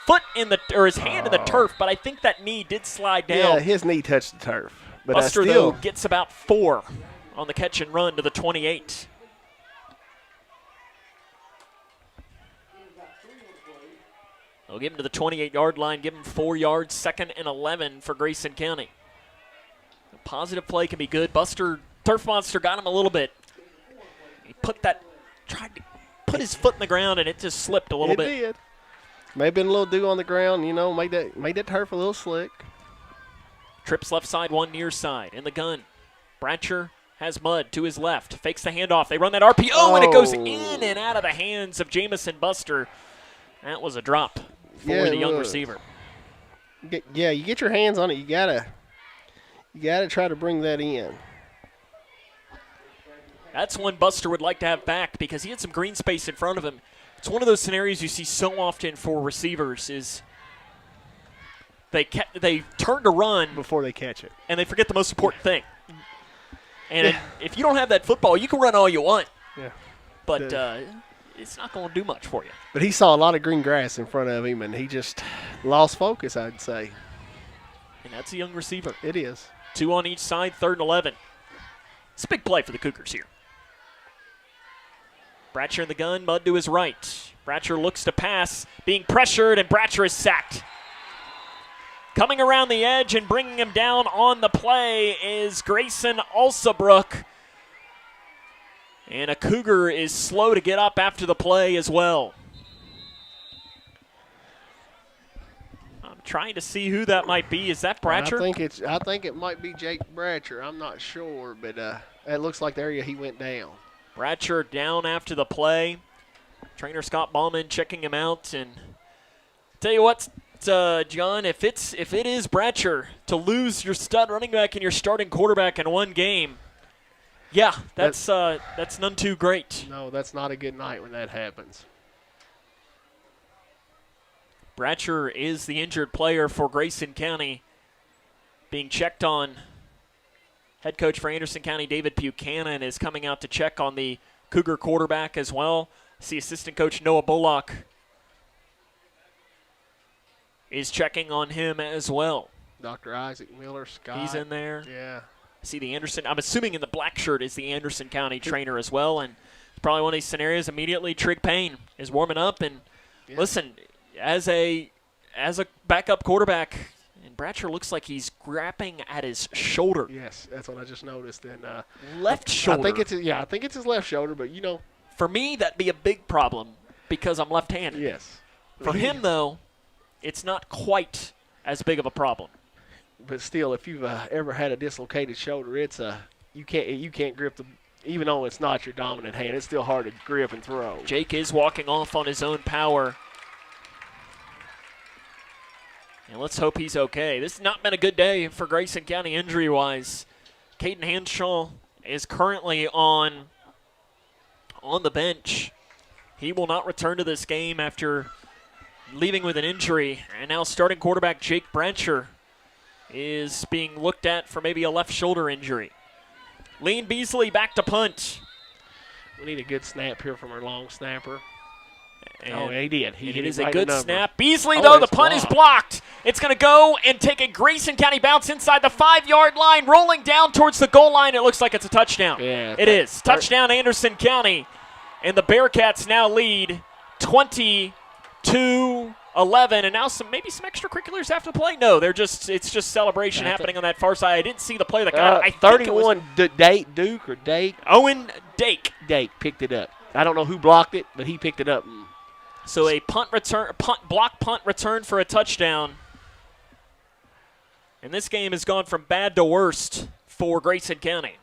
foot his hand in the turf, but I think that knee did slide down. Yeah, his knee touched the turf. But Buster, though, gets about 4 on the catch and run to the 28. They'll give him to the 28-yard line, give him 4 yards, 2nd and 11 for Grayson County. A positive play can be good. Buster, Turf Monster, got him a little bit. He tried to put his foot in the ground, and it just slipped a little bit. It did. May have been a little dew on the ground, made that turf a little slick. Trips left side, one near side. In the gun, Bratcher has Mudd to his left. Fakes the handoff. They run that RPO, and it goes in and out of the hands of Jamison Buster. That was a drop for the young receiver. Yeah, you get your hands on it. You gotta try to bring that in. That's one Buster would like to have back because he had some green space in front of him. It's one of those scenarios you see so often for receivers is they turn to run before they catch it, and they forget the most important thing. And if you don't have that football, you can run all you want. Yeah. But it's not going to do much for you. But he saw a lot of green grass in front of him, and he just lost focus, I'd say. And that's a young receiver. It is. 2 on each side, 3rd and 11. It's a big play for the Cougars here. Bratcher in the gun, Mudd to his right. Bratcher looks to pass, being pressured, and Bratcher is sacked. Coming around the edge and bringing him down on the play is Grayson Alsabrook. And a Cougar is slow to get up after the play as well. I'm trying to see who that might be. Is that Bratcher? I think it might be Jake Bratcher. I'm not sure, but it looks like the area he went down. Bratcher down after the play. Trainer Scott Ballman checking him out. And tell you what, John, if it is Bratcher to lose your stud running back and your starting quarterback in one game, yeah, that's none too great. No, that's not a good night when that happens. Bratcher is the injured player for Grayson County, being checked on. Head coach for Anderson County, David Buchanan, is coming out to check on the Cougar quarterback as well. See assistant coach Noah Bullock is checking on him as well. Dr. Isaac Miller, Scott. He's in there. Yeah. See the Anderson, I'm assuming in the black shirt is the Anderson County trainer as well. And it's probably one of these scenarios immediately Trig Payne is warming up. And listen, as a backup quarterback, and Bratcher looks like he's grabbing at his shoulder. Yes, that's what I just noticed. And left shoulder. I think it's his left shoulder, but For me, that'd be a big problem because I'm left-handed. Yes. For him, though, it's not quite as big of a problem. But still, if you've ever had a dislocated shoulder, it's you can't grip the, even though it's not your dominant hand, it's still hard to grip and throw. Jake is walking off on his own power. And let's hope he's okay. This has not been a good day for Grayson County injury-wise. Caden Hanshaw is currently on the bench. He will not return to this game after leaving with an injury. And now starting quarterback Jake Bratcher is being looked at for maybe a left shoulder injury. Lean Beasley back to punt. We need a good snap here from our long snapper. And he did. It is a good snap. Beasley, though, the punt is blocked. It's going to go and take a Grayson County bounce inside the 5-yard line, rolling down towards the goal line. It looks like it's a touchdown. Yeah, it is. Touchdown, Anderson County. And the Bearcats now lead 20-11. And now maybe some extracurriculars after the play. No, it's just celebration happening on that far side. I didn't see the play that got it. 31 Dake. Owen Dake. Dake picked it up. I don't know who blocked it, but he picked it up. So a block punt return for a touchdown. And this game has gone from bad to worst for Grayson County.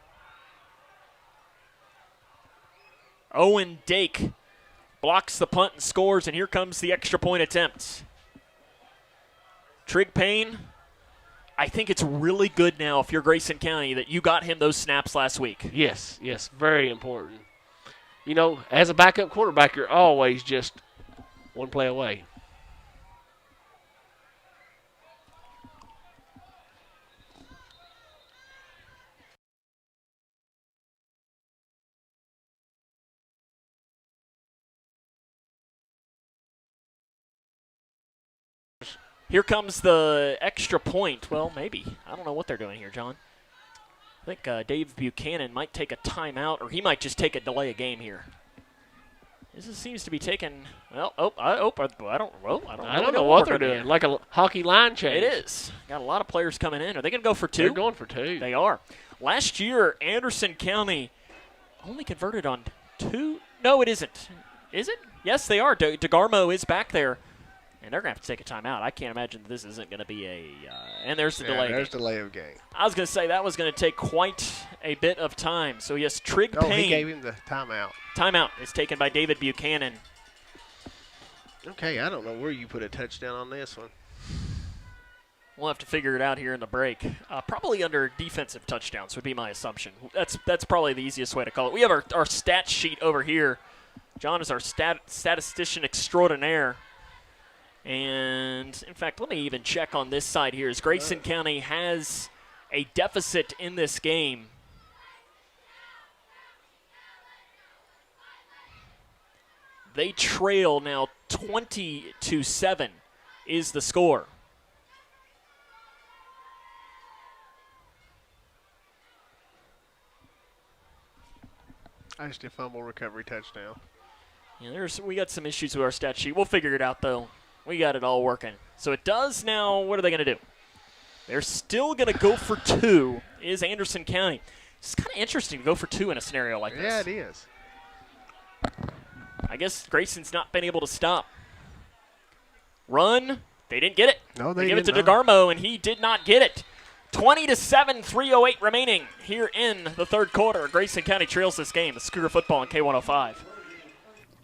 Owen Dake blocks the punt and scores, and here comes the extra point attempt. Trig Payne, I think it's really good now if you're Grayson County that you got him those snaps last week. Yes, very important. As a backup quarterback, you're always just one play away. Here comes the extra point. Well, maybe. I don't know what they're doing here, John. I think Dave Buchanan might take a timeout, or he might just take a delay of game here. This seems to be taking. Well, I don't know what they're doing. Like a hockey line change. It is. Got a lot of players coming in. Are they going to go for two? They're going for two. They are. Last year, Anderson County only converted on two. No, it isn't. Is it? Yes, they are. DeGarmo is back there. And they're going to have to take a timeout. I can't imagine that this isn't going to be a and there's the delay. There's the delay of game. I was going to say that was going to take quite a bit of time. So, yes, Trig Payne. He gave him the timeout. Timeout is taken by David Buchanan. Okay, I don't know where you put a touchdown on this one. We'll have to figure it out here in the break. Probably under defensive touchdowns would be my assumption. That's probably the easiest way to call it. We have our stat sheet over here. John is our statistician extraordinaire. And, in fact, let me even check on this side here. As Grayson County has a deficit in this game. They trail now 20-7 is the score. I just did fumble recovery touchdown. Yeah, we got some issues with our stat sheet. We'll figure it out, though. We got it all working. So it does now. What are they going to do? They're still going to go for 2, is Anderson County. It's kind of interesting to go for 2 in a scenario like this. Yeah, it is. I guess Grayson's not been able to stop. Run. They didn't get it. No, they give it to did not. DeGarmo, and he did not get it. 20-7, 3:08 remaining here in the third quarter. Grayson County trails this game. It's Cougar football on K105.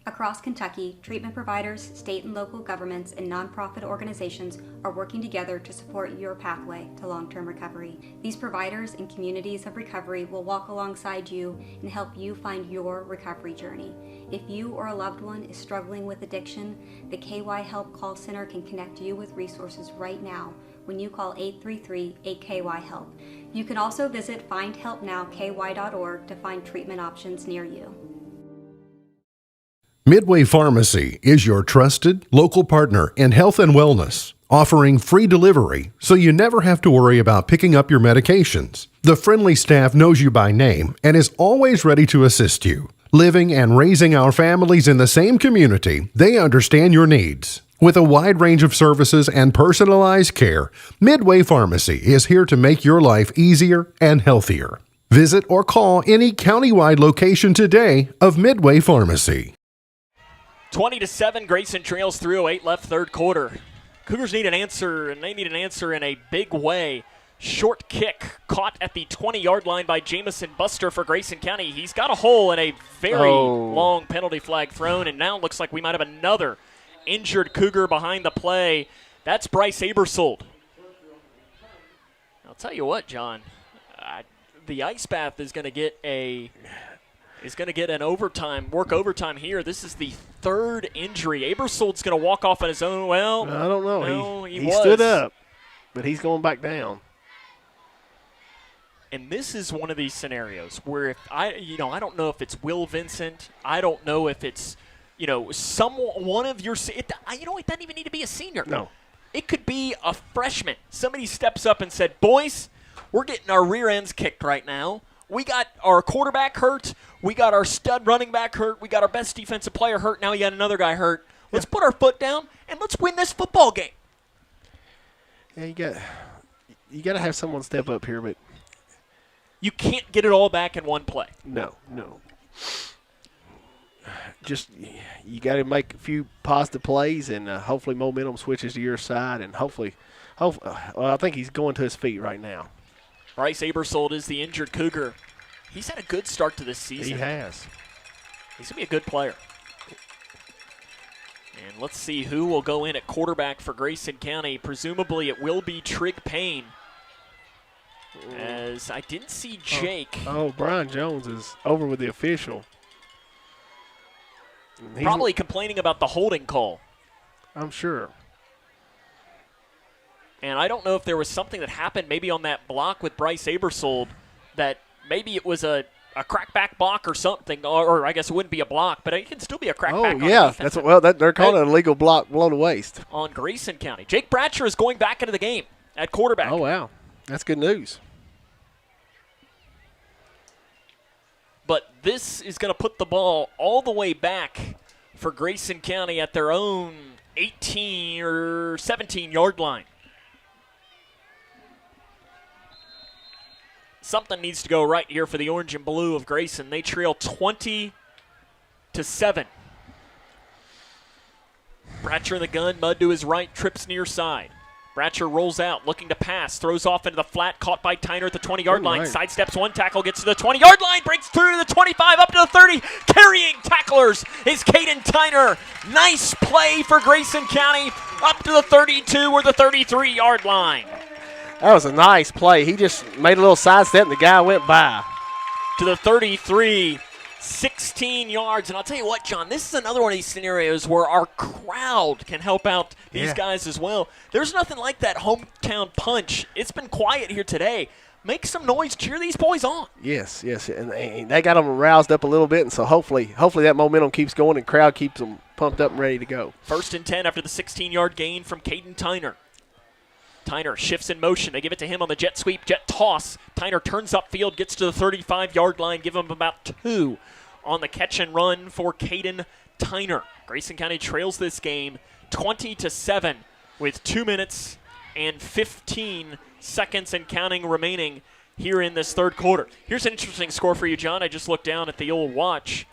Across Kentucky, treatment providers, state and local governments, and nonprofit organizations are working together to support your pathway to long-term recovery. These providers and communities of recovery will walk alongside you and help you find your recovery journey. If you or a loved one is struggling with addiction, the KY Help Call Center can connect you with resources right now when you call 833-8KY-HELP. You can also visit findhelpnowky.org to find treatment options near you. Midway Pharmacy is your trusted local partner in health and wellness, offering free delivery so you never have to worry about picking up your medications. The friendly staff knows you by name and is always ready to assist you. Living and raising our families in the same community, they understand your needs. With a wide range of services and personalized care, Midway Pharmacy is here to make your life easier and healthier. Visit or call any countywide location today of Midway Pharmacy. 20-7, Grayson trails 3:08 left third quarter. Cougars need an answer, and they need an answer in a big way. Short kick caught at the 20-yard line by Jamison Buster for Grayson County. He's got a hole in a very long penalty flag thrown, and now it looks like we might have another injured Cougar behind the play. That's Bryce Abersold. I'll tell you what, John, the ice bath is going to get an overtime here. This is the third injury. Abersold's going to walk off on his own. Well, I don't know. No, he stood up, but he's going back down. And this is one of these scenarios where if I don't know if it's Will Vincent. I don't know if it's, one of your. It doesn't even need to be a senior. No. It could be a freshman. Somebody steps up and said, "Boys, we're getting our rear ends kicked right now. We got our quarterback hurt. We got our stud running back hurt. We got our best defensive player hurt. Now we got another guy hurt. Let's put our foot down and let's win this football game." Yeah, you got to have someone step up here, but you can't get it all back in one play. No. Just you got to make a few positive plays, and hopefully momentum switches to your side, and hopefully, I think he's going to his feet right now. Bryce Abersold is the injured Cougar. He's had a good start to this season. He has. He's going to be a good player. And let's see who will go in at quarterback for Grayson County. Presumably it will be Trig Payne. As I didn't see Jake. Brian Jones is over with the official. Probably complaining about the holding call. I'm sure. And I don't know if there was something that happened maybe on that block with Bryce Abersold that maybe it was a crackback block or something, or I guess it wouldn't be a block, but it can still be a crackback. Oh, yeah. They're calling it a legal block below the waist. On Grayson County. Jake Bratcher is going back into the game at quarterback. Oh, wow. That's good news. But this is going to put the ball all the way back for Grayson County at their own 18 or 17-yard line. Something needs to go right here for the orange and blue of Grayson. They trail 20-7. Bratcher in the gun, Mudd to his right, trips near side. Bratcher rolls out, looking to pass, throws off into the flat, caught by Tyner at the 20-yard line. Sidesteps one tackle, gets to the 20-yard line, breaks through to the 25, up to the 30. Carrying tacklers is Caden Tyner. Nice play for Grayson County, up to the 32 or the 33-yard line. That was a nice play. He just made a little sidestep, and the guy went by. To the 33, 16 yards. And I'll tell you what, John, this is another one of these scenarios where our crowd can help out these guys as well. There's nothing like that hometown punch. It's been quiet here today, make some noise, cheer these boys on. Yes, and they got them roused up a little bit, and so hopefully that momentum keeps going and crowd keeps them pumped up and ready to go. 1st and 10 after the 16-yard gain from Caden Tyner. Tyner shifts in motion. They give it to him on the jet sweep, jet toss. Tyner turns upfield, gets to the 35-yard line. Give him about 2 on the catch and run for Caden Tyner. Grayson County trails this game 20-7 with 2 minutes and 15 seconds and counting remaining here in this third quarter. Here's an interesting score for you, John. I just looked down at the old watch.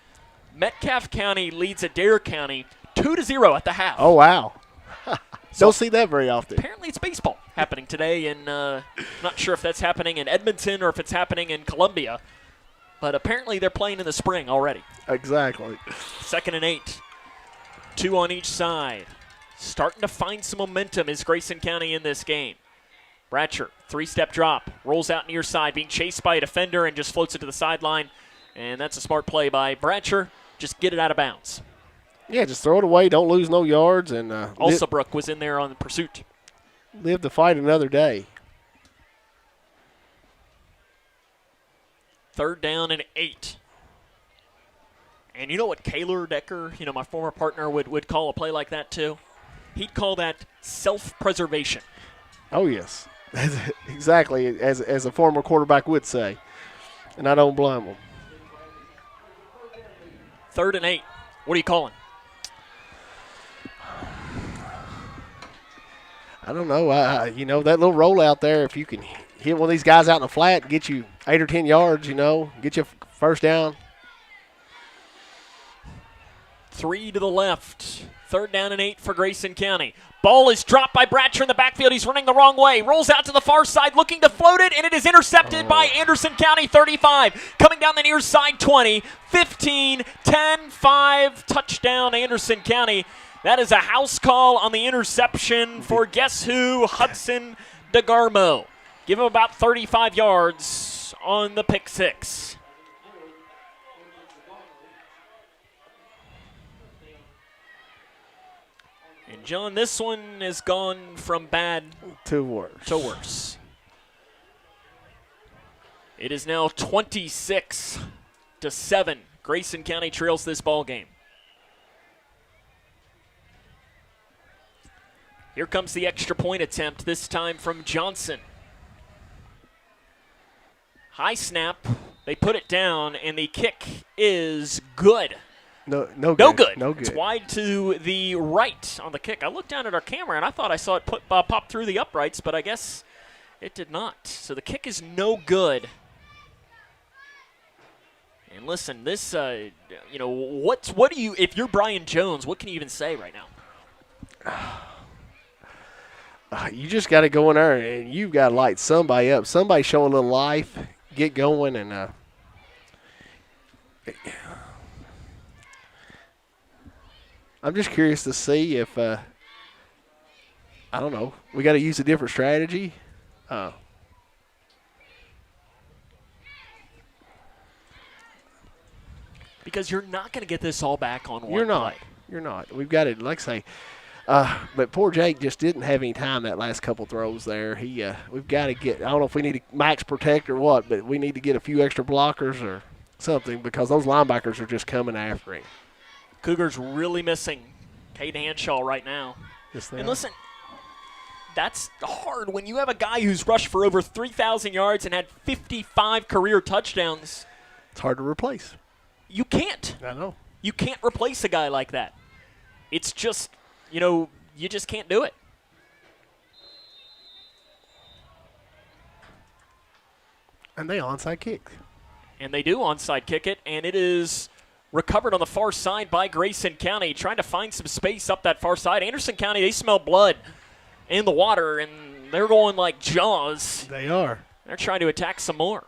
Metcalfe County leads Adair County 2-0 at the half. Oh, wow. Don't see that very often. Apparently it's baseball happening today, and not sure if that's happening in Edmonton or if it's happening in Columbia, but apparently they're playing in the spring already. Exactly. 2nd and 8. 2 on each side. Starting to find some momentum is Grayson County in this game. Bratcher, 3-step drop, rolls out near side, being chased by a defender and just floats it to the sideline, and that's a smart play by Bratcher. Just get it out of bounds. Yeah, just throw it away. Don't lose no yards. And Alsabrook was in there on the pursuit. Live to fight another day. 3rd down and 8. And you know what Kaylor Decker, my former partner, would call a play like that too? He'd call that self-preservation. Oh, yes. Exactly, as a former quarterback would say. And I don't blame him. 3rd and 8. What are you calling? I don't know. That little rollout there, if you can hit one of these guys out in the flat, get you 8 or 10 yards, get you first down. 3 to the left. 3rd down and 8 for Grayson County. Ball is dropped by Bratcher in the backfield. He's running the wrong way. Rolls out to the far side, looking to float it, and it is intercepted by Anderson County 35. Coming down the near side 20, 15, 10, 5. Touchdown Anderson County. That is a house call on the interception for guess who? Hudson DeGarmo. Give him about 35 yards on the pick 6. And, John, this one has gone from bad to worse. It is now 26-7. Grayson County trails this ball game. Here comes the extra point attempt, this time from Johnson. High snap. They put it down, and the kick is good. No good. No good. It's wide to the right on the kick. I looked down at our camera, and I thought I saw it pop through the uprights, but I guess it did not. So the kick is no good. And listen, this, what do you, if you're Brian Jones, what can you even say right now? You just got to go in there, and you've got to light somebody up. Somebody show a little life, get going, and I'm just curious to see if, I don't know, we got to use a different strategy. Because you're not going to get this all back on one You're not. play. You're not. We've got to, like I say, but poor Jake just didn't have any time that last couple throws there. We've got to get, I don't know if we need to max protect or what, but we need to get a few extra blockers or something because those linebackers are just coming after him. Cougars really missing Cade Hanshaw right now. Yes, and listen, that's hard when you have a guy who's rushed for over 3,000 yards and had 55 career touchdowns. It's hard to replace. You can't. I know. You can't replace a guy like that. It's just, you just can't do it. And they onside kick. And they do onside kick it, and it is recovered on the far side by Grayson County, trying to find some space up that far side. Anderson County, they smell blood in the water, and they're going like Jaws. They are. They're trying to attack some more.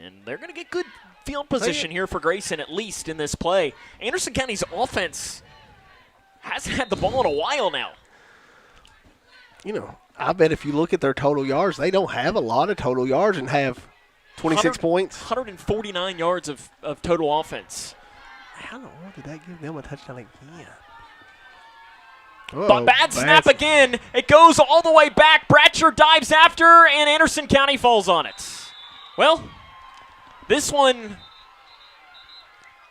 And they're going to get good field position here for Grayson, at least in this play. Anderson County's offense hasn't had the ball in a while now. I bet if you look at their total yards, they don't have a lot of total yards and have 26 points. 149 yards of total offense. How in the world did that give them a touchdown again? But bad snap again. It goes all the way back. Bratcher dives after, and Anderson County falls on it. Well, this one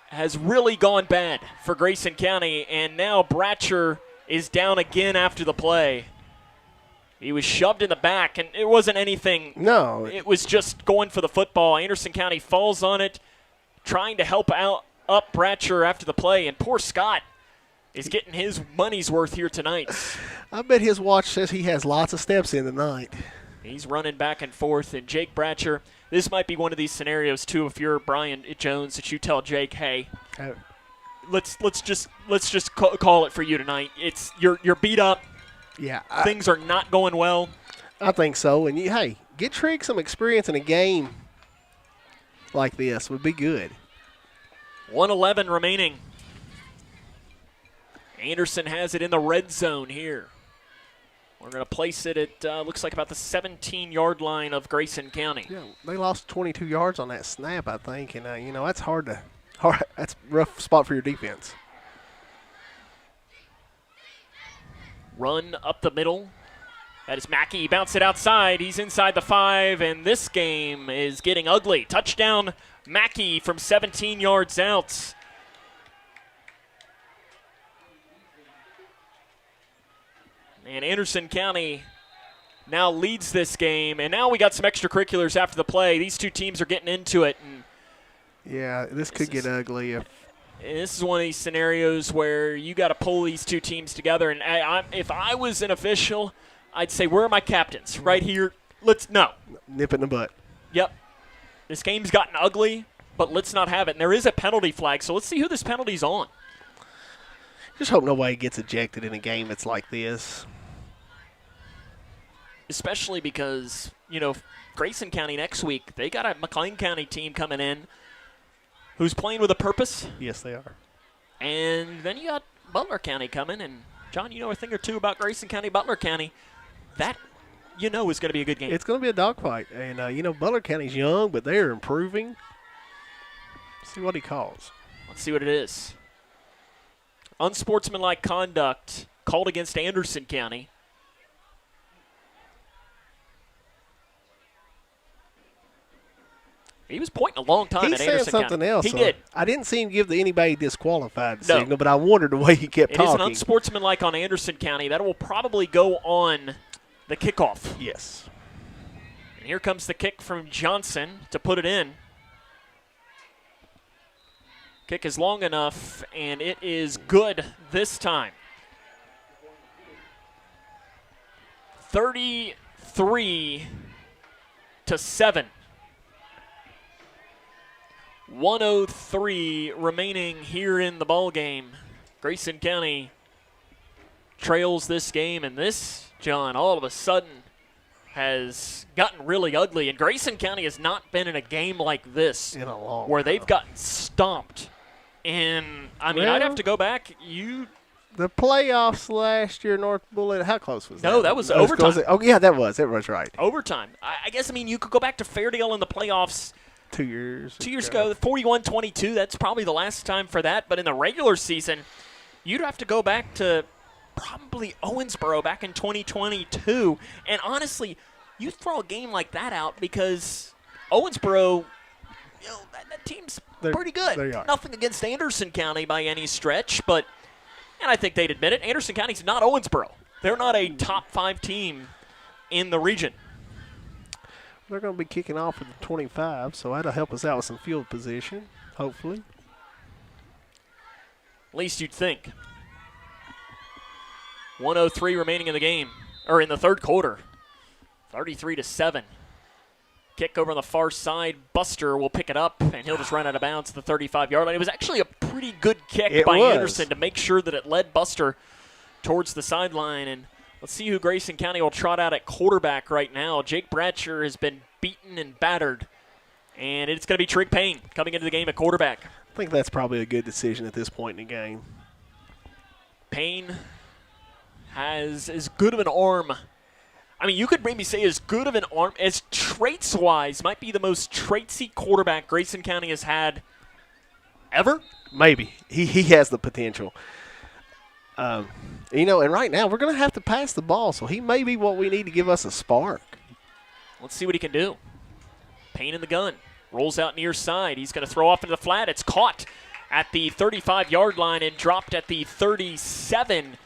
has really gone bad for Grayson County, and now Bratcher is down again after the play. He was shoved in the back, and it wasn't anything. No. It was just going for the football. Anderson County falls on it, trying to help up Bratcher after the play, and poor Scott is getting his money's worth here tonight. I bet his watch says he has lots of steps in tonight. He's running back and forth, and Jake Bratcher, this might be one of these scenarios too. If you're Brian Jones, that you tell Jake, "Hey, let's just call it for you tonight. It's you're beat up. Yeah, things are not going well." I think so. And hey, get Trigg some experience in a game like this would be good. 1:11 remaining. Anderson has it in the red zone here. We're going to place it at, looks like about the 17-yard line of Grayson County. Yeah, they lost 22 yards on that snap, I think, and, that's that's a rough spot for your defense. Run up the middle. That is Mackey. He bounced it outside. He's inside the 5, and this game is getting ugly. Touchdown, Mackey from 17 yards out. And Anderson County now leads this game. And now we got some extracurriculars after the play. These two teams are getting into it. And yeah, this could get ugly. This is one of these scenarios where you got to pull these two teams together. And if I was an official, I'd say, where are my captains? Right here. Nip it in the butt. Yep. This game's gotten ugly, but let's not have it. And there is a penalty flag, so let's see who this penalty's on. Just hope nobody gets ejected in a game that's like this. Especially because, Grayson County next week, they got a McLean County team coming in who's playing with a purpose. Yes, they are. And then you got Butler County coming. And, John, you know a thing or two about Grayson County, Butler County. That, is going to be a good game. It's going to be a dogfight. And, Butler County's young, but they're improving. Let's see what he calls. Let's see what it is. Unsportsmanlike conduct called against Anderson County. He was pointing a long time at Anderson County. He said something else. He did. I didn't see him give anybody disqualified signal, but I wondered the way he kept talking. It is an unsportsmanlike on Anderson County. That will probably go on the kickoff. Yes. And here comes the kick from Johnson to put it in. Kick is long enough, and it is good this time. 33-7. 1:03 remaining here in the ball game. Grayson County trails this game, and this, John, all of a sudden has gotten really ugly. And Grayson County has not been in a game like this in a long where time. They've gotten stomped. And, I'd have to go back. The playoffs last year, North Bullet, how close was that? No, that was overtime. That was right. Overtime. I guess, you could go back to Fairdale in the playoffs 2 years ago, 41-22. That's probably the last time for that. But in the regular season, you'd have to go back to probably Owensboro back in 2022. And honestly, you throw a game like that out because Owensboro, that team's pretty good. They are. Nothing against Anderson County by any stretch, and I think they'd admit it, Anderson County's not Owensboro. They're not a top 5 team in the region. They're going to be kicking off at the 25, so that'll help us out with some field position, hopefully. At least you'd think. 1:03 remaining in the game, or in the third quarter. 33-7. Kick over on the far side. Buster will pick it up, and he'll just run out of bounds at the 35-yard line. It was actually a pretty good kick by Anderson to make sure that it led Buster towards the sideline. And let's see who Grayson County will trot out at quarterback right now. Jake Bratcher has been beaten and battered, and it's going to be Trigg Payne coming into the game at quarterback. I think that's probably a good decision at this point in the game. Payne has as good of an arm. You could maybe say as good of an arm, as traits-wise, might be the most traitsy quarterback Grayson County has had ever. Maybe. He has the potential. And right now we're going to have to pass the ball, so he may be what we need to give us a spark. Let's see what he can do. Payne in the gun. Rolls out near side. He's going to throw off into the flat. It's caught at the 35-yard line and dropped at the 37.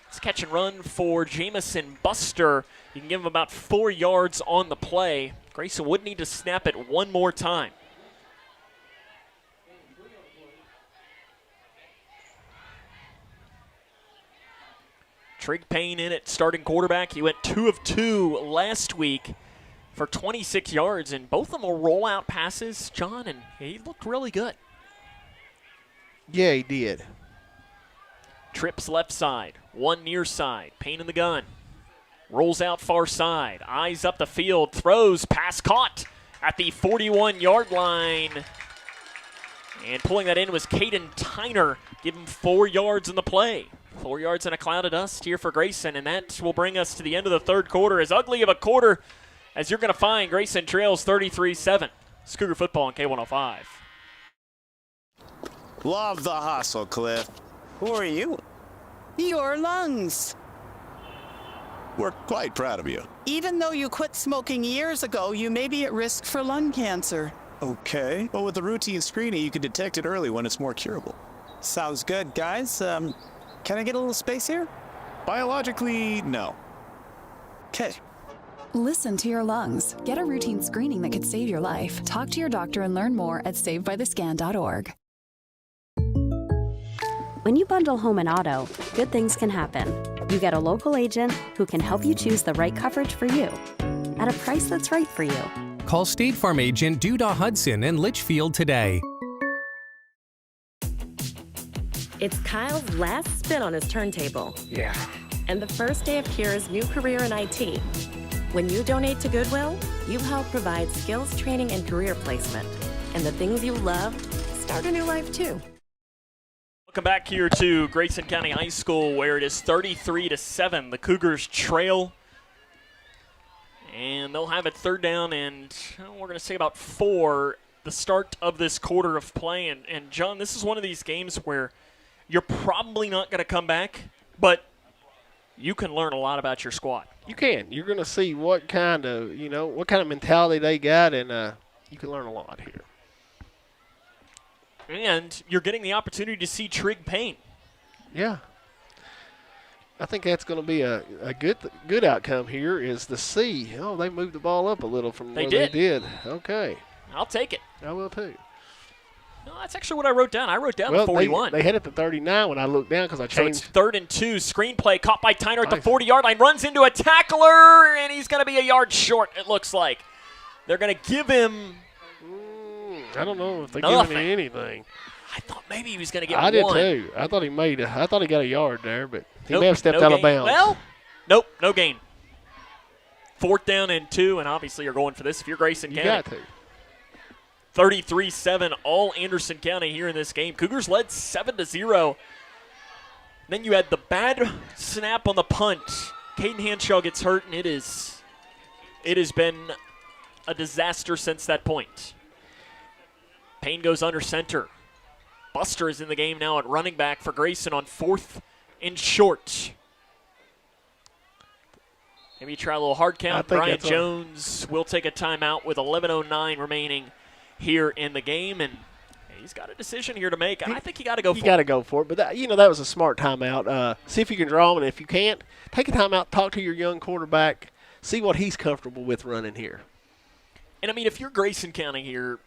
It's catch and run for Jamison Buster. You can give him about 4 yards on the play. Grayson would need to snap it one more time. Trig Payne in at starting quarterback. He went 2 of 2 last week for 26 yards, and both of them were rollout passes, John, and he looked really good. Yeah, he did. Trips left side, one near side. Payne in the gun. Rolls out far side. Eyes up the field. Throws. Pass caught at the 41-yard line. And pulling that in was Caden Tyner. Give him 4 yards in the play. 4 yards in a cloud of dust here for Grayson. And that will bring us to the end of the third quarter. As ugly of a quarter as you're going to find. Grayson trails 33-7. It's Cougar football on K105. Love the hustle, Cliff. Who are you? Your lungs. We're quite proud of you. Even though you quit smoking years ago, you may be at risk for lung cancer. Okay. Well, with the routine screening, you can detect it early when it's more curable. Sounds good, guys. Can I get a little space here? Biologically, no. Okay. Listen to your lungs. Get a routine screening that could save your life. Talk to your doctor and learn more at savebythescan.org. When you bundle home and auto, good things can happen. You get a local agent who can help you choose the right coverage for you at a price that's right for you. Call State Farm agent Duda Hudson in Leitchfield today. It's Kyle's last spin on his turntable. Yeah. And the first day of Kira's new career in IT. When you donate to Goodwill, you help provide skills training and career placement. And the things you love start a new life too. Welcome back here to Grayson County High School, where it is 33-7. The Cougars trail, and they'll have it third down, and we're going to say about 4, the start of this quarter of play. And John, this is one of these games where you're probably not going to come back, but you can learn a lot about your squad. You can. You're going to see what kind of mentality they got, and you can learn a lot here. And you're getting the opportunity to see Trig Payne. Yeah. I think that's going to be a good outcome here is to see. Oh, they moved the ball up a little from where they did. Okay. I'll take it. I will too. No, that's actually what I wrote down. I wrote down the 41. They headed to 39 when I looked down because I changed. So it's 3rd and 2. Screenplay caught by Tyner at the 40-yard line. Runs into a tackler, and he's going to be a yard short, it looks like. They're going to give him I don't know if they give him anything. I thought maybe he was going to get one. I did too. I thought he got a yard there, but he may have stepped out of bounds. Well, nope, no gain. 4th down and 2, and obviously you're going for this if you're Grayson County. You got to. 33-7, all Anderson County here in this game. Cougars led 7-0. Then you had the bad snap on the punt. Caden Hanshaw gets hurt, and it has been a disaster since that point. Payne goes under center. Buster is in the game now at running back for Grayson on 4th and short. Maybe try a little hard count. Brian Jones will take a timeout with 11:09 remaining here in the game, and he's got a decision here to make. I think you got to go for it. You got to go for it, but that was a smart timeout. See if you can draw him, and if you can't, take a timeout, talk to your young quarterback, see what he's comfortable with running here. And, I mean, if you're Grayson County here,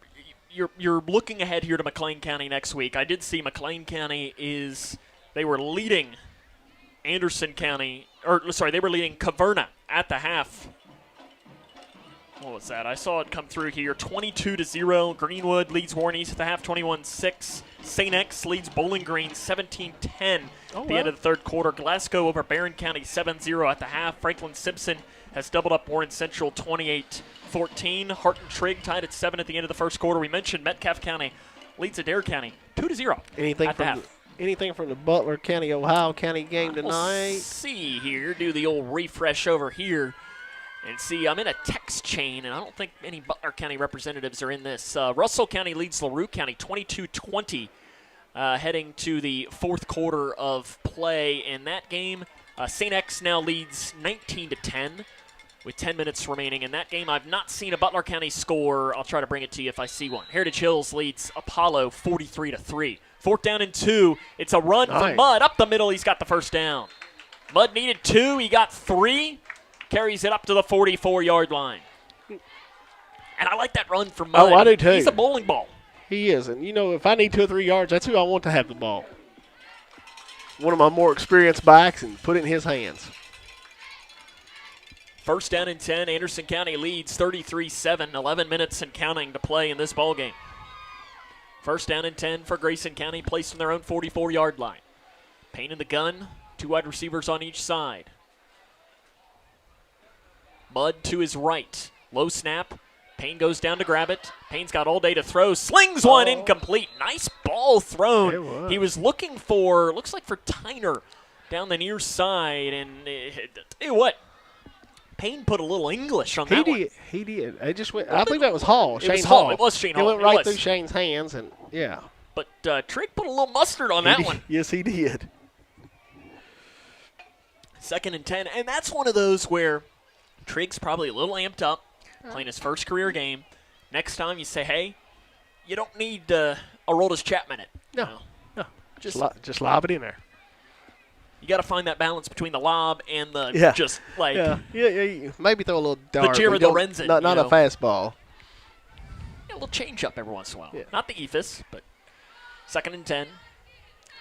you're looking ahead here to McLean County next week. I did see McLean County they were leading Anderson County, they were leading Caverna at the half. What was that? I saw it come through here. 22-0. Greenwood leads Warren East at the half, 21-6. St. X leads Bowling Green 17-10 at the end of the third quarter. Glasgow over Barron County 7-0 at the half. Franklin Simpson has doubled up Warren Central 28-14. Hart and Trigg tied at 7 at the end of the first quarter. We mentioned Metcalfe County leads Adair County 2-0 at the half. Anything from the Butler County, Ohio County game tonight? We'll see here. Do the old refresh over here. And see, I'm in a text chain, and I don't think any Butler County representatives are in this. Russell County leads LaRue County 22-20 heading to the fourth quarter of play in that game. St. X now leads 19-10 with 10 minutes remaining in that game. I've not seen a Butler County score. I'll try to bring it to you if I see one. Heritage Hills leads Apollo 43-3. 4th down and 2. It's a run for Mudd. Up the middle, he's got the first down. Mudd needed 2. He got 3. Carries it up to the 44-yard line. And I like that run for Mudd. Oh, I do too. He's a bowling ball. He is. And, if I need 2 or 3 yards, that's who I want to have the ball. One of my more experienced backs and put it in his hands. 1st down and 10. Anderson County leads 33-7. 11 minutes and counting to play in this ball game. 1st down and 10 for Grayson County, placed on their own 44-yard line. Payne in the gun. 2 wide receivers on each side. Mudd to his right. Low snap. Payne goes down to grab it. Payne's got all day to throw. Slings one incomplete. Nice ball thrown. He was looking for, looks like for Tyner down the near side. And tell you what, Payne put a little English on that one. He did. It just went. I think that was Hall. Shane Hall. It was Shane Hall. It went right through Shane's hands, and yeah. But Trigg put a little mustard on that one. Yes, he did. 2nd and 10, and that's one of those where Trigg's probably a little amped up, playing his first career game. Next time you say, hey, you don't need a Aroldis Chapman it. No. Just lob it in there. You got to find that balance between the lob and the just like maybe throw a little dart. The Jared Lorenzen, not a fastball. A little change up every once in a while. Not the ephus, but 2nd and 10.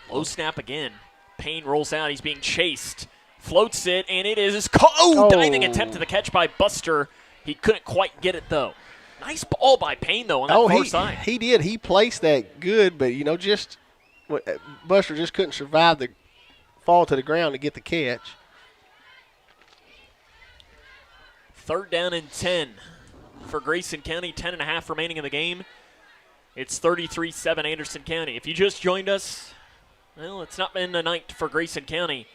Low snap again. Payne rolls out. He's being chased. Floats it, and it is diving attempt to the catch by Buster. He couldn't quite get it though. Nice ball by Payne though on that far side. He did. He placed that good, but just Buster just couldn't survive the fall to the ground to get the catch. 3rd down and 10 for Grayson County. 10.5 remaining in the game. It's 33-7 Anderson County. If you just joined us, well, it's not been a night for Grayson County,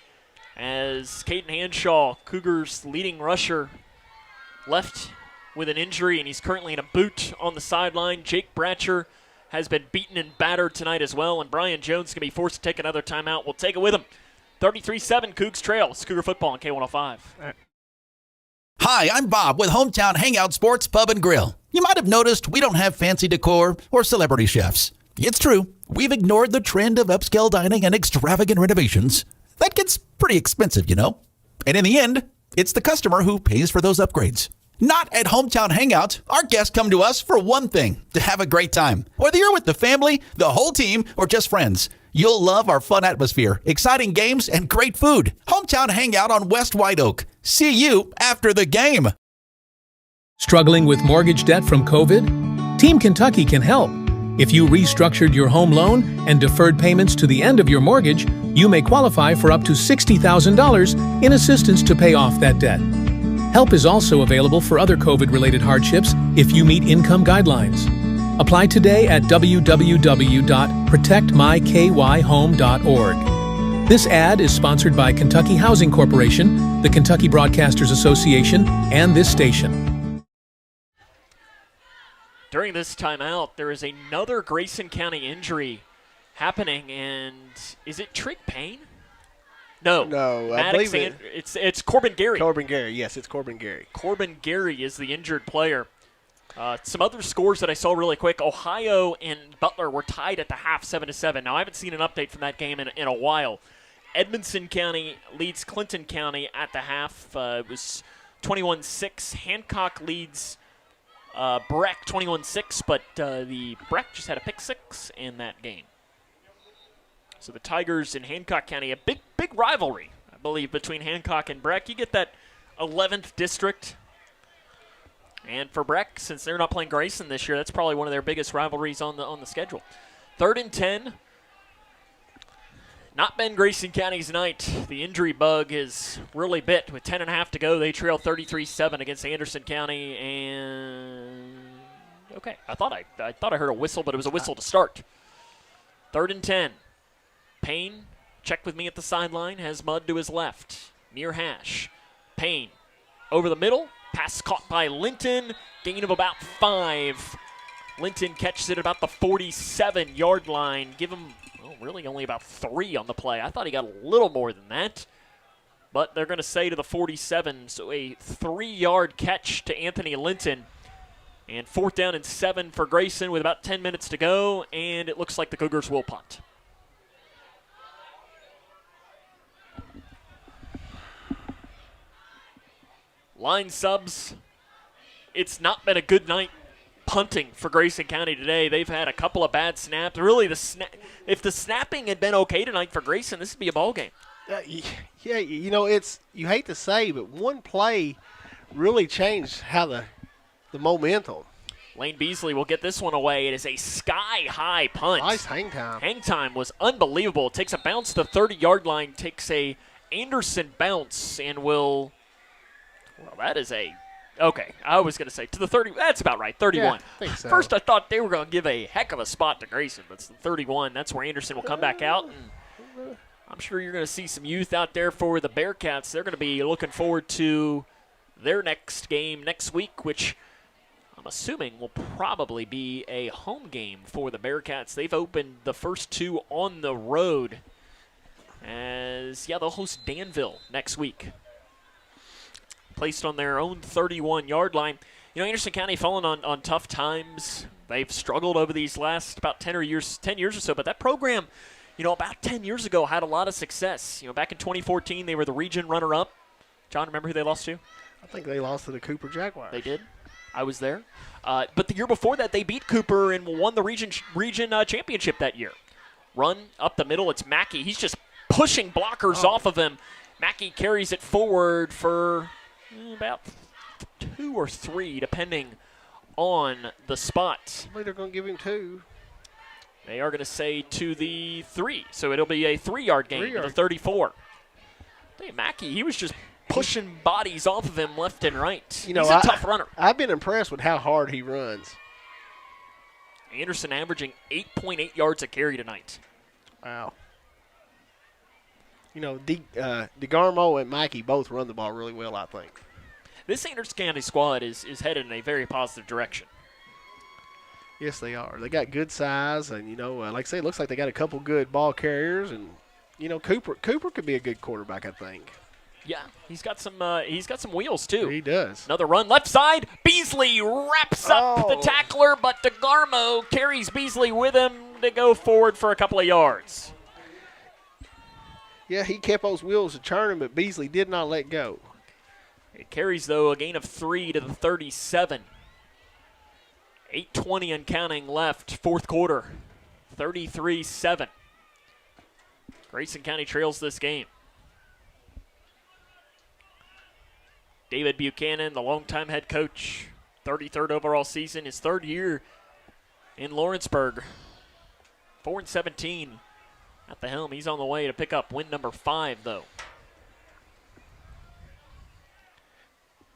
as Caden Hanshaw, Cougars' leading rusher, left with an injury, and he's currently in a boot on the sideline. Jake Bratcher has been beaten and battered tonight as well, and Brian Jones is going to be forced to take another timeout. We'll take it with him. 33-7 Cougs trail. It's Cougar football on K105. Hi, I'm Bob with Hometown Hangout Sports Pub and Grill. You might have noticed we don't have fancy decor or celebrity chefs. It's true. We've ignored the trend of upscale dining and extravagant renovations. That gets pretty expensive, And in the end, it's the customer who pays for those upgrades. Not at Hometown Hangout. Our guests come to us for one thing, to have a great time. Whether you're with the family, the whole team, or just friends, you'll love our fun atmosphere, exciting games, and great food. Hometown Hangout on West White Oak. See you after the game. Struggling with mortgage debt from COVID? Team Kentucky can help. If you restructured your home loan and deferred payments to the end of your mortgage, you may qualify for up to $60,000 in assistance to pay off that debt. Help is also available for other COVID-related hardships if you meet income guidelines. Apply today at www.protectmykyhome.org. This ad is sponsored by Kentucky Housing Corporation, the Kentucky Broadcasters Association, and this station. During this timeout, there is another Grayson County injury happening, and is it Trigg Payne? No, I believe it's Corbin Gary. Corbin Gary, yes, it's Corbin Gary. Corbin Gary is the injured player. Some other scores that I saw really quick. Ohio and Butler were tied at the half, 7-7. Now, I haven't seen an update from that game in a while. Edmonson County leads Clinton County at the half. It was 21-6. Hancock leads Breck 21-6, but the Breck just had a pick six in that game. So the Tigers in Hancock County, a big rivalry, I believe, between Hancock and Breck. You get that 11th district. And for Breck, since they're not playing Grayson this year, that's probably one of their biggest rivalries on the schedule. 3rd and 10. Not been Grayson County's night. The injury bug is really bit. With 10.5 to go, they trail 33-7 against Anderson County. And okay, I thought I heard a whistle, but it was a whistle to start. 3rd and 10. Payne, check with me at the sideline, has Mudd to his left. Near hash. Payne over the middle. Pass caught by Linton. Gain of about 5. Linton catches it about the 47-yard line. Give him Really only about 3 on the play. I thought he got a little more than that. But they're going to say to the 47, so a 3-yard catch to Anthony Linton. And 4th down and 7 for Grayson with about 10 minutes to go, and it looks like the Cougars will punt. Line subs. It's not been a good night punting for Grayson County today. They've had a couple of bad snaps. Really, if the snapping had been okay tonight for Grayson, this would be a ball game. Yeah, you know, you hate to say, but one play really changed how the momentum. Lane Beasley will get this one away. It is a sky-high punt. Nice hang time. Hang time was unbelievable. It takes a bounce to the 30-yard line, takes a Anderson bounce, and will – well, that is a – okay, I was going to say to the 30 – that's about right, 31. Yeah, I think so. First I thought they were going to give a heck of a spot to Grayson, but it's the 31. That's where Anderson will come back out. And I'm sure you're going to see some youth out there for the Bearcats. They're going to be looking forward to their next game next week, which I'm assuming will probably be a home game for the Bearcats. They've opened the first 2 on the road as, they'll host Danville next week. Placed on their own 31-yard line. You know, Anderson County fallen on tough times. They've struggled over these last about 10 years or so, but that program, you know, about 10 years ago had a lot of success. You know, back in 2014, they were the region runner-up. John, remember who they lost to? I think they lost to the Cooper Jaguars. They did. I was there. But the year before that, they beat Cooper and won the region championship that year. Run up the middle. It's Mackey. He's just pushing blockers off of him. Mackey carries it forward for about 2 or 3, depending on the spot. Maybe they're going to give him 2. They are going to say to the 3. So it'll be a 3-yard gain to the 34. Hey, Mackey, he was just pushing bodies off of him left and right. You know, he's a tough runner. I've been impressed with how hard he runs. Anderson averaging 8.8 yards a carry tonight. Wow. You know, DeGarmo and Mikey both run the ball really well, I think. This Anderson County squad is headed in a very positive direction. Yes, they are. They got good size, and, you know, like I say, it looks like they got a couple good ball carriers, and, you know, Cooper could be a good quarterback, I think. Yeah, he's got some wheels too. He does. Another run left side. Beasley wraps up the tackler, but DeGarmo carries Beasley with him to go forward for a couple of yards. Yeah, he kept those wheels churning, but Beasley did not let go. It carries, though, a gain of 3 to the 37. 8:20 and counting left, fourth quarter. 33-7. Grayson County trails this game. David Buchanan, the longtime head coach, 33rd overall season, his 3rd year in Lawrenceburg. 4-17 at the helm. He's on the way to pick up win number 5, though.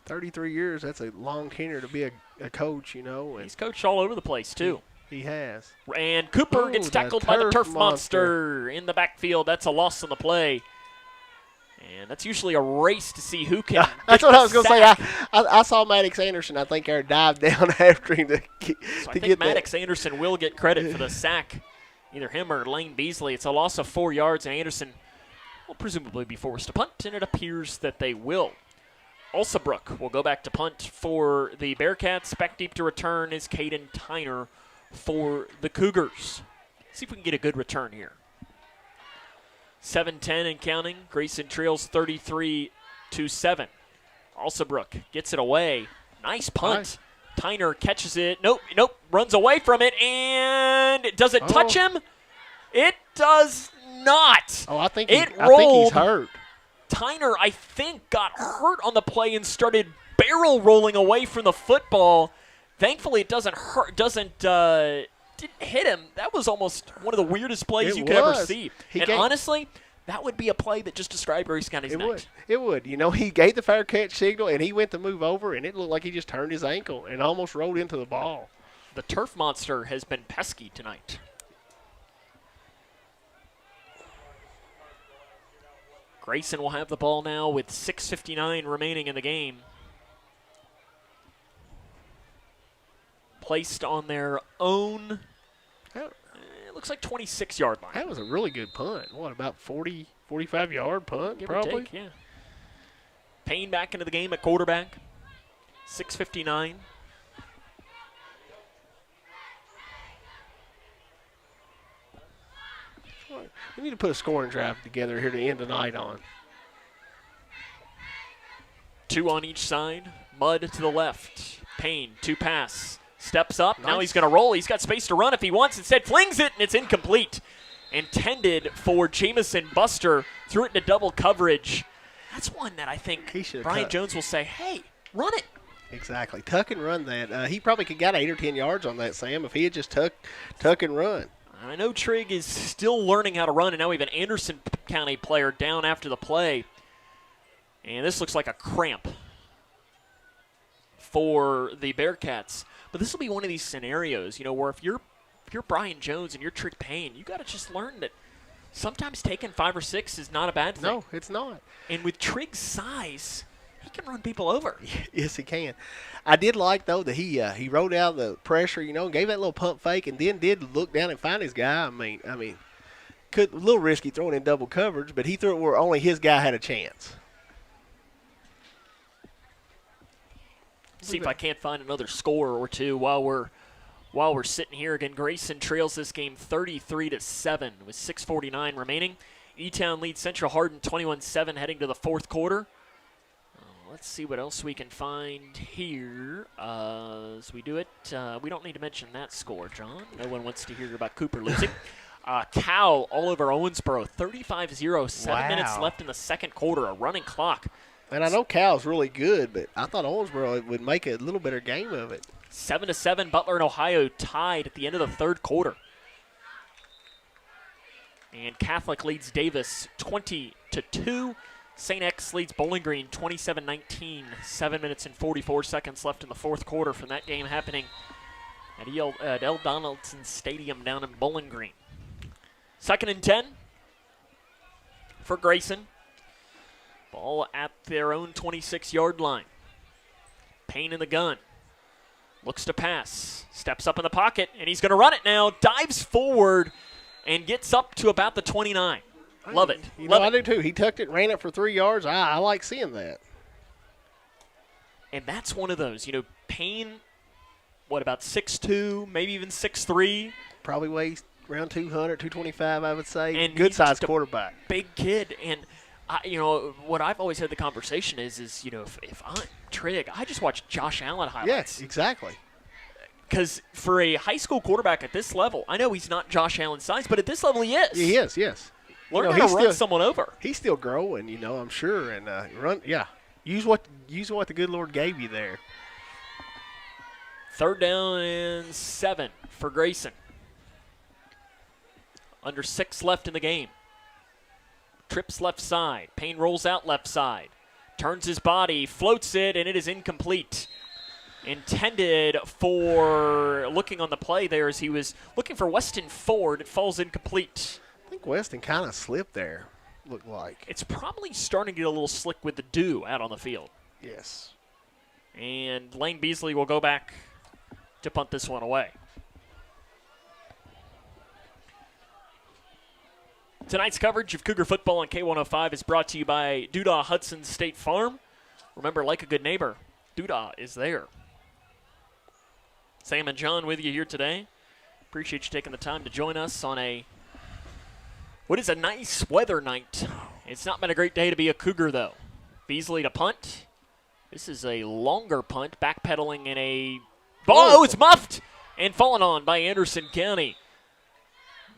33 years, that's a long tenure to be a coach, you know. And he's coached all over the place, too. He has. And Cooper gets tackled by the turf monster in the backfield. That's a loss on the play. And that's usually a race to see who can. That's what I was going to say. I saw Maddox Anderson, I think, dive down after him to get I think Maddox Anderson will get credit for the sack. Either him or Lane Beasley. It's a loss of 4 yards, and Anderson will presumably be forced to punt, and it appears that they will. Alsabrook will go back to punt for the Bearcats. Back deep to return is Caden Tyner for the Cougars. See if we can get a good return here. 7-10 and counting. Grayson trails 33-7. Alsabrook gets it away. Nice punt. Nice. Tyner catches it. Nope, runs away from it. And does it touch him? It does not. Oh, I think he's hurt. Tyner, I think, got hurt on the play and started barrel rolling away from the football. Thankfully, it didn't hit him. That was almost one of the weirdest plays you could ever see. Honestly, that would be a play that just described Grayson County's night. It would. You know, he gave the fair catch signal, and he went to move over, and it looked like he just turned his ankle and almost rolled into the ball. The turf monster has been pesky tonight. Grayson will have the ball now with 6:59 remaining in the game. Placed on their own. looks like 26-yard line. That was a really good punt. What, about 40, 45-yard punt, Give probably? or take, yeah. Payne back into the game at quarterback. 6:59. We need to put a scoring drive together here to end the night on. 2 on each side. Mudd to the left. Payne, 2 pass. Steps up. Nice. Now he's going to roll. He's got space to run if he wants. Instead, flings it, and it's incomplete. Intended for Jamison Buster. Threw it into double coverage. That's one that I think Brian Jones will say, hey, run it. Exactly. Tuck and run that. He probably could got 8 or 10 yards on that, Sam, if he had just tuck and run. I know Trigg is still learning how to run, and now we have an Anderson County player down after the play. And this looks like a cramp for the Bearcats. But this will be one of these scenarios, where if you're Brian Jones and you're Trigg Payne, you got to just learn that sometimes taking 5 or 6 is not a bad thing. No, it's not. And with Trigg's size, he can run people over. Yes, he can. I did like, though, that he rode out the pressure, gave that little pump fake, and then did look down and find his guy. I mean, a little risky throwing in double coverage, but he threw it where only his guy had a chance. See if I can't find another score or two while we're sitting here. Again, Grayson trails this game 33-7 with 6:49 remaining. E-Town leads Central Hardin 21-7 heading to the fourth quarter. Let's see what else we can find here as we do it. We don't need to mention that score, John. No one wants to hear about Cooper losing. Cal all over Owensboro, 35-0, 7 minutes left in the second quarter, a running clock. And I know Cal's really good, but I thought Owensboro would make a little better game of it. 7-7, Butler and Ohio tied at the end of the third quarter. And Catholic leads Davis 20-2. St. X leads Bowling Green 27-19. 7 minutes and 44 seconds left in the fourth quarter from that game happening at L. Donaldson Stadium down in Bowling Green. 2nd and 10 for Grayson. Ball at their own 26-yard line. Payne in the gun. Looks to pass. Steps up in the pocket, and he's going to run it now. Dives forward and gets up to about the 29. Love it. I do too. He tucked it, ran it for 3 yards. I like seeing that. And that's one of those. Payne, about 6'2", maybe even 6'3"? Probably weighs around 200, 225, I would say. And good-sized quarterback. Big kid. And, what I've always had the conversation is if I'm Trigg, I just watch Josh Allen highlights. Yes, exactly. Because for a high school quarterback at this level, I know he's not Josh Allen's size, but at this level he is. He is, yes. Learn how to run someone over. He's still growing, I'm sure, and run. Yeah, use what the good Lord gave you there. 3rd down and 7 for Grayson. Under 6 left in the game. Trips left side. Payne rolls out left side. Turns his body, floats it, and it is incomplete. Intended for looking on the play there as he was looking for Weston Ford. It falls incomplete. I think Weston kind of slipped there, looked like. It's probably starting to get a little slick with the dew out on the field. Yes. And Lane Beasley will go back to punt this one away. Tonight's coverage of Cougar football on K105 is brought to you by Doodah Hudson State Farm. Remember, like a good neighbor, Doodah is there. Sam and John with you here today. Appreciate you taking the time to join us on what is a nice weather night. It's not been a great day to be a Cougar, though. Beasley to punt. This is a longer punt, backpedaling in a ball. Oh, it's muffed and fallen on by Anderson County.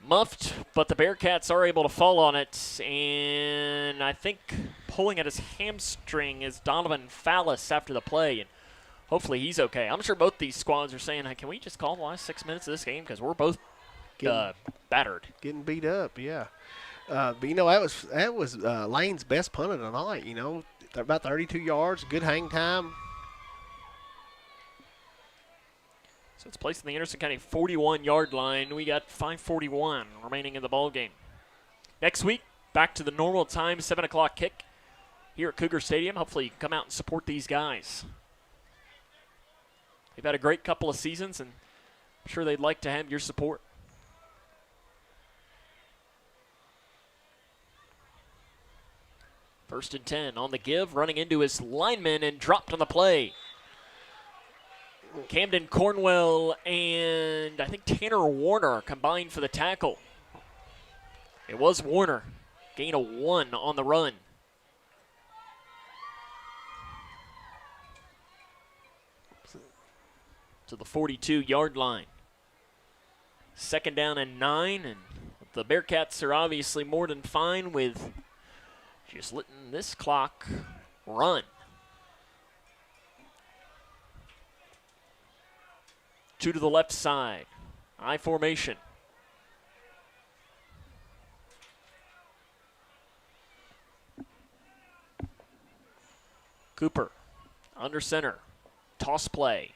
Muffed, but the Bearcats are able to fall on it, and I think pulling at his hamstring is Donovan Fallis after the play, and hopefully he's okay. I'm sure both these squads are saying, hey, can we just call the last 6 minutes of this game because we're both battered. Getting beat up, yeah. But, that was Lane's best punt of the night, about 32 yards, good hang time. So it's placed in the Anderson County 41-yard line. We got 5:41 remaining in the ball game. Next week, back to the normal time, 7 o'clock kick here at Cougar Stadium. Hopefully you can come out and support these guys. They've had a great couple of seasons, and I'm sure they'd like to have your support. First and 10 on the give, running into his lineman and dropped on the play. Camden Cornwell and I think Tanner Warner combined for the tackle. It was Warner. Gain of 1 on the run. To the 42-yard line. Second down and 9, and the Bearcats are obviously more than fine with just letting this clock run. Two to the left side. I formation. Cooper under center. Toss play.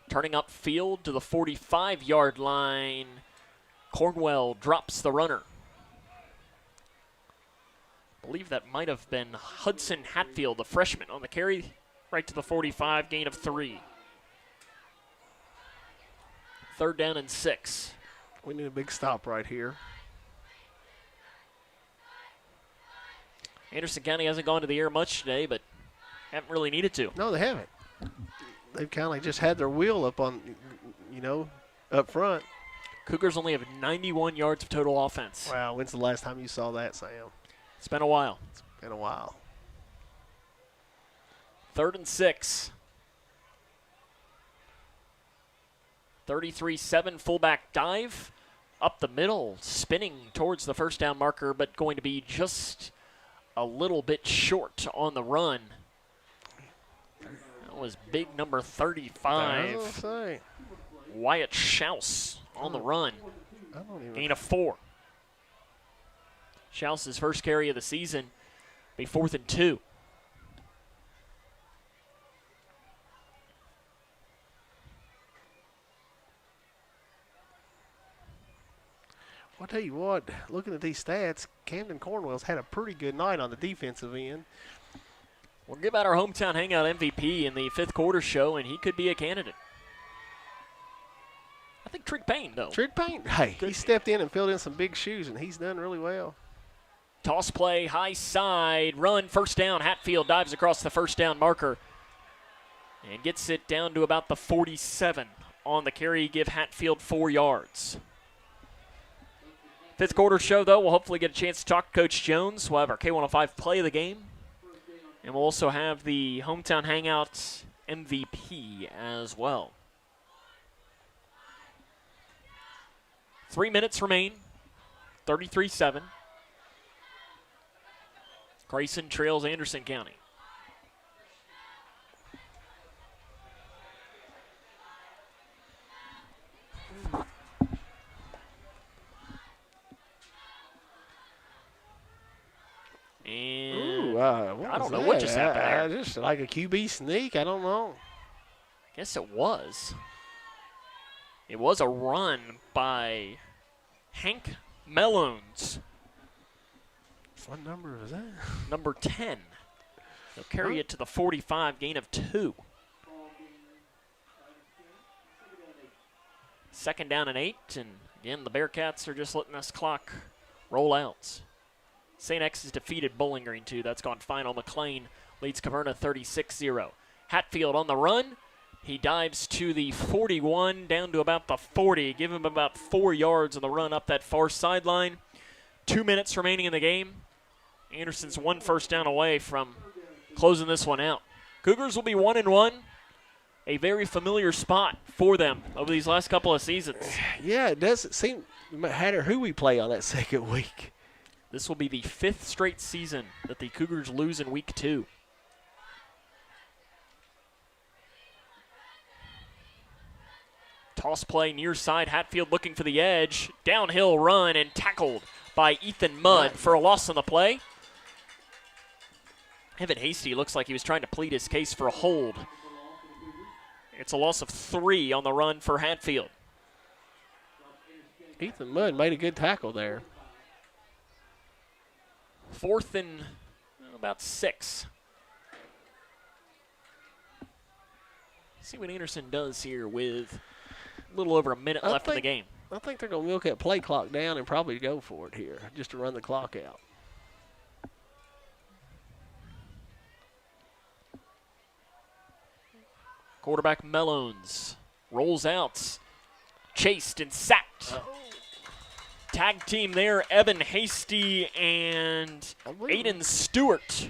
Turning up field to the 45-yard line. Cornwell drops the runner. I believe that might have been Hudson Hatfield, the freshman, on the carry right to the 45, gain of 3. Third down and 6. We need a big stop right here. Anderson County hasn't gone to the air much today, but haven't really needed to. No, they haven't. They've kind of just had their wheel up on, up front. Cougars only have 91 yards of total offense. Wow, when's the last time you saw that, Sam? It's been a while. It's been a while. Third and 6. 33-7 fullback dive. Up the middle, spinning towards the first down marker, but going to be just a little bit short on the run. That was big number 35. Wyatt Schaus on the run. Gain of 4. Schaus' first carry of the season. Be 4th and 2. I'll tell you what, looking at these stats, Camden Cornwell's had a pretty good night on the defensive end. We'll give out our hometown hangout MVP in the 5th quarter show, and he could be a candidate. I think Trig Payne, though. Trig Payne, hey, he stepped in and filled in some big shoes, and he's done really well. Toss play, high side, run, first down. Hatfield dives across the first down marker and gets it down to about the 47. On the carry, give Hatfield 4 yards. 5th quarter show, though, we'll hopefully get a chance to talk to Coach Jones. We'll have our K105 play of the game. And we'll also have the hometown hangout MVP as well. 3 minutes remain. 33-7. Grayson trails Anderson County. And I don't know what just happened there. Just like a QB sneak, I don't know. Guess it was. It was a run by Hank Mellones. What number is that? Number 10. They'll carry it to the 45, gain of 2. Second down and 8, and again, the Bearcats are just letting this clock roll out. St. X has defeated Bowling Green, too. That's gone final. McLean leads Caverna 36-0. Hatfield on the run. He dives to the 41, down to about the 40. Give him about 4 yards on the run up that far sideline. 2 minutes remaining in the game. Anderson's 1 first down away from closing this one out. Cougars will be 1-1. A very familiar spot for them over these last couple of seasons. Yeah, it doesn't seem matter who we play on that second week. This will be the 5th straight season that the Cougars lose in week 2. Toss play near side. Hatfield looking for the edge. Downhill run and tackled by Ethan Mudd for a loss on the play. Evan Hasty looks like he was trying to plead his case for a hold. It's a loss of 3 on the run for Hatfield. Ethan Mudd made a good tackle there. 4th and about 6. See what Anderson does here with a little over a minute left in the game. I think they're going to milk that play clock down and probably go for it here just to run the clock out. Quarterback Mellones rolls out. Chased and sacked. Tag team there, Evan Hasty and Aiden Stewart.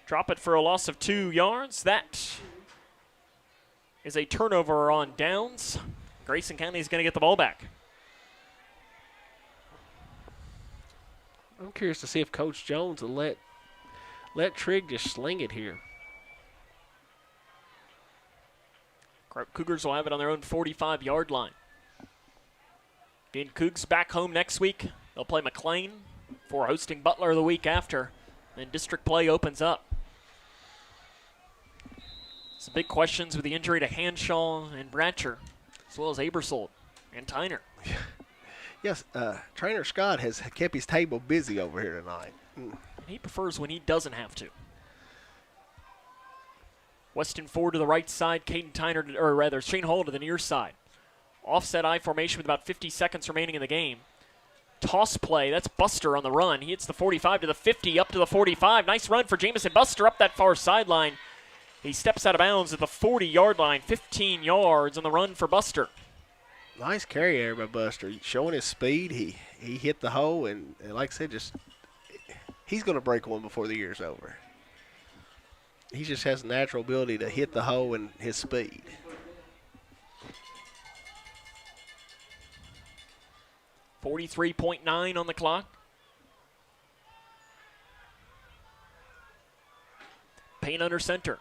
Drop it for a loss of 2 yards. That is a turnover on downs. Grayson County is going to get the ball back. I'm curious to see if Coach Jones will let Trigg just sling it here. Cougars will have it on their own 45-yard line. Again, Cougs back home next week. They'll play McLean for hosting Butler the week after. Then district play opens up. Some big questions with the injury to Hanshaw and Bratcher, as well as Abersold and Tyner. Yes, Trainer Scott has kept his table busy over here tonight. He prefers when he doesn't have to. Weston Ford to the right side, Caden Tyner, or rather Shane Hall to the near side. Offset I formation with about 50 seconds remaining in the game. Toss play, that's Buster on the run. He hits the 45 to the 50, up to the 45. Nice run for Jamison Buster up that far sideline. He steps out of bounds at the 40-yard line, 15 yards on the run for Buster. Nice carry there by Buster. Showing his speed, he hit the hole, and like I said, he's going to break one before the year's over. He just has a natural ability to hit the hole and his speed. .9 on the clock. Payne under center.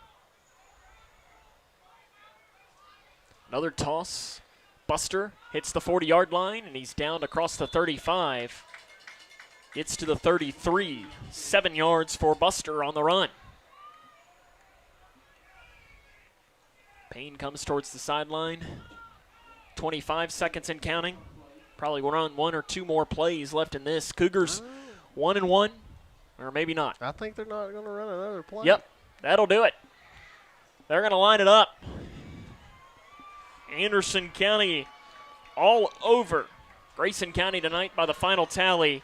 Another toss. Buster hits the 40-yard line, and he's down across the 35. Gets to the 33. 7 yards for Buster on the run. Payne comes towards the sideline. 25 seconds and counting. Probably run 1 or 2 more plays left in this. Cougars 1-1, or maybe not. I think they're not going to run another play. Yep, that'll do it. They're going to line it up. Anderson County all over Grayson County tonight by the final tally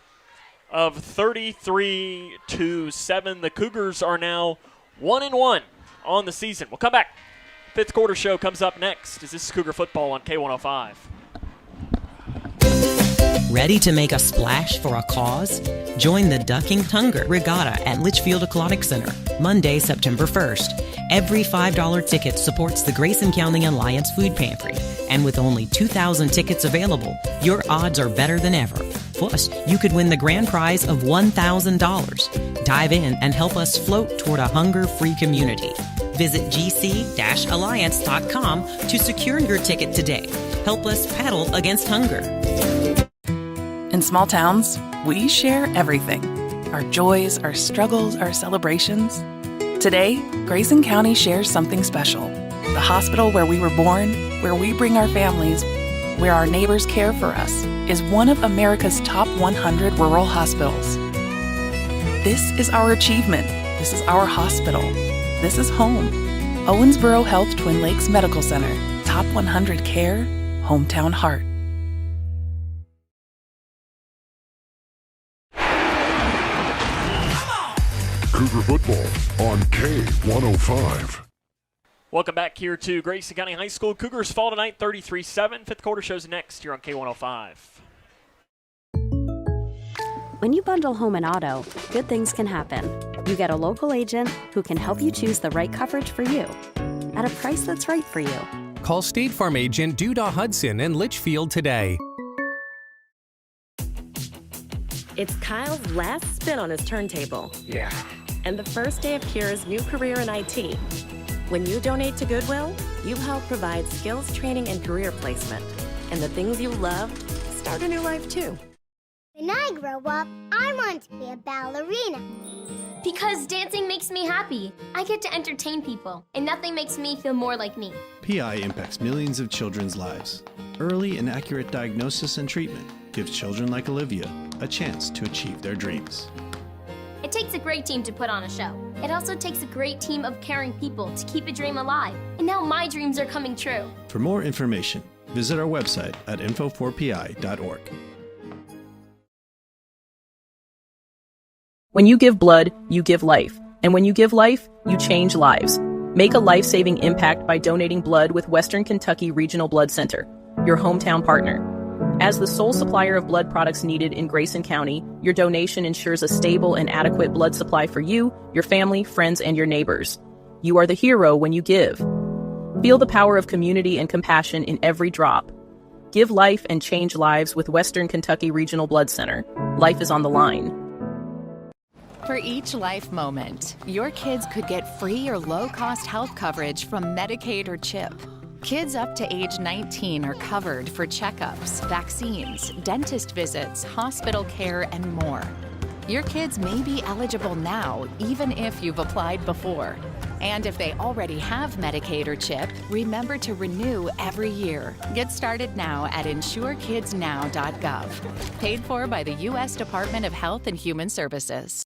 of 33-7. The Cougars are now 1-1 on the season. We'll come back. Fifth quarter show comes up next. This is Cougar football on K105. Ready to make a splash for a cause? Join the Ducking Tunger Regatta at Leitchfield Aquatic Center, Monday, September 1st. Every $5 ticket supports the Grayson County Alliance Food Pantry. And with only 2,000 tickets available, your odds are better than ever. Plus, you could win the grand prize of $1,000. Dive in and help us float toward a hunger-free community. Visit gc-alliance.com to secure your ticket today. Help us paddle against hunger. In small towns, we share everything. Our joys, our struggles, our celebrations. Today, Grayson County shares something special. The hospital where we were born, where we bring our families, where our neighbors care for us, is one of America's top 100 rural hospitals. This is our achievement. This is our hospital. This is home. Owensboro Health Twin Lakes Medical Center. Top 100 care, hometown heart. Cougar football on K105. Welcome back here to Grayson County High School. Cougars fall tonight 33-7. Fifth quarter shows next here on K105. When you bundle home and auto, good things can happen. You get a local agent who can help you choose the right coverage for you at a price that's right for you. Call State Farm agent Duda Hudson in Leitchfield today. It's Kyle's last spin on his turntable. Yeah. And the first day of Kira's new career in IT. When you donate to Goodwill, you help provide skills training and career placement. And the things you love start a new life too. When I grow up, I want to be a ballerina. Because dancing makes me happy. I get to entertain people, and nothing makes me feel more like me. PI impacts millions of children's lives. Early and accurate diagnosis and treatment gives children like Olivia a chance to achieve their dreams. It takes a great team to put on a show. It also takes a great team of caring people to keep a dream alive. And now my dreams are coming true. For more information, visit our website at info4pi.org. When you give blood, you give life. And when you give life, you change lives. Make a life-saving impact by donating blood with Western Kentucky Regional Blood Center, your hometown partner. As the sole supplier of blood products needed in Grayson County, your donation ensures a stable and adequate blood supply for you, your family, friends, and your neighbors. You are the hero when you give. Feel the power of community and compassion in every drop. Give life and change lives with Western Kentucky Regional Blood Center. Life is on the line. For each life moment, your kids could get free or low-cost health coverage from Medicaid or CHIP. Kids up to age 19 are covered for checkups, vaccines, dentist visits, hospital care, and more. Your kids may be eligible now, even if you've applied before. And if they already have Medicaid or CHIP, remember to renew every year. Get started now at insurekidsnow.gov. Paid for by the U.S. Department of Health and Human Services.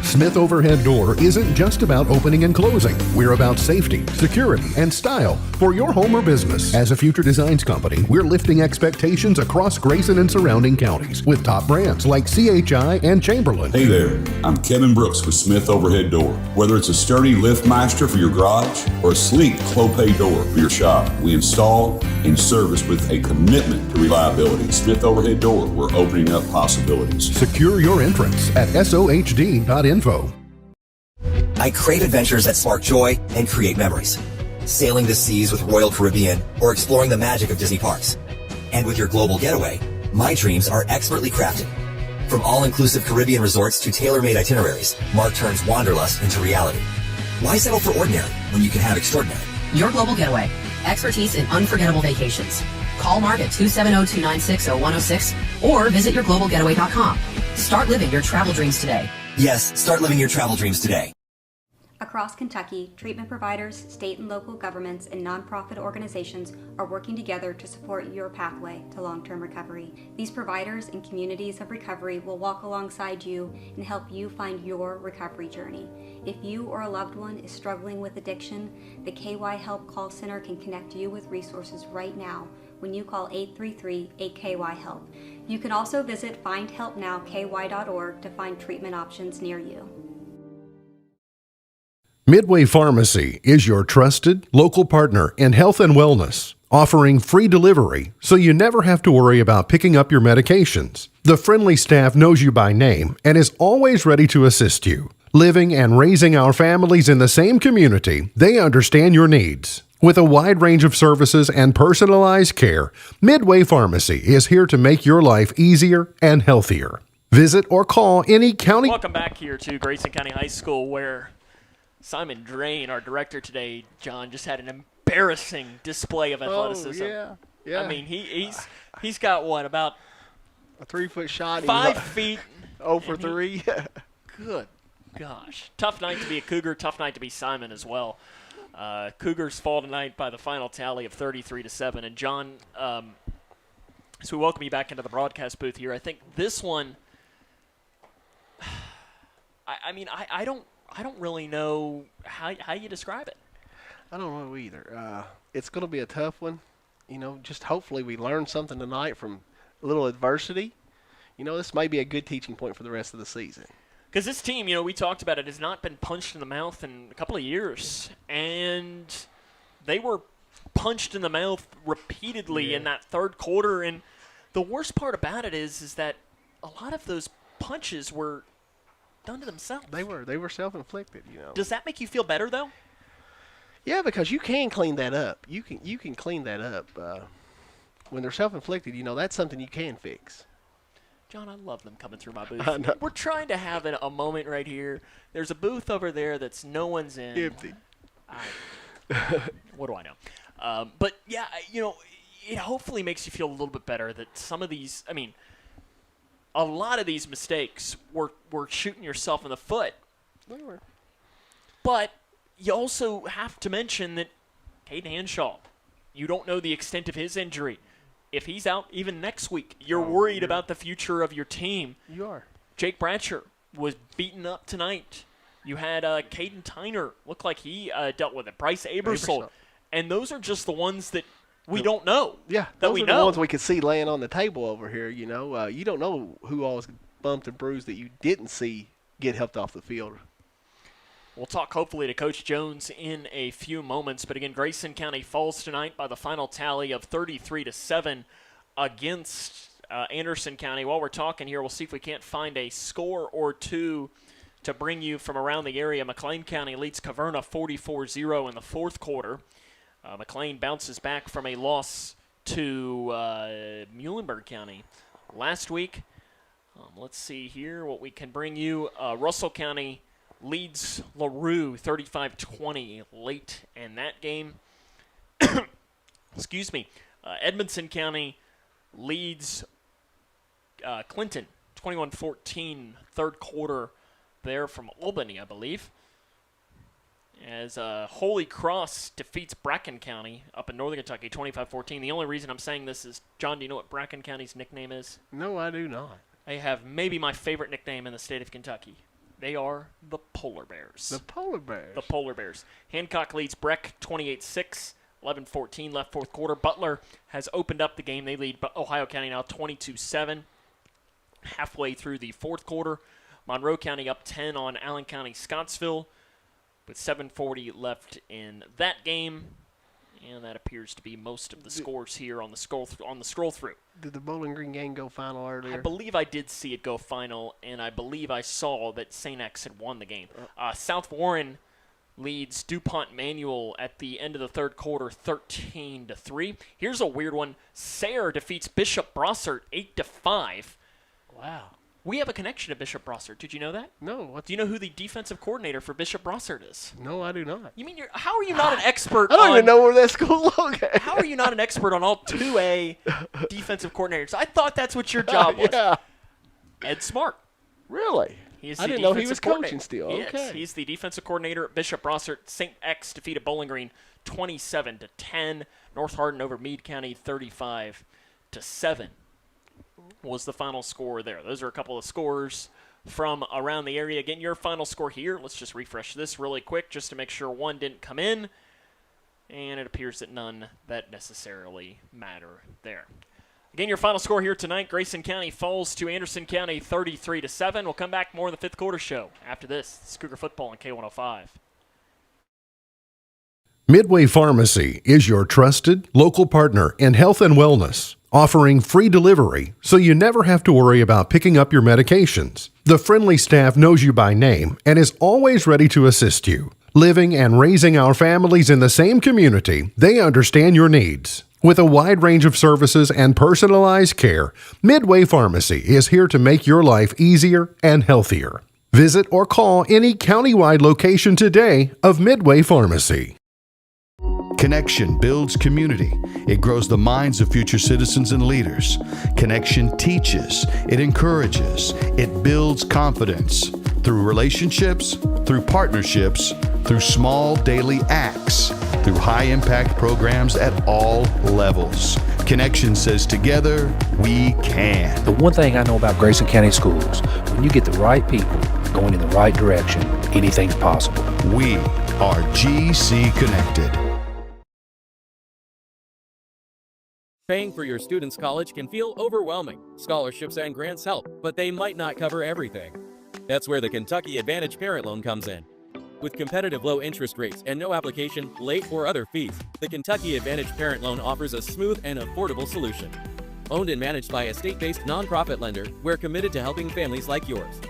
Smith Overhead Door isn't just about opening and closing. We're about safety, security, and style for your home or business. As a future designs company, we're lifting expectations across Grayson and surrounding counties with top brands like CHI and Chamberlain. Hey there, I'm Kevin Brooks with Smith Overhead Door. Whether it's a sturdy LiftMeister for your garage or a sleek Clopay door for your shop, we install and service with a commitment to reliability. Smith Overhead Door, we're opening up possibilities. Secure your entrance at SOHD.info. I crave adventures that spark joy and create memories. Sailing the seas with Royal Caribbean or exploring the magic of Disney parks. And with your global getaway, my dreams are expertly crafted. From all-inclusive Caribbean resorts to tailor-made itineraries, Mark turns wanderlust into reality. Why settle for ordinary when you can have extraordinary? Your Global Getaway. Expertise in unforgettable vacations. Call Mark at 270-296-0106 or visit yourglobalgetaway.com. Start living your travel dreams today. Yes, start living your travel dreams today. Across Kentucky, treatment providers, state and local governments, and nonprofit organizations are working together to support your pathway to long-term recovery. These providers and communities of recovery will walk alongside you and help you find your recovery journey. If you or a loved one is struggling with addiction, the KY Help Call Center can connect you with resources right now when you call 833-8KY-HELP. You can also visit findhelpnowky.org to find treatment options near you. Midway Pharmacy is your trusted local partner in health and wellness, offering free delivery so you never have to worry about picking up your medications. The friendly staff knows you by name and is always ready to assist you. Living and raising our families in the same community, they understand your needs. With a wide range of services and personalized care, Midway Pharmacy is here to make your life easier and healthier. Visit or call any county. Welcome back here to Grayson County High School, where Simon Drain, our director today, John, just had an embarrassing display of athleticism. Oh, yeah. I mean, he's got what, about a 3-foot shot? 5 feet. 0 for 3. Good gosh. Tough night to be a Cougar, tough night to be Simon as well. Cougars fall tonight by the final tally of 33-7. And John, as we welcome you back into the broadcast booth here, I think this one, I don't really know how you describe it. I don't know either. It's going to be a tough one. You know, just hopefully we learn something tonight from a little adversity. You know, this may be a good teaching point for the rest of the season. Because this team, you know, we talked about it, has not been punched in the mouth in a couple of years. And they were punched in the mouth repeatedly in that third quarter. And the worst part about it is that a lot of those punches were done to themselves. They were self-inflicted, you know. Does that make you feel better, though? Yeah, because you can clean that up. You can clean that up. When they're self-inflicted, you know, that's something you can fix. John, I love them coming through my booth. We're trying to have a moment right here. There's a booth over there that's no one's in. Empty. What do I know? But, yeah, you know, it hopefully makes you feel a little bit better that some of these, I mean, a lot of these mistakes were shooting yourself in the foot. They were. But you also have to mention that Caden Hanshaw, you don't know the extent of his injury. If he's out even next week, you're worried about the future of your team. You are. Jake Bratcher was beaten up tonight. You had Caden Tyner, looked like he dealt with it. Bryce Abersol. And those are just the ones that we don't know. Yeah, those are the ones we could see laying on the table over here, you know. You don't know who all was bumped and bruised that you didn't see get helped off the field. We'll talk hopefully to Coach Jones in a few moments. But again, Grayson County falls tonight by the final tally of 33-7 against Anderson County. While we're talking here, we'll see if we can't find a score or two to bring you from around the area. McLean County leads Caverna 44-0 in the fourth quarter. McLean bounces back from a loss to Muhlenberg County last week. Let's see here what we can bring you. Russell County leads LaRue 35-20 late in that game. Excuse me. Edmondson County leads Clinton 21-14 third quarter there from Albany, I believe. As Holy Cross defeats Bracken County up in Northern Kentucky 25-14. The only reason I'm saying this is, John, do you know what Bracken County's nickname is? No, I do not. They have maybe my favorite nickname in the state of Kentucky. They are the Polar Bears. The Polar Bears. The Polar Bears. Hancock leads Breck 28-6, 11-14 left fourth quarter. Butler has opened up the game. They lead Ohio County now 22-7 halfway through the fourth quarter. Monroe County up 10 on Allen County Scottsville with 7:40 left in that game. And that appears to be most of the scores here on the scroll through. Did the Bowling Green game go final earlier? I believe I did see it go final, and I believe I saw that St. X had won the game. South Warren leads DuPont Manual at the end of the third quarter 13-3. Here's a weird one. Sayre defeats Bishop Brossart 8-5. Wow. We have a connection to Bishop Brossart. Did you know that? No. Do you know who the defensive coordinator for Bishop Brossart is? No, I do not. You mean how are you not an expert I don't even know where that school's located. How are you not an expert on all 2A defensive coordinators? I thought that's what your job was. Yeah. Ed Smart. Really? I didn't know he was coaching still. Okay. He's the defensive coordinator at Bishop Brossart. St. X defeated Bowling Green 27-10. North Hardin over Meade County 35-7 was the final score there. Those are a couple of scores from around the area. Again, your final score here. Let's just refresh this really quick just to make sure one didn't come in. And it appears that none that necessarily matter there. Again, your final score here tonight, Grayson County falls to Anderson County 33-7. We'll come back more in the fifth quarter show after this. It's Cougar Football on K105. Midway Pharmacy is your trusted local partner in health and wellness, offering free delivery so you never have to worry about picking up your medications. The friendly staff knows you by name and is always ready to assist you. Living and raising our families in the same community, they understand your needs. With a wide range of services and personalized care, Midway Pharmacy is here to make your life easier and healthier. Visit or call any countywide location today of Midway Pharmacy. Connection builds community. It grows the minds of future citizens and leaders. Connection teaches. It encourages. It builds confidence. Through relationships, through partnerships, through small daily acts, through high-impact programs at all levels. Connection says together, we can. The one thing I know about Grayson County Schools, when you get the right people going in the right direction, anything's possible. We are GC Connected. Paying for your student's college can feel overwhelming. Scholarships and grants help, but they might not cover everything. That's where the Kentucky Advantage Parent Loan comes in. With competitive low interest rates and no application, late, or other fees, the Kentucky Advantage Parent Loan offers a smooth and affordable solution. Owned and managed by a state-based nonprofit lender, we're committed to helping families like yours.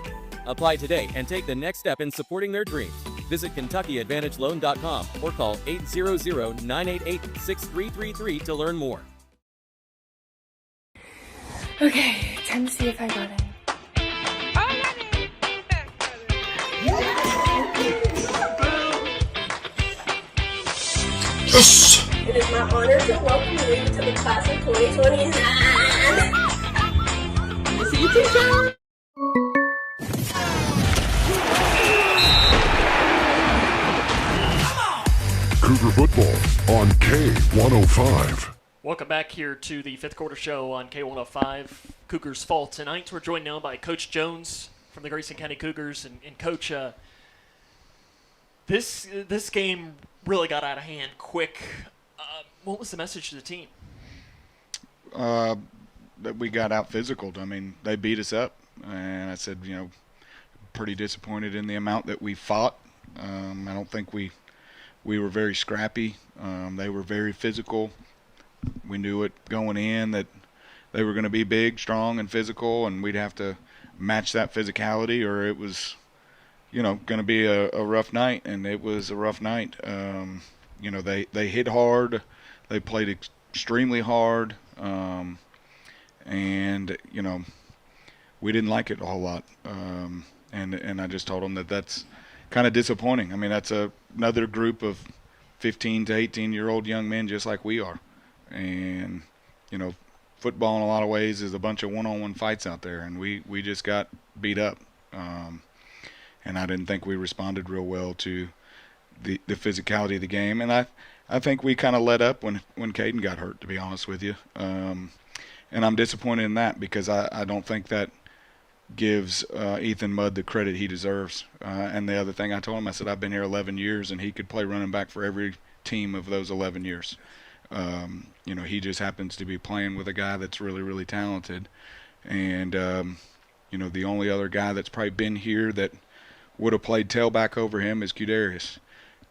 Apply today and take the next step in supporting their dreams. Visit KentuckyAdvantageLoan.com or call 800-988-6333 to learn more. Okay, time to see if I got it. Yes! It is my honor to welcome you to the class of 2029. See you, teacher. Cougar Football on K105. Welcome back here to the fifth quarter show on K105. Cougars fall tonight. We're joined now by Coach Jones from the Grayson County Cougars. And Coach, this game really got out of hand quick. What was the message to the team? That we got out physical. I mean, they beat us up. And I said, pretty disappointed in the amount that we fought. I don't think we were very scrappy. They were very physical. We knew it going in that they were going to be big, strong, and physical, and we'd have to match that physicality, or it was, going to be a rough night, and it was a rough night. They hit hard. They played extremely hard, and we didn't like it a whole lot. And I just told them that's kind of disappointing. I mean, that's another group of 15 to 18-year-old young men just like we are. And, football in a lot of ways is a bunch of one-on-one fights out there, and we just got beat up. And I didn't think we responded real well to the physicality of the game. And I think we kind of let up when Caden got hurt, to be honest with you. And I'm disappointed in that because I don't think that gives Ethan Mudd the credit he deserves. And the other thing I told him, I said, I've been here 11 years, and he could play running back for every team of those 11 years. He just happens to be playing with a guy that's really, really talented. And, the only other guy that's probably been here that would have played tailback over him is Qdarius.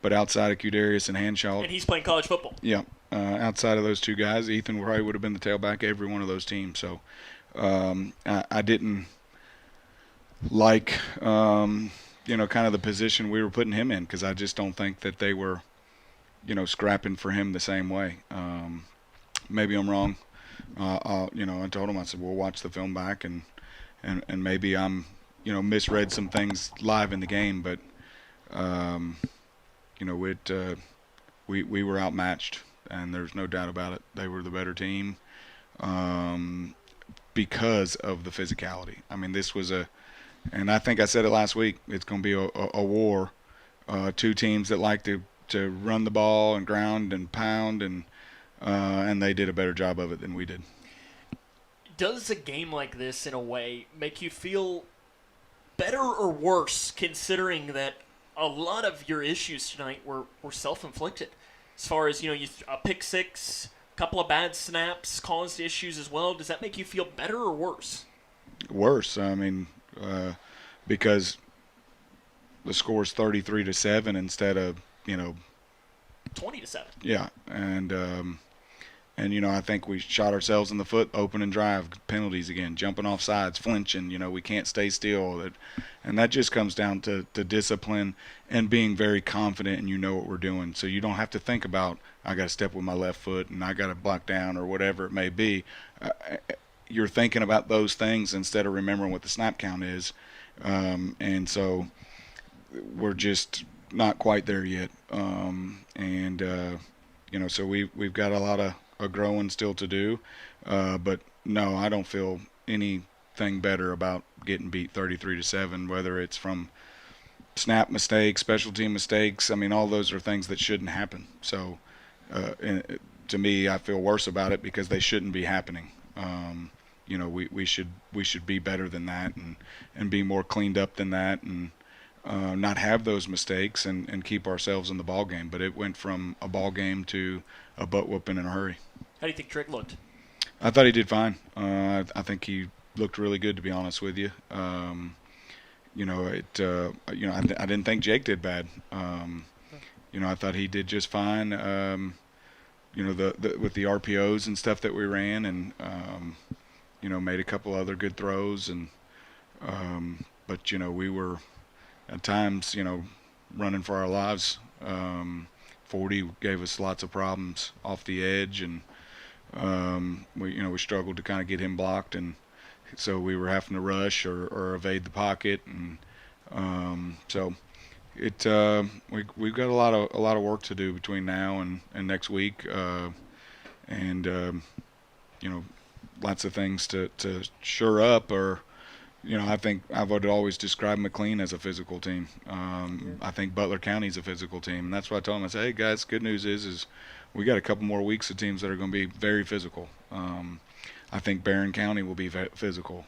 But outside of Qdarius and Hanshaw. And he's playing college football. Yeah. Outside of those two guys, Ethan probably would have been the tailback every one of those teams. So I didn't like, kind of the position we were putting him in because I just don't think that they were, scrapping for him the same way. Maybe I'm wrong. I told him, I said, we'll watch the film back and maybe I'm, misread some things live in the game, but, we were outmatched, and there's no doubt about it. They were the better team because of the physicality. I mean, this was and I think I said it last week, it's going to be a war. Two teams that like to run the ball and ground and pound, and they did a better job of it than we did. Does a game like this, in a way, make you feel better or worse, considering that a lot of your issues tonight were self-inflicted? As far as, a pick six, a couple of bad snaps caused issues as well. Does that make you feel better or worse? Worse. I mean, because the score's 33-7 instead of, 20-7. Yeah, and I think we shot ourselves in the foot, open and drive, penalties again, jumping off sides, flinching. We can't stay still. And that just comes down to discipline and being very confident and what we're doing. So you don't have to think about, I got to step with my left foot and I got to block down or whatever it may be. You're thinking about those things instead of remembering what the snap count is. And so we're just not quite there yet. So we've got a lot of growing still to do. But no, I don't feel anything better about getting beat 33-7, whether it's from snap mistakes, special team mistakes. I mean, all those are things that shouldn't happen. So to me, I feel worse about it because they shouldn't be happening. We should be better than that and be more cleaned up than that and not have those mistakes and keep ourselves in the ball game. But it went from a ball game to a butt whooping in a hurry. How do you think Trick looked? I thought he did fine. I think he looked really good, to be honest with you. I didn't think Jake did bad. I thought he did just fine. With the RPOs and stuff that we ran, and made a couple other good throws, and but we were at times running for our lives. 40 gave us lots of problems off the edge, and we struggled to kind of get him blocked, and so we were having to rush or evade the pocket, and so we've got a lot of work to do between now and next week, and lots of things to shore up. Or I think I would always describe McLean as a physical team. I think Butler County's a physical team, and that's what I told them. I said, hey guys, good news is we got a couple more weeks of teams that are going to be very physical. I think Barron County will be physical.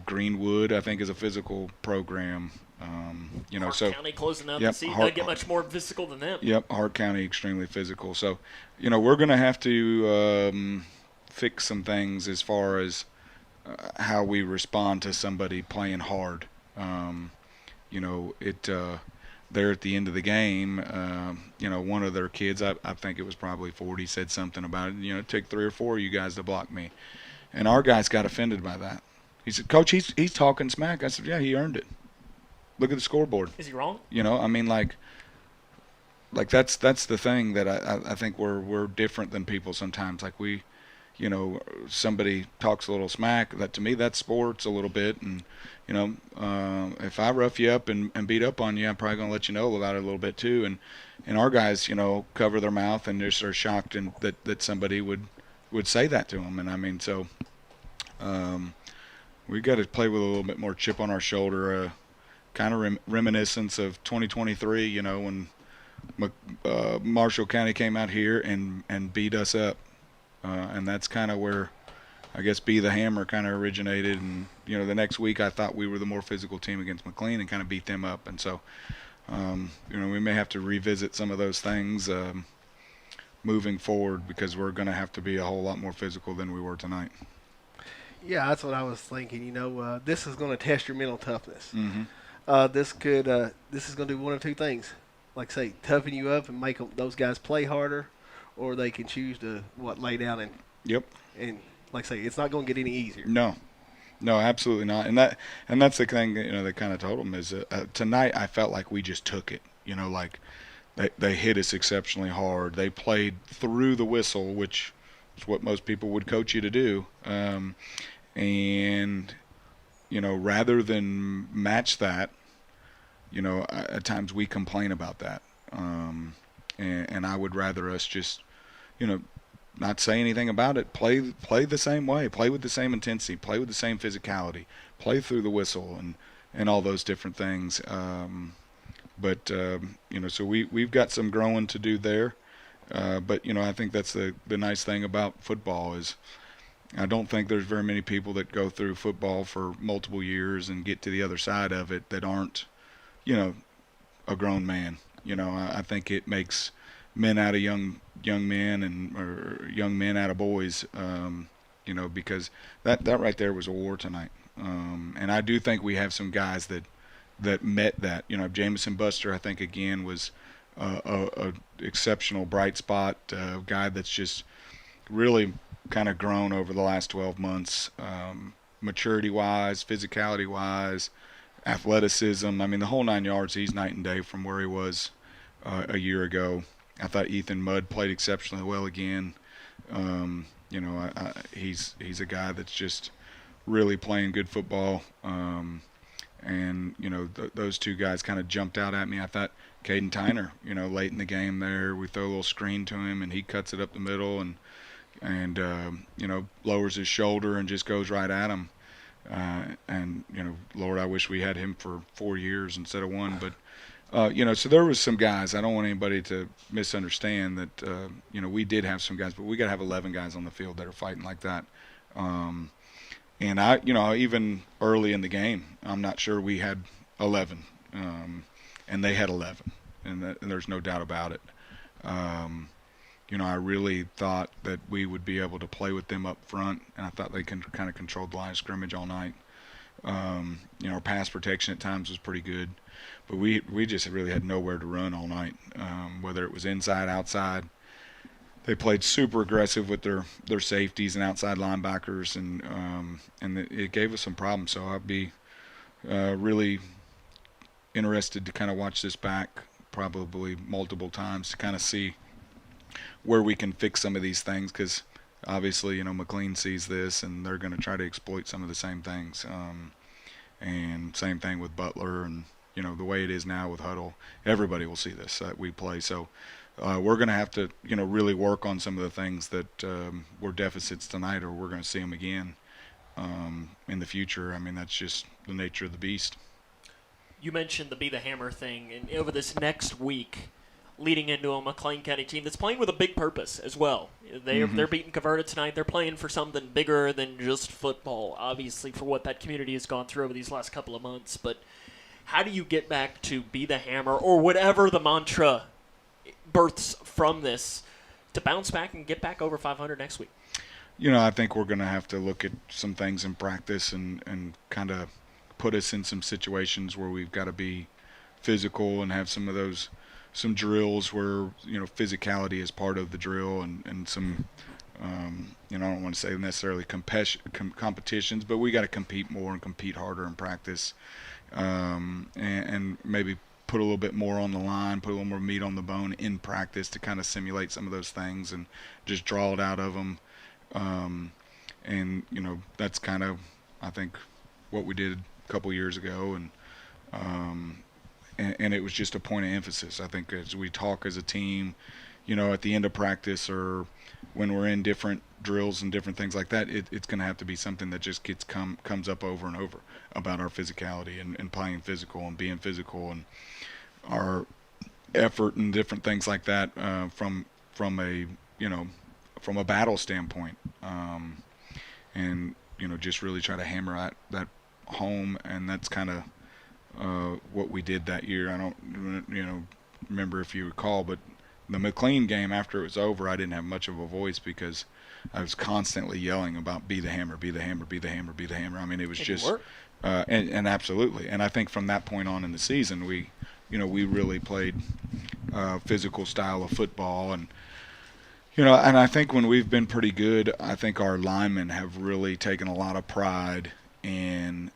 Greenwood, I think, is a physical program. Hart County closing out the season. Doesn't get much more physical than them. Yep, Hart County extremely physical. So, we're going to have to fix some things as far as how we respond to somebody playing hard. there at the end of the game, one of their kids, I think it was probably 40, said something about it. It took 3 or 4 of you guys to block me. And our guys got offended by that. He said, Coach, he's talking smack. I said, yeah, he earned it. Look at the scoreboard. Is he wrong? Like that's the thing that I think we're different than people sometimes. Like somebody talks a little smack. That to me, that's sports a little bit. And if I rough you up and beat up on you, I'm probably gonna let you know about it a little bit too. And our guys, cover their mouth and they're shocked that somebody would say that to them. And so we got to play with a little bit more chip on our shoulder. Kind of reminiscence of 2023. When Marshall County came out here and beat us up, and that's kind of where I guess Be the Hammer kind of originated. And the next week I thought we were the more physical team against McLean and kind of beat them up. And so we may have to revisit some of those things moving forward, because we're going to have to be a whole lot more physical than we were tonight. Yeah, that's what I was thinking. This is going to test your mental toughness. Mm-hmm. This is going to do one of two things. Like say, toughen you up and make those guys play harder, or they can choose to lay down and. Yep. And like say, it's not going to get any easier. No, absolutely not. And that's the thing they kind of told them is tonight I felt like we just took it. Like they hit us exceptionally hard. They played through the whistle, which is what most people would coach you to do. And rather than match that. At times we complain about that, and I would rather us just, not say anything about it. Play the same way, play with the same intensity, play with the same physicality, play through the whistle, and all those different things. So we've got some growing to do there. But I think that's the nice thing about football is I don't think there's very many people that go through football for multiple years and get to the other side of it that aren't. A grown man. I think it makes men out of young men or young men out of boys. Because that right there was a war tonight. And I do think we have some guys that met that. Jamison Buster, I think again was a exceptional bright spot guy that's just really kind of grown over the last 12 months, maturity wise, physicality wise. Athleticism, the whole 9 yards. He's night and day from where he was a year ago. I thought Ethan Mudd played exceptionally well again. He's a guy that's just really playing good football. Those two guys kind of jumped out at me. I thought Caden Tyner, late in the game there, we throw a little screen to him and he cuts it up the middle and lowers his shoulder and just goes right at him. Lord, I wish we had him for 4 years instead of 1. But, so there was some guys. I don't want anybody to misunderstand that, we did have some guys, but we got to have 11 guys on the field that are fighting like that. And I, even early in the game, I'm not sure we had 11, and they had 11, and there's no doubt about it. I really thought that we would be able to play with them up front, and I thought they can kind of control the line of scrimmage all night. Our pass protection at times was pretty good, but we just really had nowhere to run all night, whether it was inside, outside. They played super aggressive with their safeties and outside linebackers, and it gave us some problems. So I'd be really interested to kind of watch this back probably multiple times to kind of see where we can fix some of these things, because obviously McLean sees this and they're going to try to exploit some of the same things, and same thing with Butler, and the way it is now with Huddle, everybody will see this that we play. So we're going to have to really work on some of the things that were deficits tonight, or we're going to see them again in the future. That's just the nature of the beast. You mentioned the Be the Hammer thing, and over this next week leading into a McLean County team that's playing with a big purpose as well. They're beating Converted tonight. They're playing for something bigger than just football, obviously, for what that community has gone through over these last couple of months. But how do you get back to Be the Hammer, or whatever the mantra births from this, to bounce back and get back over 500 next week? I think we're going to have to look at some things in practice and kind of put us in some situations where we've got to be physical and have some drills where, you know, physicality is part of the drill, and some, you know, I don't want to say necessarily competitions, but we got to compete more and compete harder in practice, and maybe put a little bit more on the line, put a little more meat on the bone in practice to kind of simulate some of those things and just draw it out of them. And, you know, that's kind of, I think, what we did a couple years ago. And it was just a point of emphasis. I think as we talk as a team, you know, at the end of practice or when we're in different drills and different things like that, it's going to have to be something that just comes up over and over about our physicality and playing physical and being physical and our effort and different things like that, from a battle standpoint, and, you know, just really try to hammer that home. And that's kind of what we did that year. I don't, you know, remember if you recall, but the McLean game, after it was over, I didn't have much of a voice because I was constantly yelling about be the hammer, be the hammer, be the hammer, be the hammer. I mean, it was just and absolutely. And I think from that point on in the season, we really played physical style of football. And, you know, and I think when we've been pretty good, I think our linemen have really taken a lot of pride in,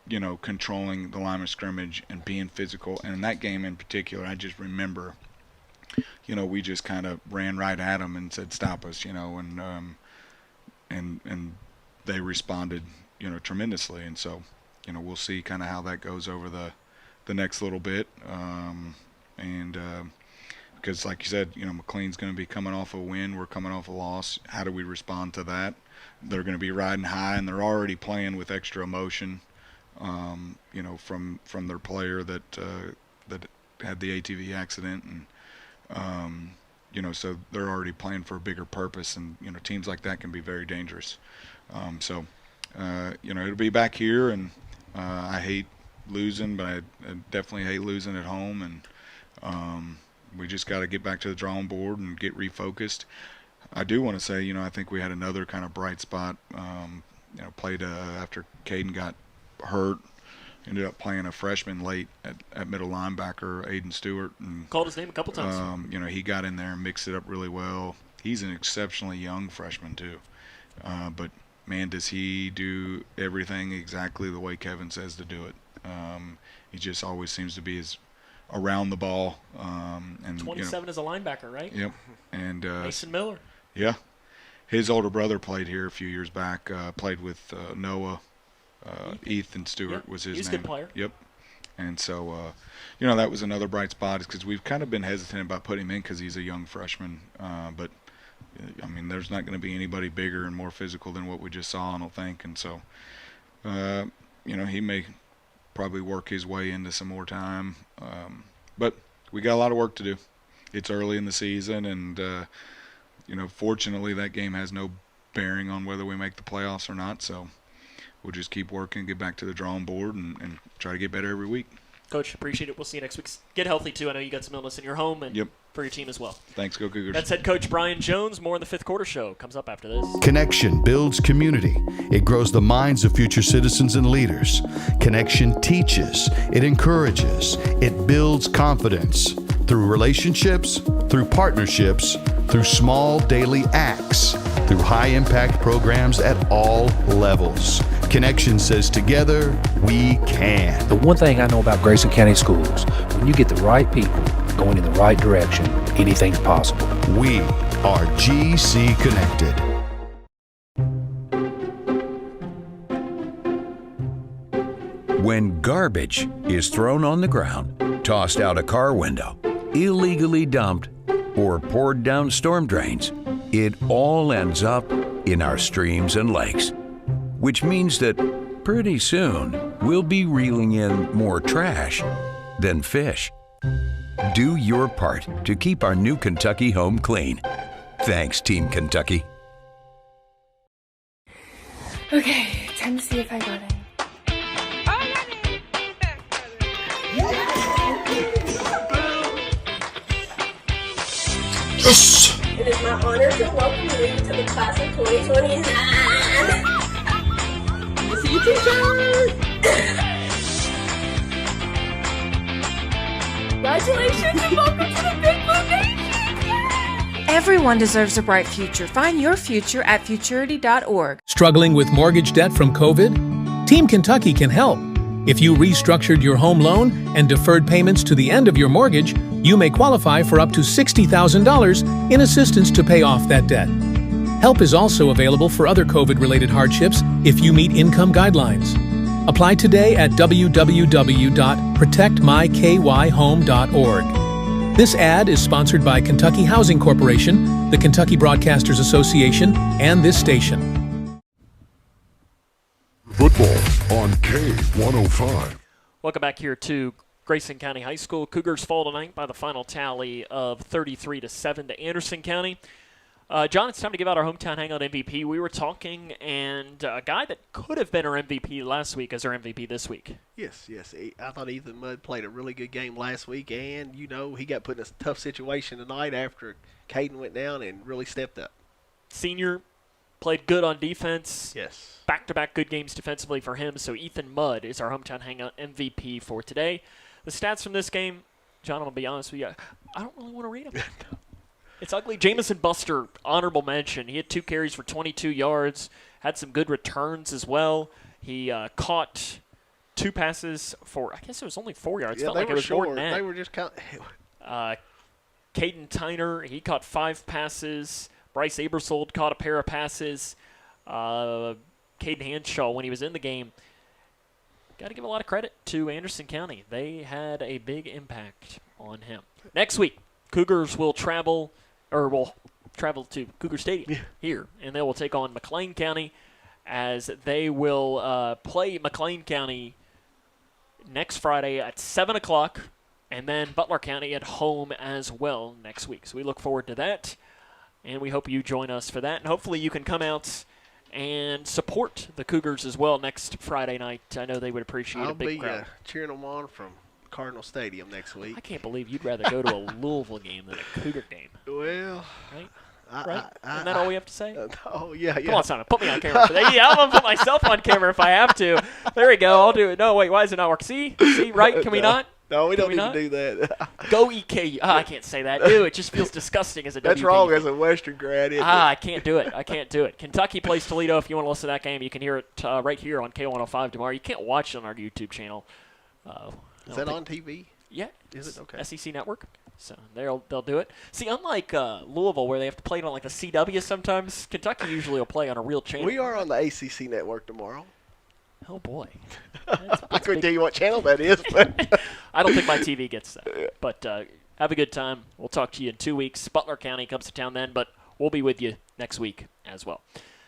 you know, controlling the line of scrimmage and being physical. And in that game in particular, I just remember, you know, we just kind of ran right at them and said, stop us, you know, and they responded, you know, tremendously. And so, you know, we'll see kind of how that goes over the next little bit. Because like you said, you know, McLean's going to be coming off a win. We're coming off a loss. How do we respond to that? They're going to be riding high, and they're already playing with extra emotion, you know, from their player that had the ATV accident. And, you know, so they're already playing for a bigger purpose. And, you know, teams like that can be very dangerous. So, you know, it'll be back here, and I hate losing, but I definitely hate losing at home. And we just got to get back to the drawing board and get refocused. I do want to say, you know, I think we had another kind of bright spot. You know, played after Caden got hurt, ended up playing a freshman late at middle linebacker, Aiden Stewart. And called his name a couple times. You know, he got in there and mixed it up really well. He's an exceptionally young freshman too. But man, does he do everything exactly the way Kevin says to do it. He just always seems to be around the ball. And 27 you know, as a linebacker, right? Yep. And Mason Miller. Yeah. His older brother played here a few years back, played with Noah. Ethan Stewart was his name. He's a good player. Yep. And so, you know, that was another bright spot, because we've kind of been hesitant about putting him in because he's a young freshman. But, I mean, there's not going to be anybody bigger and more physical than what we just saw, I don't think. And so, you know, he may probably work his way into some more time. But we got a lot of work to do. It's early in the season, and, you know, fortunately that game has no bearing on whether we make the playoffs or not. So we'll just keep working, get back to the drawing board, and try to get better every week. Coach, appreciate it. We'll see you next week. Get healthy, too. I know you got some illness in your home and for your team as well. Thanks. Go Cougars. That's head coach Brian Jones. More in the Fifth Quarter Show. Comes up after this. Connection builds community. It grows the minds of future citizens and leaders. Connection teaches. It encourages. It builds confidence. Through relationships, through partnerships, through small daily acts, through high-impact programs at all levels. Connection says together, we can. The one thing I know about Grayson County Schools, when you get the right people going in the right direction, anything's possible. We are GC Connected. When garbage is thrown on the ground, tossed out a car window, illegally dumped, or poured down storm drains, it all ends up in our streams and lakes. Which means that pretty soon we'll be reeling in more trash than fish. Do your part to keep our new Kentucky home clean. Thanks, Team Kentucky. Okay, time to see if I got it. Yes! It is my honor to welcome you to the class of 2029. See you, teacher! Congratulations and welcome to the Big Blue Nation! Everyone deserves a bright future. Find your future at futurity.org. Struggling with mortgage debt from COVID? Team Kentucky can help. If you restructured your home loan and deferred payments to the end of your mortgage, you may qualify for up to $60,000 in assistance to pay off that debt. Help is also available for other COVID-related hardships if you meet income guidelines. Apply today at www.protectmykyhome.org. This ad is sponsored by Kentucky Housing Corporation, the Kentucky Broadcasters Association, and this station. Football on K105. Welcome back here to Grayson County High School. Cougars fall tonight by the final tally of 33-7 to Anderson County. John, it's time to give out our hometown hangout MVP. We were talking, and a guy that could have been our MVP last week is our MVP this week. Yes. I thought Ethan Mudd played a really good game last week, and, he got put in a tough situation tonight after Caden went down and really stepped up. Senior played good on defense. Yes. Back-to-back good games defensively for him, so Ethan Mudd is our hometown hangout MVP for today. The stats from this game, John, I'm going to be honest with you, I don't really want to read them. It's ugly. Jamison Buster, honorable mention. He had 2 carries for 22 yards, had some good returns as well. He caught 2 passes for, I guess it was only 4 yards. Yeah, Felt like it was short. more than that. They were just kind of Caden Tyner, he caught 5 passes. Bryce Abersold caught a pair of passes. Caden Hanshaw, when he was in the game, got to give a lot of credit to Anderson County. They had a big impact on him. Next week, Cougars will travel to Cougar Stadium here, and they will take on McLean County as they will play McLean County next Friday at 7 o'clock, and then Butler County at home as well next week. So we look forward to that, and we hope you join us for that. And hopefully you can come out and support the Cougars as well next Friday night. I know they would appreciate a big crowd. I'll be cheering them on from Cardinal Stadium next week. I can't believe you'd rather go to a Louisville game than a Cougar game. Well, right? Isn't that all we have to say? Oh, yeah. Come on, Simon. Put me on camera. Yeah, I'm going to put myself on camera if I have to. There we go. I'll do it. No, wait. Why is it not work? See? Right? Can we not? No, we don't need to do that. Go EKU. I can't say that. Ew, it just feels disgusting as a That's WKU. wrong as a Western grad, isn't it? I can't do it. Kentucky plays Toledo. If you want to listen to that game, you can hear it right here on K105 tomorrow. You can't watch it on our YouTube channel. Is that on TV? Yeah. Is it? Okay. SEC Network. So they'll do it. See, unlike Louisville, where they have to play it on like the CW sometimes, Kentucky usually will play on a real channel. We are on the ACC Network tomorrow. Oh, boy. I couldn't tell you what channel that is. But I don't think my TV gets that. But have a good time. We'll talk to you in 2 weeks. Butler County comes to town then, but we'll be with you next week as well.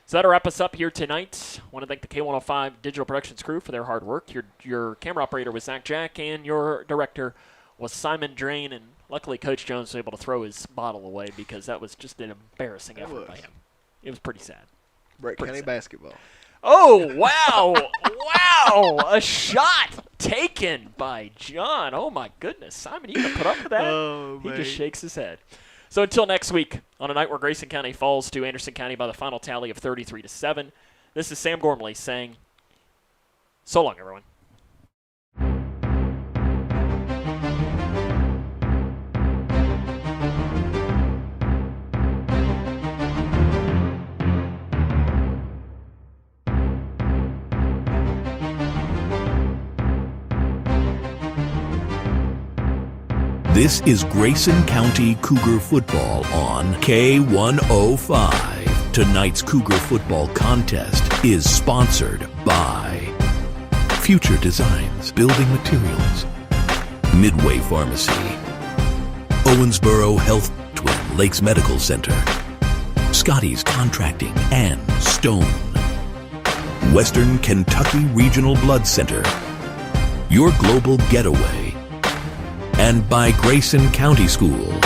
So that'll wrap us up here tonight. I want to thank the K105 Digital Productions crew for their hard work. Your camera operator was Zach Jack, and your director was Simon Drain. And luckily, Coach Jones was able to throw his bottle away because that was just an embarrassing effort by him. It was pretty sad. Brett County basketball. Oh, wow. Wow. A shot taken by John. Oh, my goodness. Simon, you going to put up with that? Oh, he just shakes his head. So until next week, on a night where Grayson County falls to Anderson County by the final tally of 33-7, this is Sam Gormley saying, so long, everyone. This is Grayson County Cougar football on K105. Tonight's Cougar football contest is sponsored by Future Designs Building Materials, Midway Pharmacy, Owensboro Health Twin Lakes Medical Center, Scotty's Contracting, and Stone, Western Kentucky Regional Blood Center, Your Global Getaway, and by Grayson County Schools.